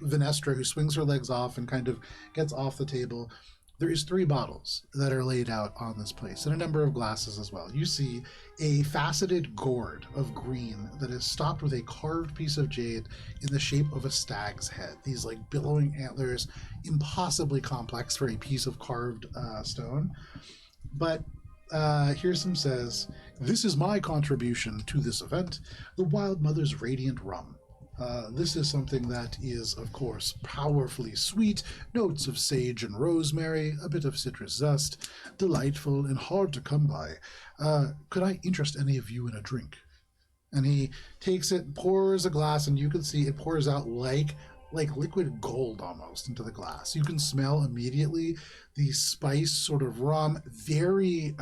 Venestra, who swings her legs off and kind of gets off the table, there is 3 bottles that are laid out on this place, and a number of glasses as well. You see a faceted gourd of green that is stopped with a carved piece of jade in the shape of a stag's head. These like billowing antlers, impossibly complex for a piece of carved stone. But Hearsome says, "This is my contribution to this event, the Wild Mother's Radiant Rum. This is something that is, of course, powerfully sweet, notes of sage and rosemary, a bit of citrus zest, delightful and hard to come by. Could I interest any of you in a drink?" And he takes it, pours a glass, and you can see it pours out like liquid gold almost into the glass. You can smell immediately the spice, sort of rum, very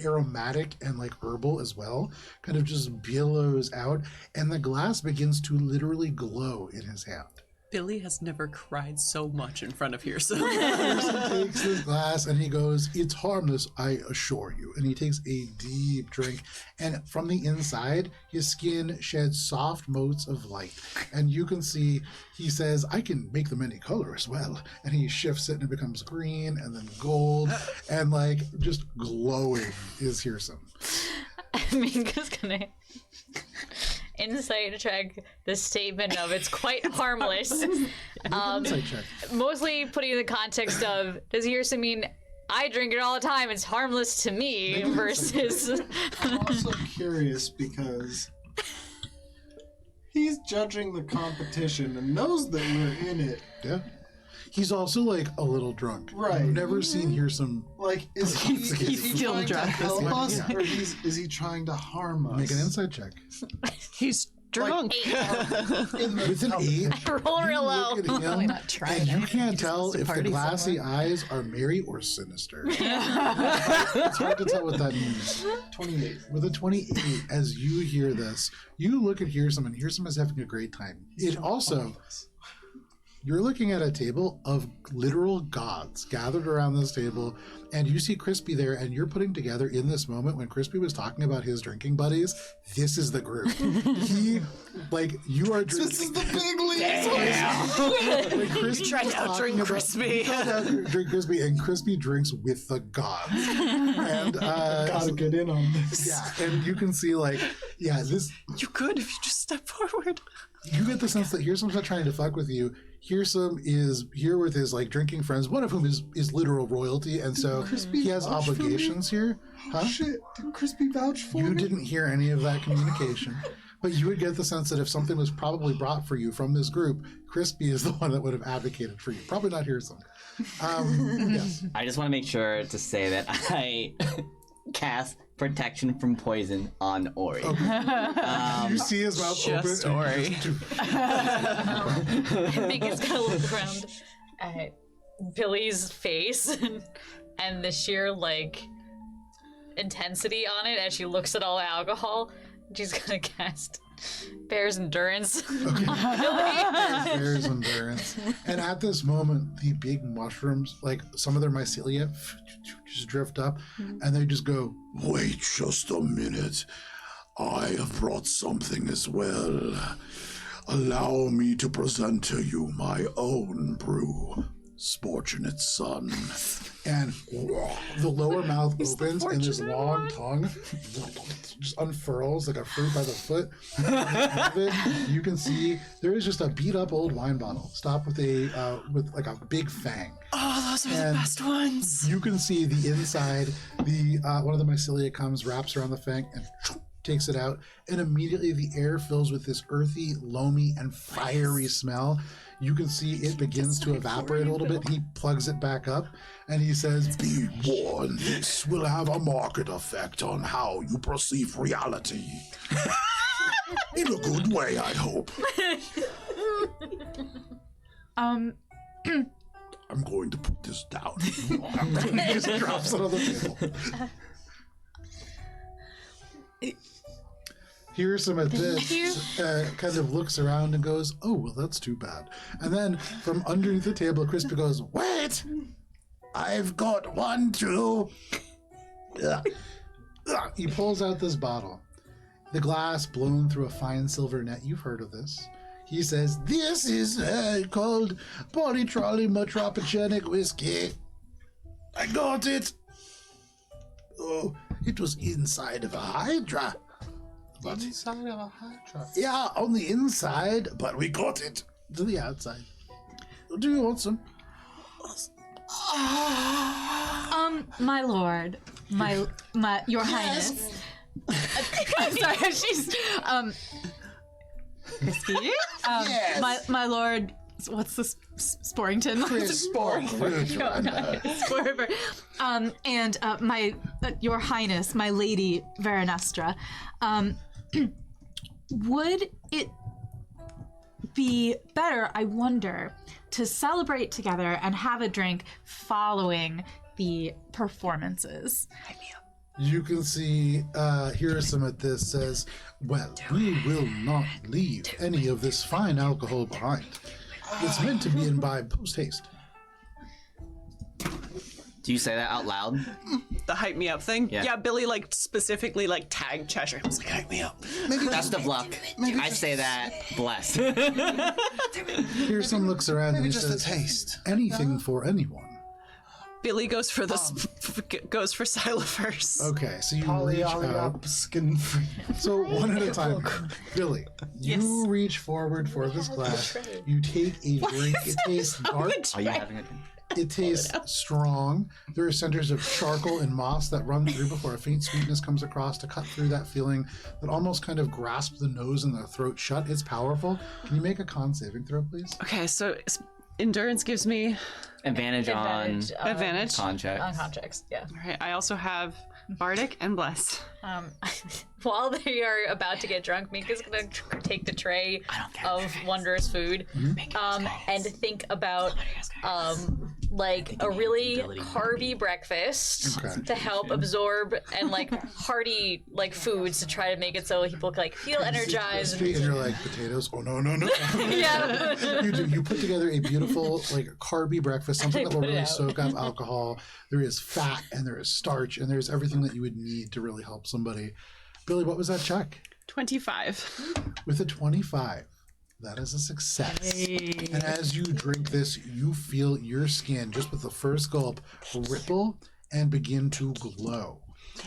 aromatic and like herbal as well, kind of just billows out, and the glass begins to literally glow in his hand. Billy has never cried so much in front of Hearsome. Hearsome takes this glass and he goes, "It's harmless, I assure you." And he takes a deep drink, and from the inside, his skin sheds soft motes of light. And you can see, he says, "I can make them any color as well." And he shifts it and it becomes green and then gold, and like just glowing is Hearsome. Minka's gonna insight check the statement of "it's quite harmless." Insight check. Mostly putting in the context of, does Hearsome mean I drink it all the time, it's harmless to me, versus I'm also curious because he's judging the competition and knows that we're in it. Yeah. He's also like a little drunk. Right. I've never seen Hearsome Like, is he still trying drunk. to help us, Yeah. or is he trying to harm us? make an insight check. He's drunk. With an 8, roll real you low. look at Probably him, not trying and you anything, can't just tell wants to if the party glassy somewhere. eyes are merry or sinister. It's hard to tell what that means. 28. With a 28, as you hear this, you look at Hearsome, and Hearsome is having a great time. It also, you're looking at a table of literal gods gathered around this table, and you see Crispy there, and you're putting together in this moment when Crispy was talking about his drinking buddies, this is the group. He, like, you are drinking. This is the big league. Like Crispy tried was to outdrink talking about- Crispy. he tried to drink Crispy, and Crispy drinks with the gods. And Gotta get in on this. yeah, and you can see like, yeah, this. You could if you just step forward. You get the sense that Hearsome's not trying to fuck with you. Hearsome is here with his like drinking friends, one of whom is literal royalty, and so he has vouch for me? obligations here. Huh? Shit, did Crispy vouch for You me? didn't hear any of that communication, but you would get the sense that if something was probably brought for you from this group, Crispy is the one that would have advocated for you. Probably not Hearsome. Yes. I just want to make sure to say that I cast protection from poison on Ori. You see his mouth open. Just and Ori. you just- I think it's gonna look around at Billy's face and the sheer like intensity on it as she looks at all the alcohol. She's gonna cast Bear's Endurance. Bear's endurance. And at this moment, the big mushrooms, like some of their mycelia, just drift up, and they just go, Wait just a minute. I have brought something as well. Allow me to present to you my own brew, Sportunate Son. and the lower mouth opens, and this long tongue just unfurls like a fruit by the foot. Of it, you can see there is just a beat up old wine bottle, stopped with with like a big fang. Oh, those are And the best ones. You can see the inside. The one of the mycelia comes, wraps around the fang, and takes it out. And immediately the air fills with this earthy, loamy, and fiery smell. You can see it begins to evaporate a little bit. He plugs it back up, and he says, Be warned, this will have a marked effect on how you perceive reality. In a good way, I hope. I'm going to put this down. he just drops it on the table. Hears him at this, kind of looks around and goes, oh, well, that's too bad. And then from underneath the table, Crispy goes, Wait! I've got one too. he pulls out this bottle. The glass blown through a fine silver net. You've heard of this. He says, this is called polytrolymetropogenic whiskey. I got it. Oh, it was inside of a hydra. But Inside of a hydra. yeah, on the inside, but we got it. To the outside. Do you want some? My lord, your highness. I'm sorry, she's Crispy. Yes. My lord, what's this? Sporrington. Sporber. And your highness, my lady Veronestra. Would it be better, I wonder, to celebrate together and have a drink following the performances? You can see Hirsum at this says, well, we will not leave any of this fine alcohol behind. It's meant to be imbibed post-haste. Do you say that out loud? The hype me up thing. Yeah. Yeah, Billy like specifically like tagged Cheshire. He was like, hype me up. Best of luck. I say that blessed. Hirsum looks around and he just a says, taste. anything for anyone. Billy goes for goes for Scylla first. Okay, so you reach out. Skin free. So one at a time. Billy, you reach forward for this glass. You take a drink. It tastes dark. Are you having a drink? It tastes strong. There are centers of charcoal and moss that run through before a faint sweetness comes across to cut through that feeling that almost kind of grasps the nose and the throat shut. It's powerful. Can you make a con saving throw, please? Okay, so endurance gives me Advantage on advantage. contract. on contracts. Yeah. All right, I also have Bardic and Bless. While they are about to get drunk, Mika's gonna take the tray of wondrous food and think about like a really carby breakfast Okay. to help absorb and like hearty like foods to try to make it so people can like feel energized. And you're like, potatoes? Oh, no, no, no. Yeah. You do. You put together a beautiful, like, carby breakfast, something that will put it really out. soak up alcohol. There is fat, and there is starch, and there's everything that you would need to really help somebody. Billy, what was that check? 25. With a 25. That is a success. And as you drink this, you feel your skin, just with the first gulp, ripple and begin to glow.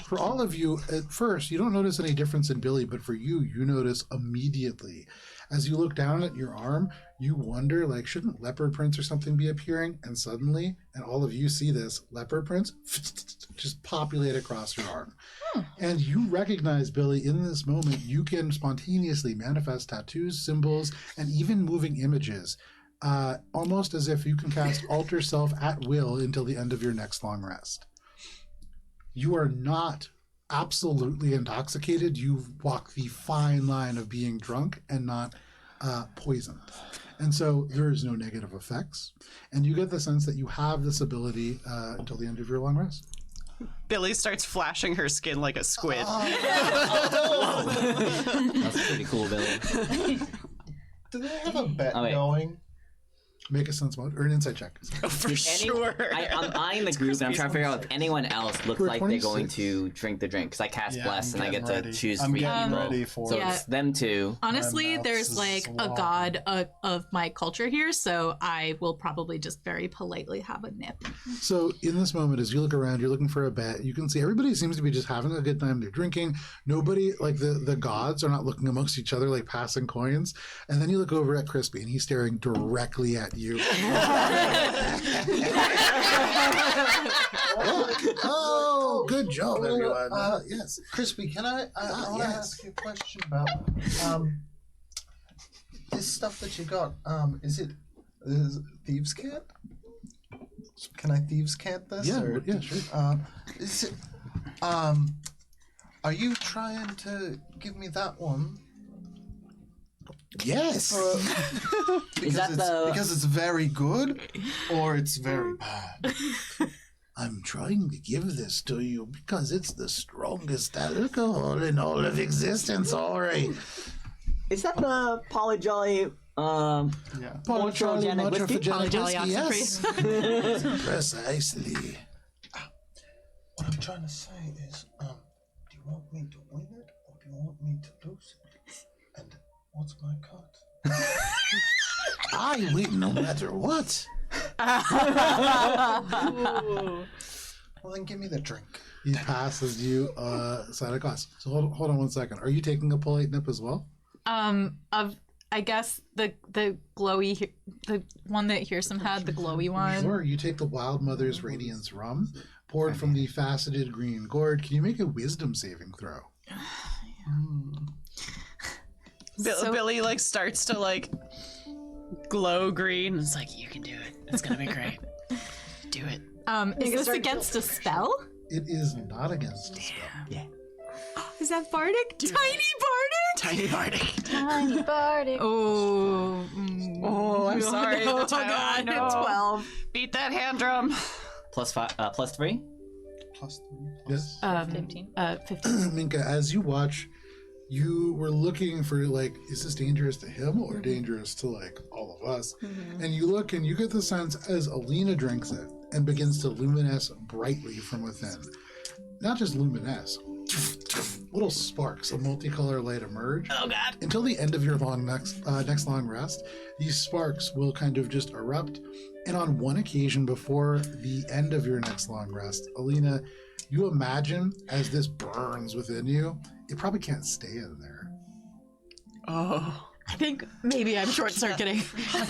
For all of you, at first, you don't notice any difference in Billy, but for you, you notice immediately. As you look down at your arm, you wonder, like, shouldn't leopard prints or something be appearing? And suddenly, and all of you see this, leopard prints just populate across your arm. And you recognize, Billy, in this moment, you can spontaneously manifest tattoos, symbols, and even moving images, almost as if you can cast Alter Self at will until the end of your next long rest. you are not absolutely intoxicated. You walk the fine line of being drunk and not poisoned. And so there is no negative effects. And you get the sense that you have this ability until the end of your long rest. Billy starts flashing her skin like a squid. That's pretty cool, Billy. Do they have a bet wait. going? Make a sense mode or an insight check. For sure. I'm eyeing the group and I'm trying to figure out if anyone else looks We're like they're 26. going to drink the drink because I cast Bless and I get to choose I'm 3 getting people. ready for So Yeah. it's them 2. Honestly, mouth there's is like a swollen. god of my culture here, so I will probably just very politely have a nip. So in this moment, as you look around, you're looking for a bet. You can see everybody seems to be just having a good time. They're drinking. Nobody, like the gods, are not looking amongst each other like passing coins. And then you look over at Crispy, and he's staring directly at you. Oh, good job, everyone. Yes. Crispy, can I want to yes. ask you a question about this stuff that you got. Is it thieves' cant? Can I thieves' cant this? Yeah, or, yeah, sure. Is it? Are you trying to give me that one? Yes. Because it's very good, or it's very bad. I'm trying to give this to you because it's the strongest alcohol in all of existence, Ori. Is that the Polygolly Yeah. Polytrogenic whiskey? Polygolly Yes. Precisely. What I'm trying to say is, do you want me to win it, or do you want me to lose it? And what's my cut? I win no matter what. Well, then give me the drink. He passes you side of glass. So hold on 1 second. Are you taking a polite nip as well? Of I guess the glowy, the one that Hearsome had, the glowy one. Sure. You take the Wild Mother's Radiance rum, poured from the faceted green gourd. Can you make a wisdom saving throw? Billy like starts to like glow green. It's like, you can do it. It's gonna be great. Do it. Is this against a spell? It is not against a spell. Yeah. Is that bardic? Tiny bardic? Tiny Bardic. Tiny Bardic. Oh. Oh, I'm sorry. Oh, The tiny- God. no. 12. Beat that hand drum. Plus 3? Plus 3. Yes. 15. 15. Minka, as you watch, you were looking for, like, is this dangerous to him or dangerous to, like, all of us? And you look and you get the sense as Alina drinks it and begins to luminesce brightly from within. Not just luminesce, little sparks of multicolor light emerge. Oh God. Until the end of your next long rest, these sparks will kind of just erupt. And on one occasion before the end of your next long rest, Alina, you imagine as this burns within you, it probably can't stay in there. Oh. I think maybe I'm short circuiting.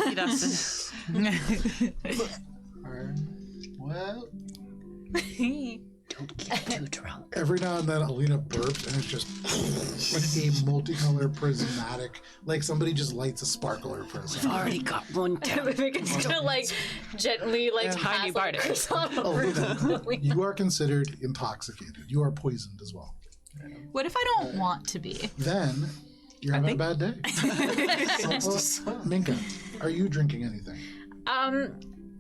He doesn't. Well, Don't get too drunk. Every now and then, Alina burps, and it's just like a multicolored prismatic, like somebody just lights a sparkler for a second. Already got one down. We can still like gently like Tiny pass, like, Bardic. croissant over Alina, you are considered intoxicated. You are poisoned as well. What if I don't want to be? Then you're having a bad day. Minka, are you drinking anything?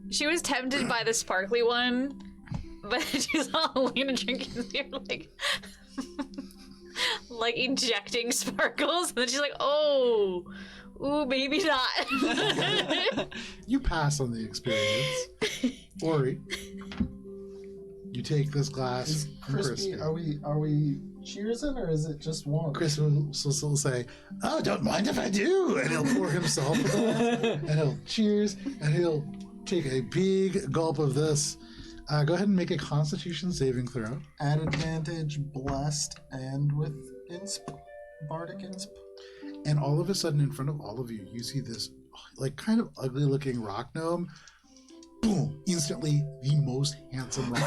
She was tempted by the sparkly one, but she saw Alina drinking beer, like injecting sparkles, and then she's like, "Oh, ooh, maybe not." You pass on the experience. Ori, you take this glass from Crispy, Crispy. are we cheersing, or is it just one? Chris will say, "Oh, don't mind if I do," and he'll pour himself a glass, and he'll cheers, and he'll take a big gulp of this. Go ahead and make a Constitution saving throw. At advantage, blessed, and with insp, bardic insp. And all of a sudden, in front of all of you, you see this, like, kind of ugly-looking rock gnome, boom, instantly the most handsome rock.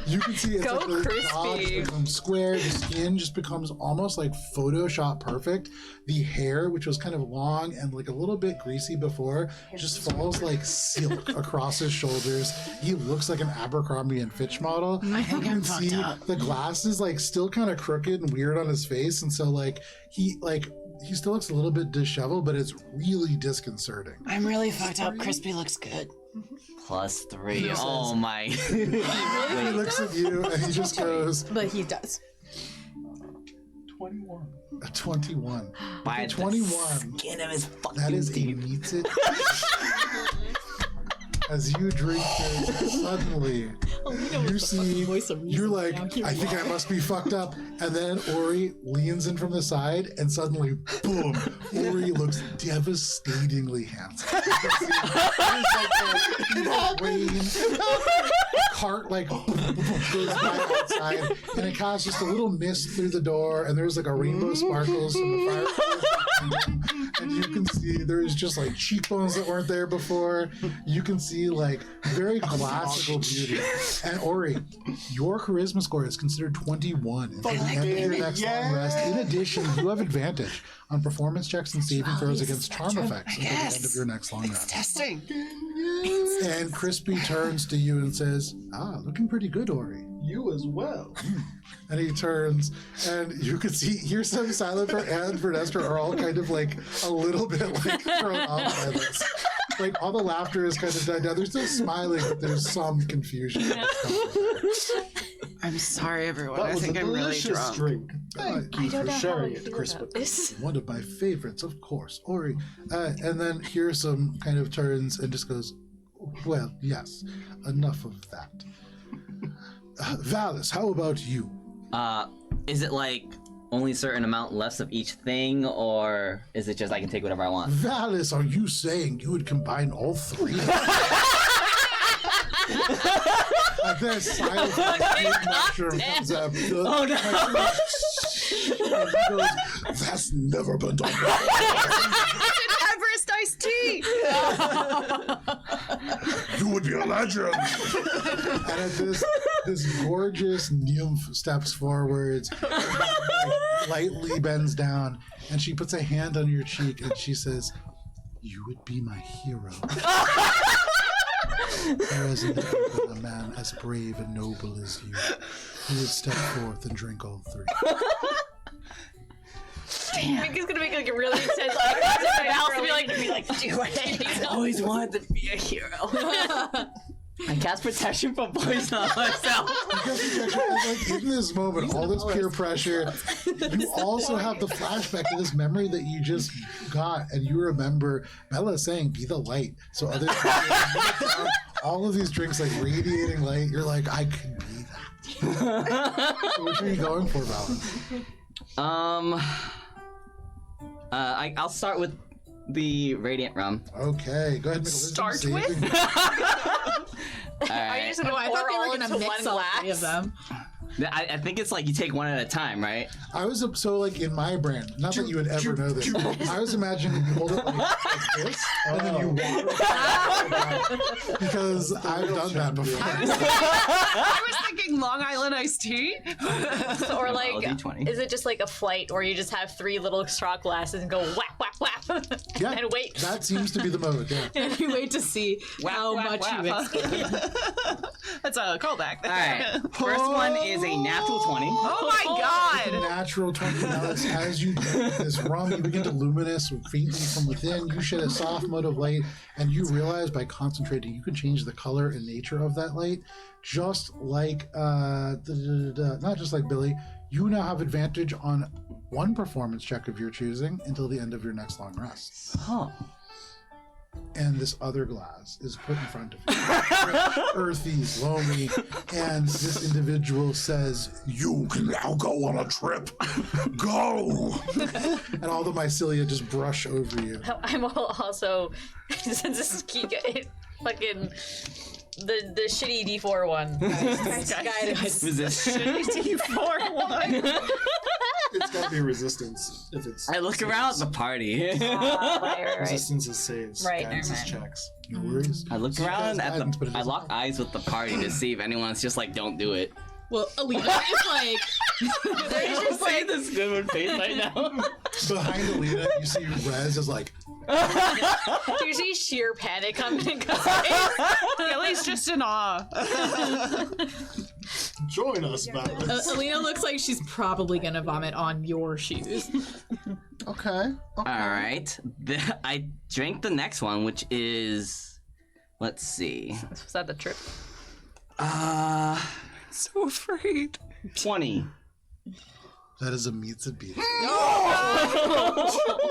You can see it's Go like the jaw just Crispy. becomes square, the skin just becomes almost like Photoshop perfect. The hair, which was kind of long and like a little bit greasy before, just falls like silk across his shoulders. He looks like an Abercrombie and Fitch model. I think You I'm can see fucked up. the glasses like still kind of crooked and weird on his face, and so like he still looks a little bit disheveled, but it's really disconcerting. I'm really fucked up. Crispy looks good. +3. Oh my. He looks at you and he just goes, But he does. 21. a 21. By A 21. the skin of his fucking That is a teeth. meets it. As you drink this, suddenly you see, you're like, I think I must be fucked up. And then Ori leans in from the side, and suddenly, boom, Ori looks devastatingly handsome. You can see there's like a rain, cart like goes by outside, and it casts just a little mist through the door, and there's like a rainbow sparkles from the fireplace. And you can see there's just like cheekbones that weren't there before. You can see like very classical beauty. And Ori, your charisma score is considered 21 until the end of your next long rest. In addition, you have advantage on performance checks and saving throws against charm effects until the end of your next long rest. Testing. And Crispy turns to you and says, looking pretty good, Ori. You as well. And he turns, and you can see here some Silent and Vernestra are all kind of like a little bit like thrown off by this. Like all the laughter is kind of died down. They're still smiling, but there's some confusion. I'm sorry, everyone. That I was think a I'm really delicious drunk. drink. Thank you I don't for know how I sharing it, feel Crispy. about this. One of my favorites, of course, Ori. And then here's some kind of turns and just goes, well, yes, enough of that. Valis, how about you? Is it like only a certain amount less of each thing, or is it just I can take whatever I want? Valis, are you saying you would combine all three? And then silent mushroom comes up. Oh no! And he goes, that's never been done before. Everest iced tea. You would be a legend. And at this gorgeous nymph steps forwards, and lightly bends down, and she puts a hand on your cheek and she says, you would be my hero. There hasn't ever been a man as brave and noble as you who would step forth and drink all three. I think he's gonna make like a really intense mouth and be like, do it. I always wanted to be a hero. I cast protection from poison on myself. Like in this moment, all this peer pressure, you also have the flashback to this memory that you just got, and you remember Bella saying, be the light. So others all of these drinks like radiating light, you're like, I can be that. So which are you going for, Bella? I'll start with the radiant rum. Okay, go ahead and make a wisdom Start saving. with? All Are you right. just gonna I pour thought they all were gonna into mix one all three of glass? them. I think it's like you take one at a time, right? I was so like in my brand, not that you would ever know this. I was imagining you hold it like this, and then you water it because I've done that before. I was thinking Long Island iced tea. Or like, Well, D20. is it just like a flight where you just have 3 little straw glasses and go whack, whack, whack, Yeah, and wait? that seems to be the mode. Yeah. And you wait to see how whack, much whack, you huh? escape. That's a callback. All right. First one is a natural 20. Oh my god! Natural 20 balance. As you drink this rum, you begin to luminous faintly from within. You shed a soft mode of light, and you realize by concentrating, you can change the color and nature of that light. Just like, not just like Billy, you now have advantage on one performance check of your choosing until the end of your next long rest. Huh. And this other glass is put in front of you. Rich, earthy, lonely, and this individual says, You can now go on a trip. Go. and all the mycelia just brush over you. I'm also, since this is Kika, fucking the shitty D4 one. Guidance. Was this? D4 one. It's gotta be resistance if it's. I look around at the party. Right. Resistance is saves. Right, Guidance never is mind. checks. No worries. I look So you around guys at guidance, but it the. I doesn't lock help. eyes with the party to see if anyone's just like, don't do it. Well, Alina is like. There's just like this good with face right now. Behind Alina, you see Rez is like, you see sheer panic coming in Gilly's just in awe. Join us, Valus. Alina looks like she's probably gonna vomit on your shoes. Okay. All right. I drank the next one, which is. Let's see. Was that the trip? So afraid. 20. that is a meets a beat.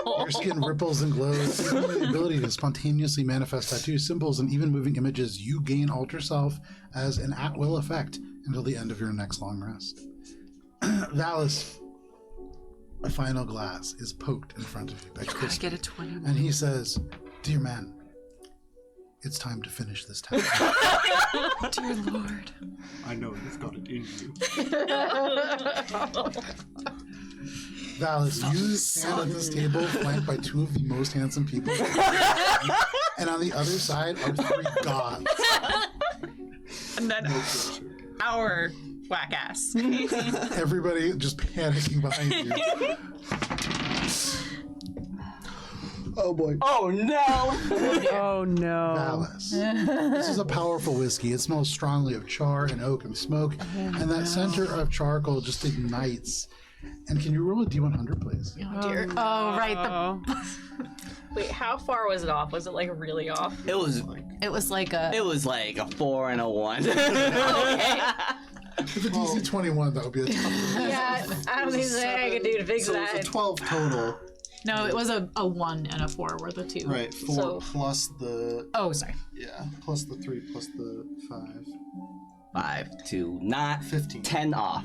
Your skin ripples and glows. Given the ability to spontaneously manifest tattoos, symbols, and even moving images, you gain Alter Self as an at-will effect until the end of your next long rest. Valus, a final glass is poked in front of you by I Chris, get a 20. and he says, "Dear man, it's time to finish this task." Dear Lord. I know you've got it in you. Valus, you stand at this table flanked by two of the most handsome people. And on the other side are three gods. And then our whack ass. Everybody just panicking behind you. Oh boy. Oh no! Oh no. Valus. This is a powerful whiskey. It smells strongly of char and oak and smoke. And that center of charcoal just ignites. And can you roll a D100, please? Oh dear. Oh right. Oh. Wait, how far was it off? Was it like really off? It was It was like a. a 4 and a 1. Okay. With a DC 21, that would be a tough one. Yeah, I don't think there's anything I can do to fix So it's a that. 12 total. No, it was a 1 and a 4 were the two. Right, 4 So- plus the Oh, sorry. plus the 3 plus the 5. 5, 2, not 15. 10 off.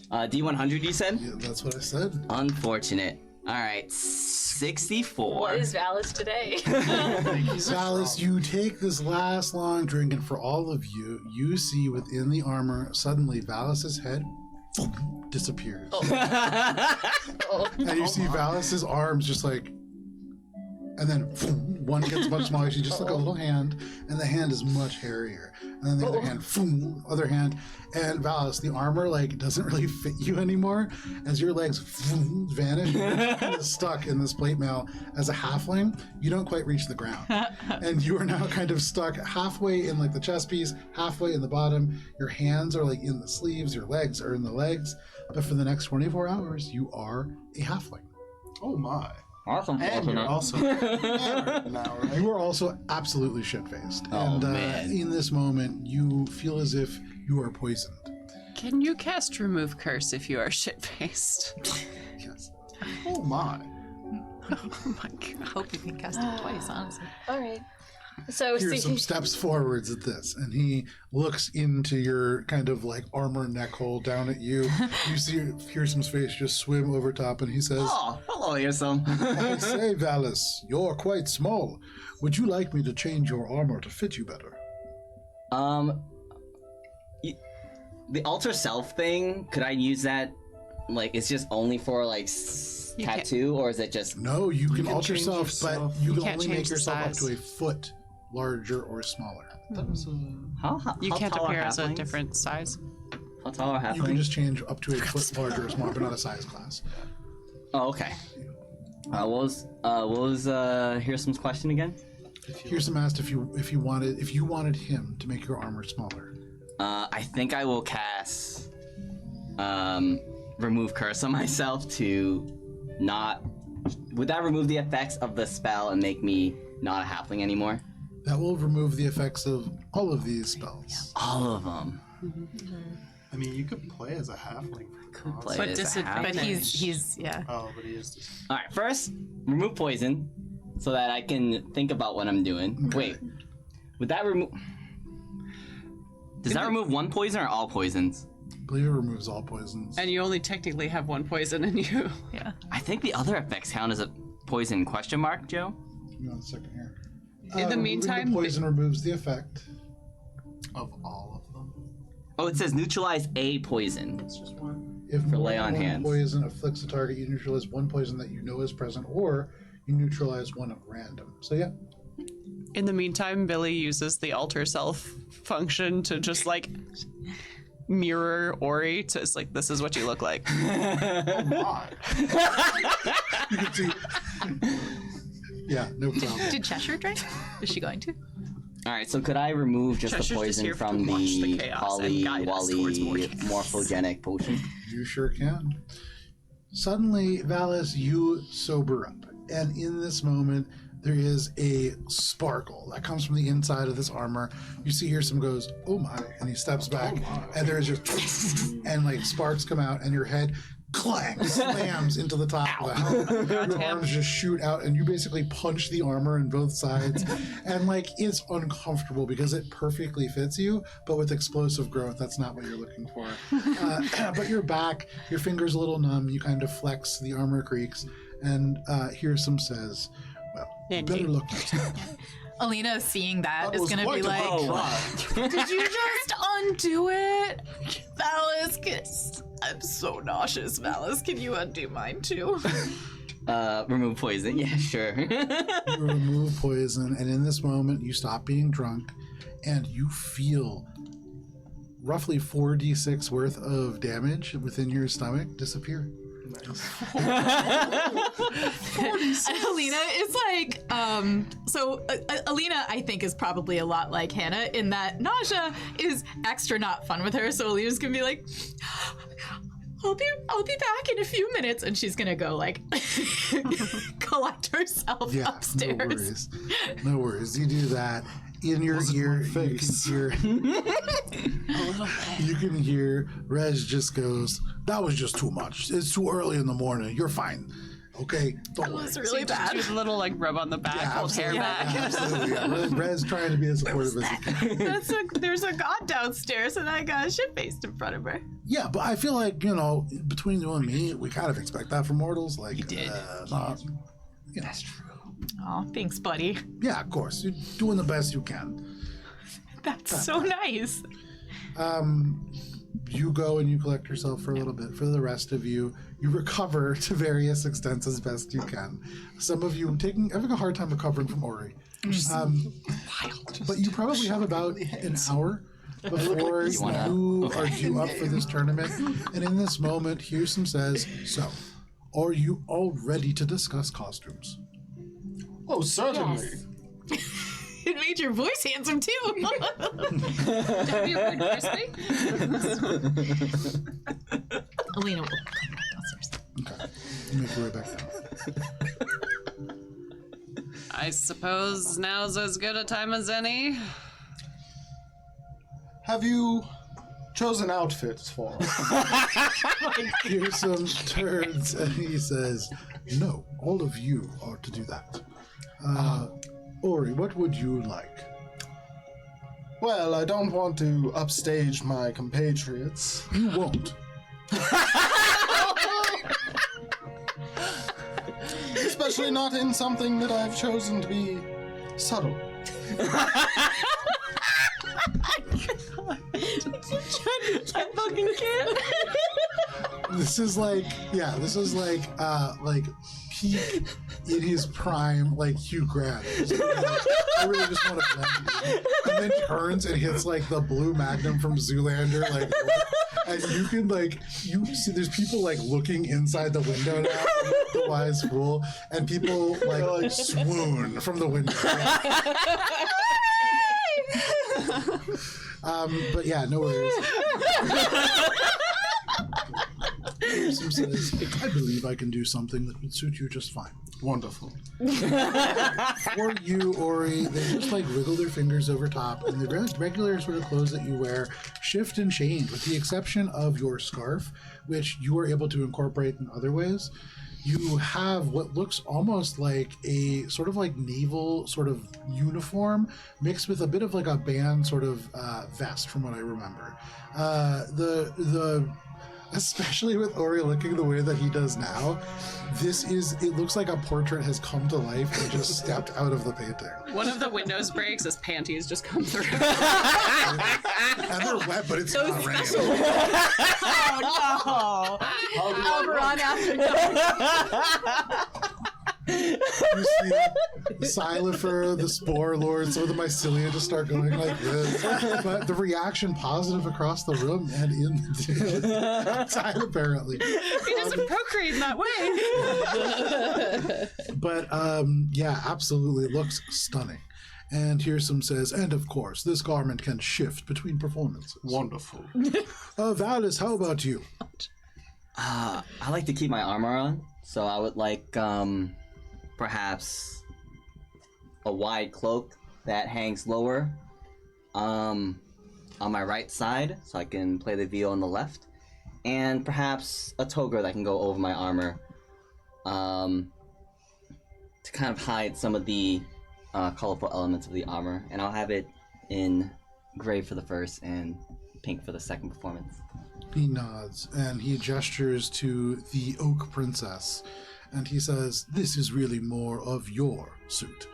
D100, you said? Yeah, that's what I said. Unfortunate. All right, 64. What is Valus today? Valus, you take this last long drink, and for all of you, you see within the armor, suddenly Valus's head disappears. And you see Valus's arms just like, and then one gets much smaller. She's just like a little hand, and the hand is much hairier. And then the other hand, and Valus, the armor like doesn't really fit you anymore. As your legs vanish, you're kind of stuck in this plate mail. As a halfling, you don't quite reach the ground, and you are now kind of stuck halfway in like the chest piece, halfway in the bottom. Your hands are like in the sleeves, your legs are in the legs. But for the next 24 hours, you are a halfling. Oh my. Awesome. And you're also hammered now, right? You are also absolutely shit-faced. Oh, and man. in this moment, you feel as if you are poisoned. Can you cast Remove Curse if you are shit-faced? Yes. Oh my. Oh my god. I hope you can cast it twice, honestly. All right. So Here's some steps forwards at this, and he looks into your kind of like armor neck hole down at you. You see Fearsom's face just swim over top, and he says, Oh, hello, Earsom. I say, Valus, you're quite small. Would you like me to change your armor to fit you better? The alter self thing, could I use that? Like, it's just only for like can't- tattoo, or is it just? No, you can alter change yourself, yourself. but you can can't only change make the yourself up size. to a foot larger or smaller. That was a... You how can't tall are appear as a halflings? different size. How tall are You can halflings? just change up to a foot larger or smaller, but not a size class. Oh, okay. What was Hearsom's question again? Here's asked if you wanted him to make your armor smaller. I think I will cast Remove Curse on myself to not. Would that remove the effects of the spell and make me not a halfling anymore? That will remove the effects of all of these spells. All of them. I mean, you could play as a halfling for cons. play But as a disadvantage. But he's yeah. Oh, but he is just... All right, first remove poison, so that I can think about what I'm doing. Wait, would that remove? Does that remove one poison or all poisons? I believe it removes all poisons. And you only technically have one poison in you. Yeah. I think the other effects count as a poison question mark, Joe. Give me 1 second here. In the Removing meantime, the poison removes the effect. Of all of them. Oh, it says neutralize a poison. It's just one. If For more lay than on one hands. poison afflicts a target, you neutralize one poison that you know is present, or you neutralize one at random. So yeah. In the meantime, Billy uses the alter self function to just like mirror Ori to it's like, this is what you look like. Oh my. You can see. Yeah, no problem. Did Cheshire drink? Is she going to? All right, so could I remove just Cheshire's the just poison here from to watch the the chaos and guide us towards Wally Morty. morphogenic potion? You sure can. Suddenly, Valis, you sober up. And in this moment, there is a sparkle that comes from the inside of this armor. You see Hirsum goes, oh my, and he steps back, and there's just, and like sparks come out, and your head clang, slams into the top of the helmet. Your arms just shoot out, and you basically punch the armor in both sides. And like, it's uncomfortable because it perfectly fits you, but with explosive growth, that's not what you're looking for. But you're back, your finger's a little numb, you kind of flex, the armor creaks, and Hirsum says, well, you better look next time. Alina, seeing that, is was going to be quite a like, try. did you just undo it? Valis, I'm so nauseous. Valis, can you undo mine too? Remove poison. Yeah, sure. You remove poison, and in this moment, you stop being drunk, and you feel roughly 4d6 worth of damage within your stomach disappear. And Alina is like, Alina, I think, is probably a lot like Hannah in that nausea is extra not fun with her. So Alina's gonna be like, I'll be back in a few minutes, and she's gonna go like collect herself Yeah, upstairs. No worries. You do that. In your ear, you can hear Rez just goes, that was just too much. It's too early in the morning. You're fine. Okay? Don't worry. It's really bad. Do a little like rub on the back, hold hair back. Absolutely. Yeah. Rez trying to be as supportive as he can. There's a god downstairs, and I got a shit faced in front of her. Yeah, but I feel like, between you and me, we kind of expect that from mortals. Like, you did. That's true. Oh, thanks, buddy. Yeah, of course. You're doing the best you can. That's so nice. You go and you collect yourself for a little bit. For the rest of you, you recover to various extents as best you can. Some of you having a hard time recovering from Ori. But you probably have about an hour before you are due up for this tournament. And in this moment, Houston says, so, are you all ready to discuss costumes? Oh, certainly. It made your voice handsome too. Alina will come downstairs. Okay. You make your way back down. I suppose now's as good a time as any. Have you chosen outfits for us? Pearson turns and he says, no, all of you are to do that. Ori, what would you like? Well, I don't want to upstage my compatriots. You won't. Especially not in something that I've chosen to be subtle. I fucking can't. This is like peak in his prime, like Hugh Grant. I really just want to blend you. And then turns and hits like the blue magnum from Zoolander, like, and you can you see there's people like looking inside the window now, the wise fool, and people like swoon from the window. But yeah, no worries. Pearson says, I believe I can do something that would suit you just fine. Wonderful. For you, Ori, they just wiggle their fingers over top, and the regular sort of clothes that you wear shift and change, with the exception of your scarf, which you are able to incorporate in other ways. You have what looks almost like a sort of naval sort of uniform mixed with a bit of a band sort of vest, from what I remember. The especially with Ori looking the way that he does now, it looks like a portrait has come to life and just stepped out of the painting. One of the windows breaks as panties just come through. And they're wet, but it's not raining. Oh no! Oberon after dark. You see Xylophor, the Spore Lord, some of the mycelia just start going like this. But the reaction positive across the room and in the outside, apparently. He doesn't procreate in that way. But yeah, absolutely, it looks stunning. And Hearsome says, and of course, this garment can shift between performances. Wonderful. Valis, how about you? I like to keep my armor on, so I would like perhaps a wide cloak that hangs lower on my right side, so I can play the viol on the left, and perhaps a toga that can go over my armor to kind of hide some of the colorful elements of the armor, and I'll have it in gray for the first and pink for the second performance. He nods and he gestures to the Oak Princess and he says, this is really more of your suit.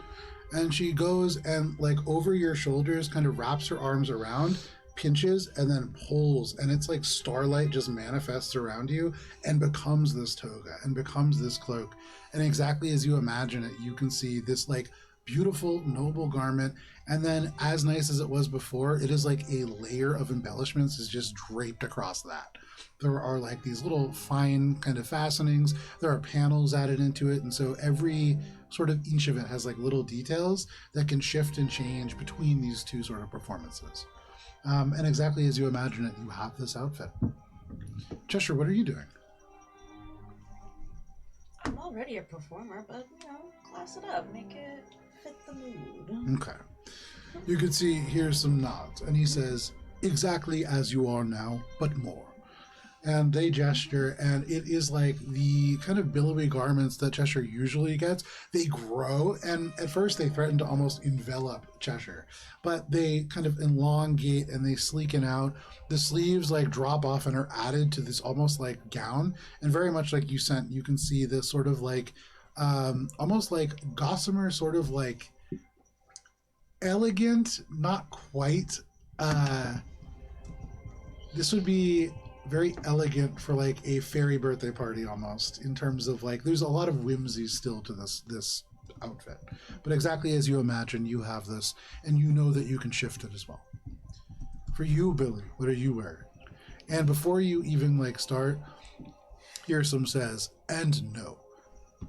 And she goes and like over your shoulders kind of wraps her arms around, pinches, and then pulls, and it's like starlight just manifests around you and becomes this toga and becomes this cloak. And exactly as you imagine it, you can see this like beautiful, noble garment, and then as nice as it was before, it is like a layer of embellishments is just draped across that. There are like these little fine kind of fastenings, there are panels added into it, and so every sort of inch of it has like little details that can shift and change between these two sort of performances. And exactly as you imagine it, you have this outfit. Cheshire, what are you doing? I'm already a performer, but, class it up. Make it fit the mood. Okay. You can see here's some nods, and he says, exactly as you are now, but more. And they gesture, and it is like the kind of billowy garments that Cheshire usually gets. They grow, and at first they threaten to almost envelop Cheshire, but they kind of elongate and they sleeken out. The sleeves like drop off and are added to this almost like gown, and very much like you can see this sort of like almost like gossamer, sort of like elegant, not quite. This would be very elegant for like a fairy birthday party almost, in terms of like there's a lot of whimsy still to this outfit, but exactly as you imagine, you have this, and you know that you can shift it as well. For you, Billy, what are you wearing? And before you even like start, Hearsome says, and no,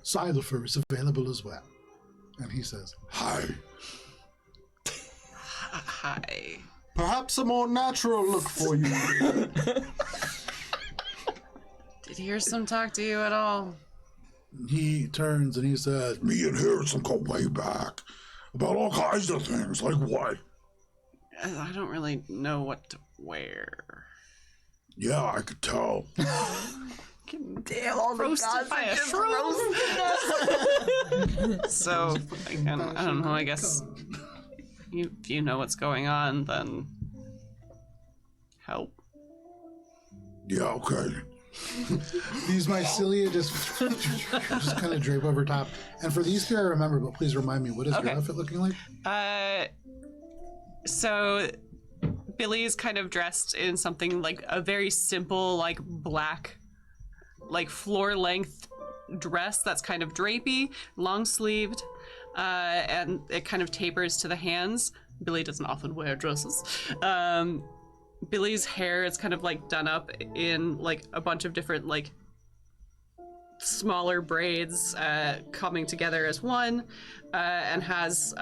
Xylophor is available as well. And he says, Hi. Hi. Perhaps a more natural look for you. Did Hearsome talk to you at all? he turns and he says, Me and Harrison go way back. About all kinds of things. Like what? I don't really know what to wear. Yeah, I could tell. Damn, all the Roasted gods by are a just shroom. roasting us. So, I don't know, I guess if you know what's going on, then help. Yeah, okay. these mycelia just kind of drape over top. And for these two I remember, but please remind me, what is your outfit looking like? So Billy's kind of dressed in something like a very simple, like black, like floor length dress that's kind of drapey, long sleeved, and it kind of tapers to the hands. Billy doesn't often wear dresses. Billy's hair is kind of like done up in like a bunch of different like smaller braids coming together as one, and has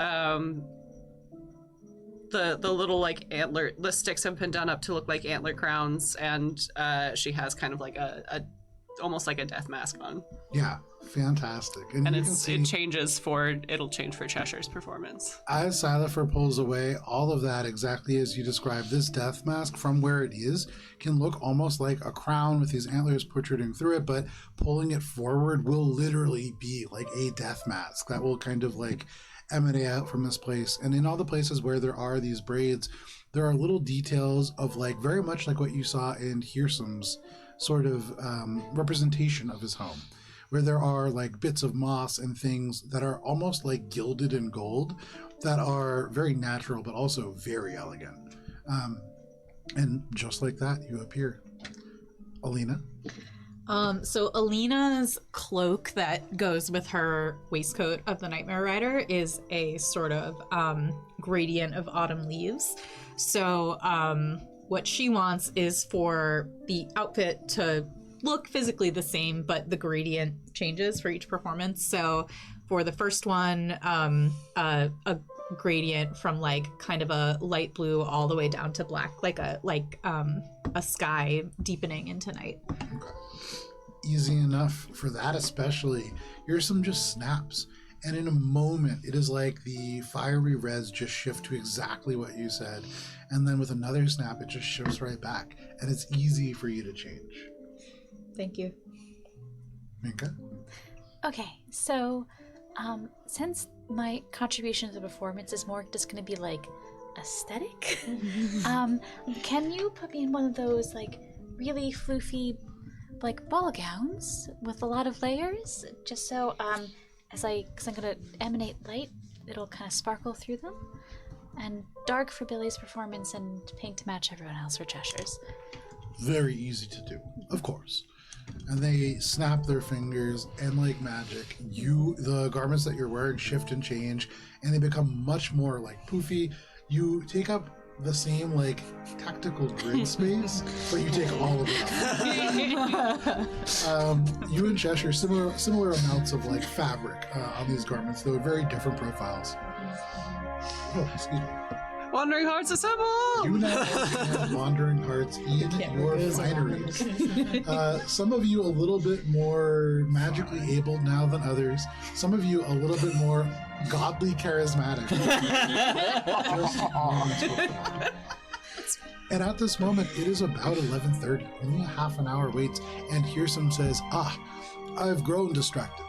the little like antler, the sticks have been done up to look like antler crowns, and she has kind of like a almost like a death mask on. Yeah, fantastic. And you can see, it'll change for Cheshire's performance. as Xylophor pulls away, all of that exactly as you described, this death mask from where it is can look almost like a crown with these antlers protruding through it, but pulling it forward will literally be like a death mask that will kind of like emanate out from this place. And in all the places where there are these braids, there are little details of like very much like what you saw in Hearsome's sort of representation of his home, where there are like bits of moss and things that are almost like gilded in gold that are very natural but also very elegant. And just like that, you appear. Alina? So Alina's cloak that goes with her waistcoat of the Nightmare Rider is a sort of gradient of autumn leaves. So what she wants is for the outfit to look physically the same, but the gradient changes for each performance. So for the first one, a gradient from like kind of a light blue all the way down to black, like a sky deepening into night. Easy enough for that, especially. Here's some just snaps, and in a moment it is like the fiery reds just shift to exactly what you said, and then with another snap it just shifts right back, and it's easy for you to change. Thank you. Minka? Okay, so since my contribution to the performance is more just going to be like aesthetic, can you put me in one of those like really floofy like ball gowns with a lot of layers, just so because I'm going to emanate light, it'll kind of sparkle through them, and dark for Billy's performance and pink to match everyone else for Cheshire's. Very easy to do, of course. And they snap their fingers, and like magic, the garments that you're wearing shift and change, and they become much more like poofy. You take up the same like tactical grid space, but you take all of it out. You and Cheshire, similar amounts of like fabric on these garments, though very different profiles. Oh, excuse me. Wandering Hearts assemble! You now have Wandering Hearts in your fineries. Some of you a little bit more magically able now than others. Some of you a little bit more godly charismatic. And at this moment, it is about 11:30. Only a half an hour waits, and Hearsome says, I've grown distracted.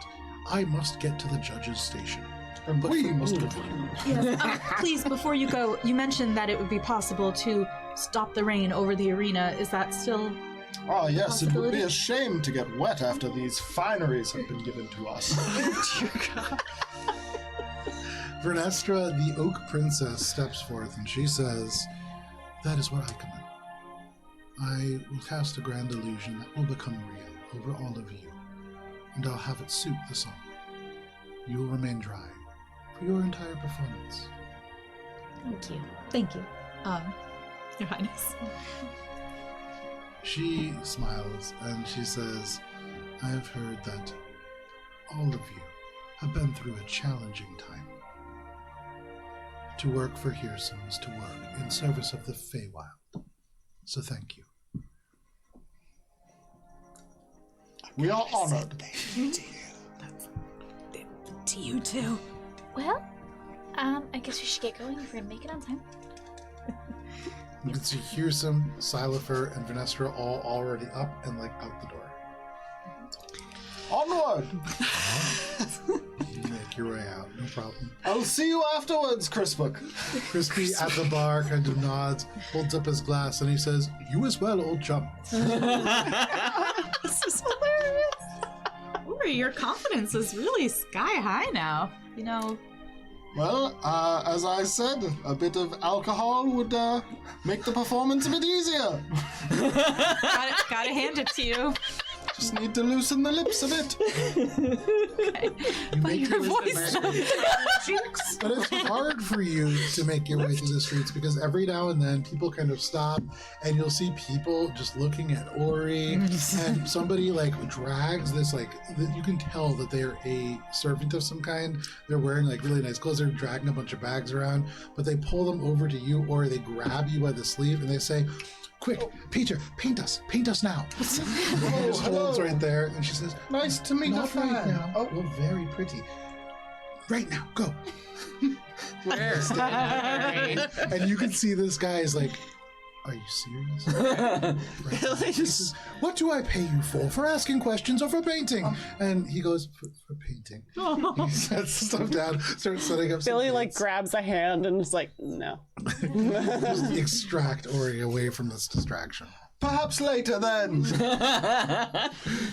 I must get to the judge's station. And we must go. Yes. Please, before you go, you mentioned that it would be possible to stop the rain over the arena. Is that still Ah, yes, it would possibility? be a shame to get wet after these fineries have been given to us. Vernestra, the Oak Princess, steps forth and she says, that is what I command. I will cast a grand illusion that will become real over all of you, and I'll have it suit the song. You will remain dry for your entire performance. Thank you. Thank you, Your Highness. She smiles and she says, I have heard that all of you have been through a challenging time. To work for Hearsome is to work in service of the Feywild. So thank you. We are honored. To you too. Well, I guess we should get going if we're gonna make it on time. You can see Hearsome, Silafer, and Vernestra all already up and like out the door. Onward! You make your way out, no problem. I'll see you afterwards, Crispbook. Crispy at the bar kind of nods, holds up his glass, and he says, you as well, old chum. This is hilarious. Ooh, your confidence is really sky high now. You know. Well, as I said, a bit of alcohol would make the performance a bit easier. Gotta hand it to you. Just need to loosen the lips a bit. You make Your your way voice. through the streets. But it's hard for you to make your way through the streets because every now and then people kind of stop and you'll see people just looking at Ori and somebody like drags this like, you can tell that they're a servant of some kind. They're wearing like really nice clothes. They're dragging a bunch of bags around, but they pull them over to you or they grab you by the sleeve and they say, quick, Peter, paint us now. And he just holds right there, and she says, Nice to meet not a fan. right now. Oh, You're very pretty. Right now, go. Where? And you can see this guy is like, are you serious? Right. He says, what do I pay you for? For asking questions or for painting? And he goes, for painting. He sets stuff down, starts setting up some Billy like paints. grabs a hand and is like, no. Just extract Ori away from this distraction. Perhaps later then.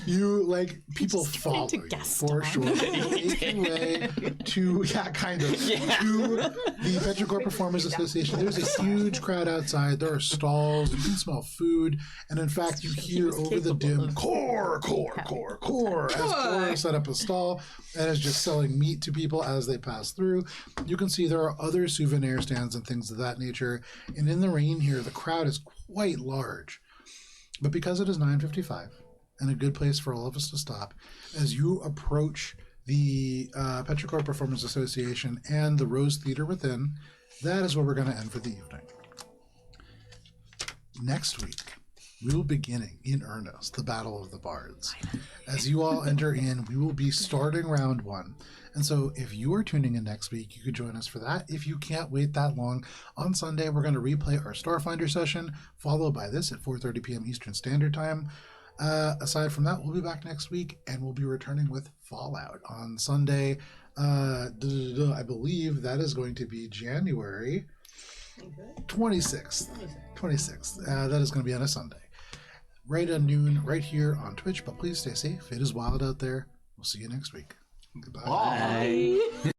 You like people follow to you guest for star. sure. Make your way to kind of to the Petrichor Performers Association. There's a huge crowd outside. There are stalls. You can smell food, and in fact, you hear over the dim core as Core set up a stall and is just selling meat to people as they pass through. You can see there are other souvenir stands and things of that nature. And in the rain here, the crowd is quite large. But because it is 9:55 and a good place for all of us to stop, as you approach the Petrichor Performers Association and the Rose Theater within, that is where we're going to end for the evening. Next week, we will be beginning in earnest the Battle of the Bards. As you all enter in, we will be starting round 1. And so if you are tuning in next week, you could join us for that. If you can't wait that long, on Sunday, we're going to replay our Starfinder session, followed by this at 4:30 p.m. Eastern Standard Time. Aside from that, we'll be back next week, and we'll be returning with Fallout on Sunday. I believe that is going to be January 26th. That is going to be on a Sunday. Right at noon, right here on Twitch. But please stay safe. It is wild out there. We'll see you next week. Goodbye. Bye.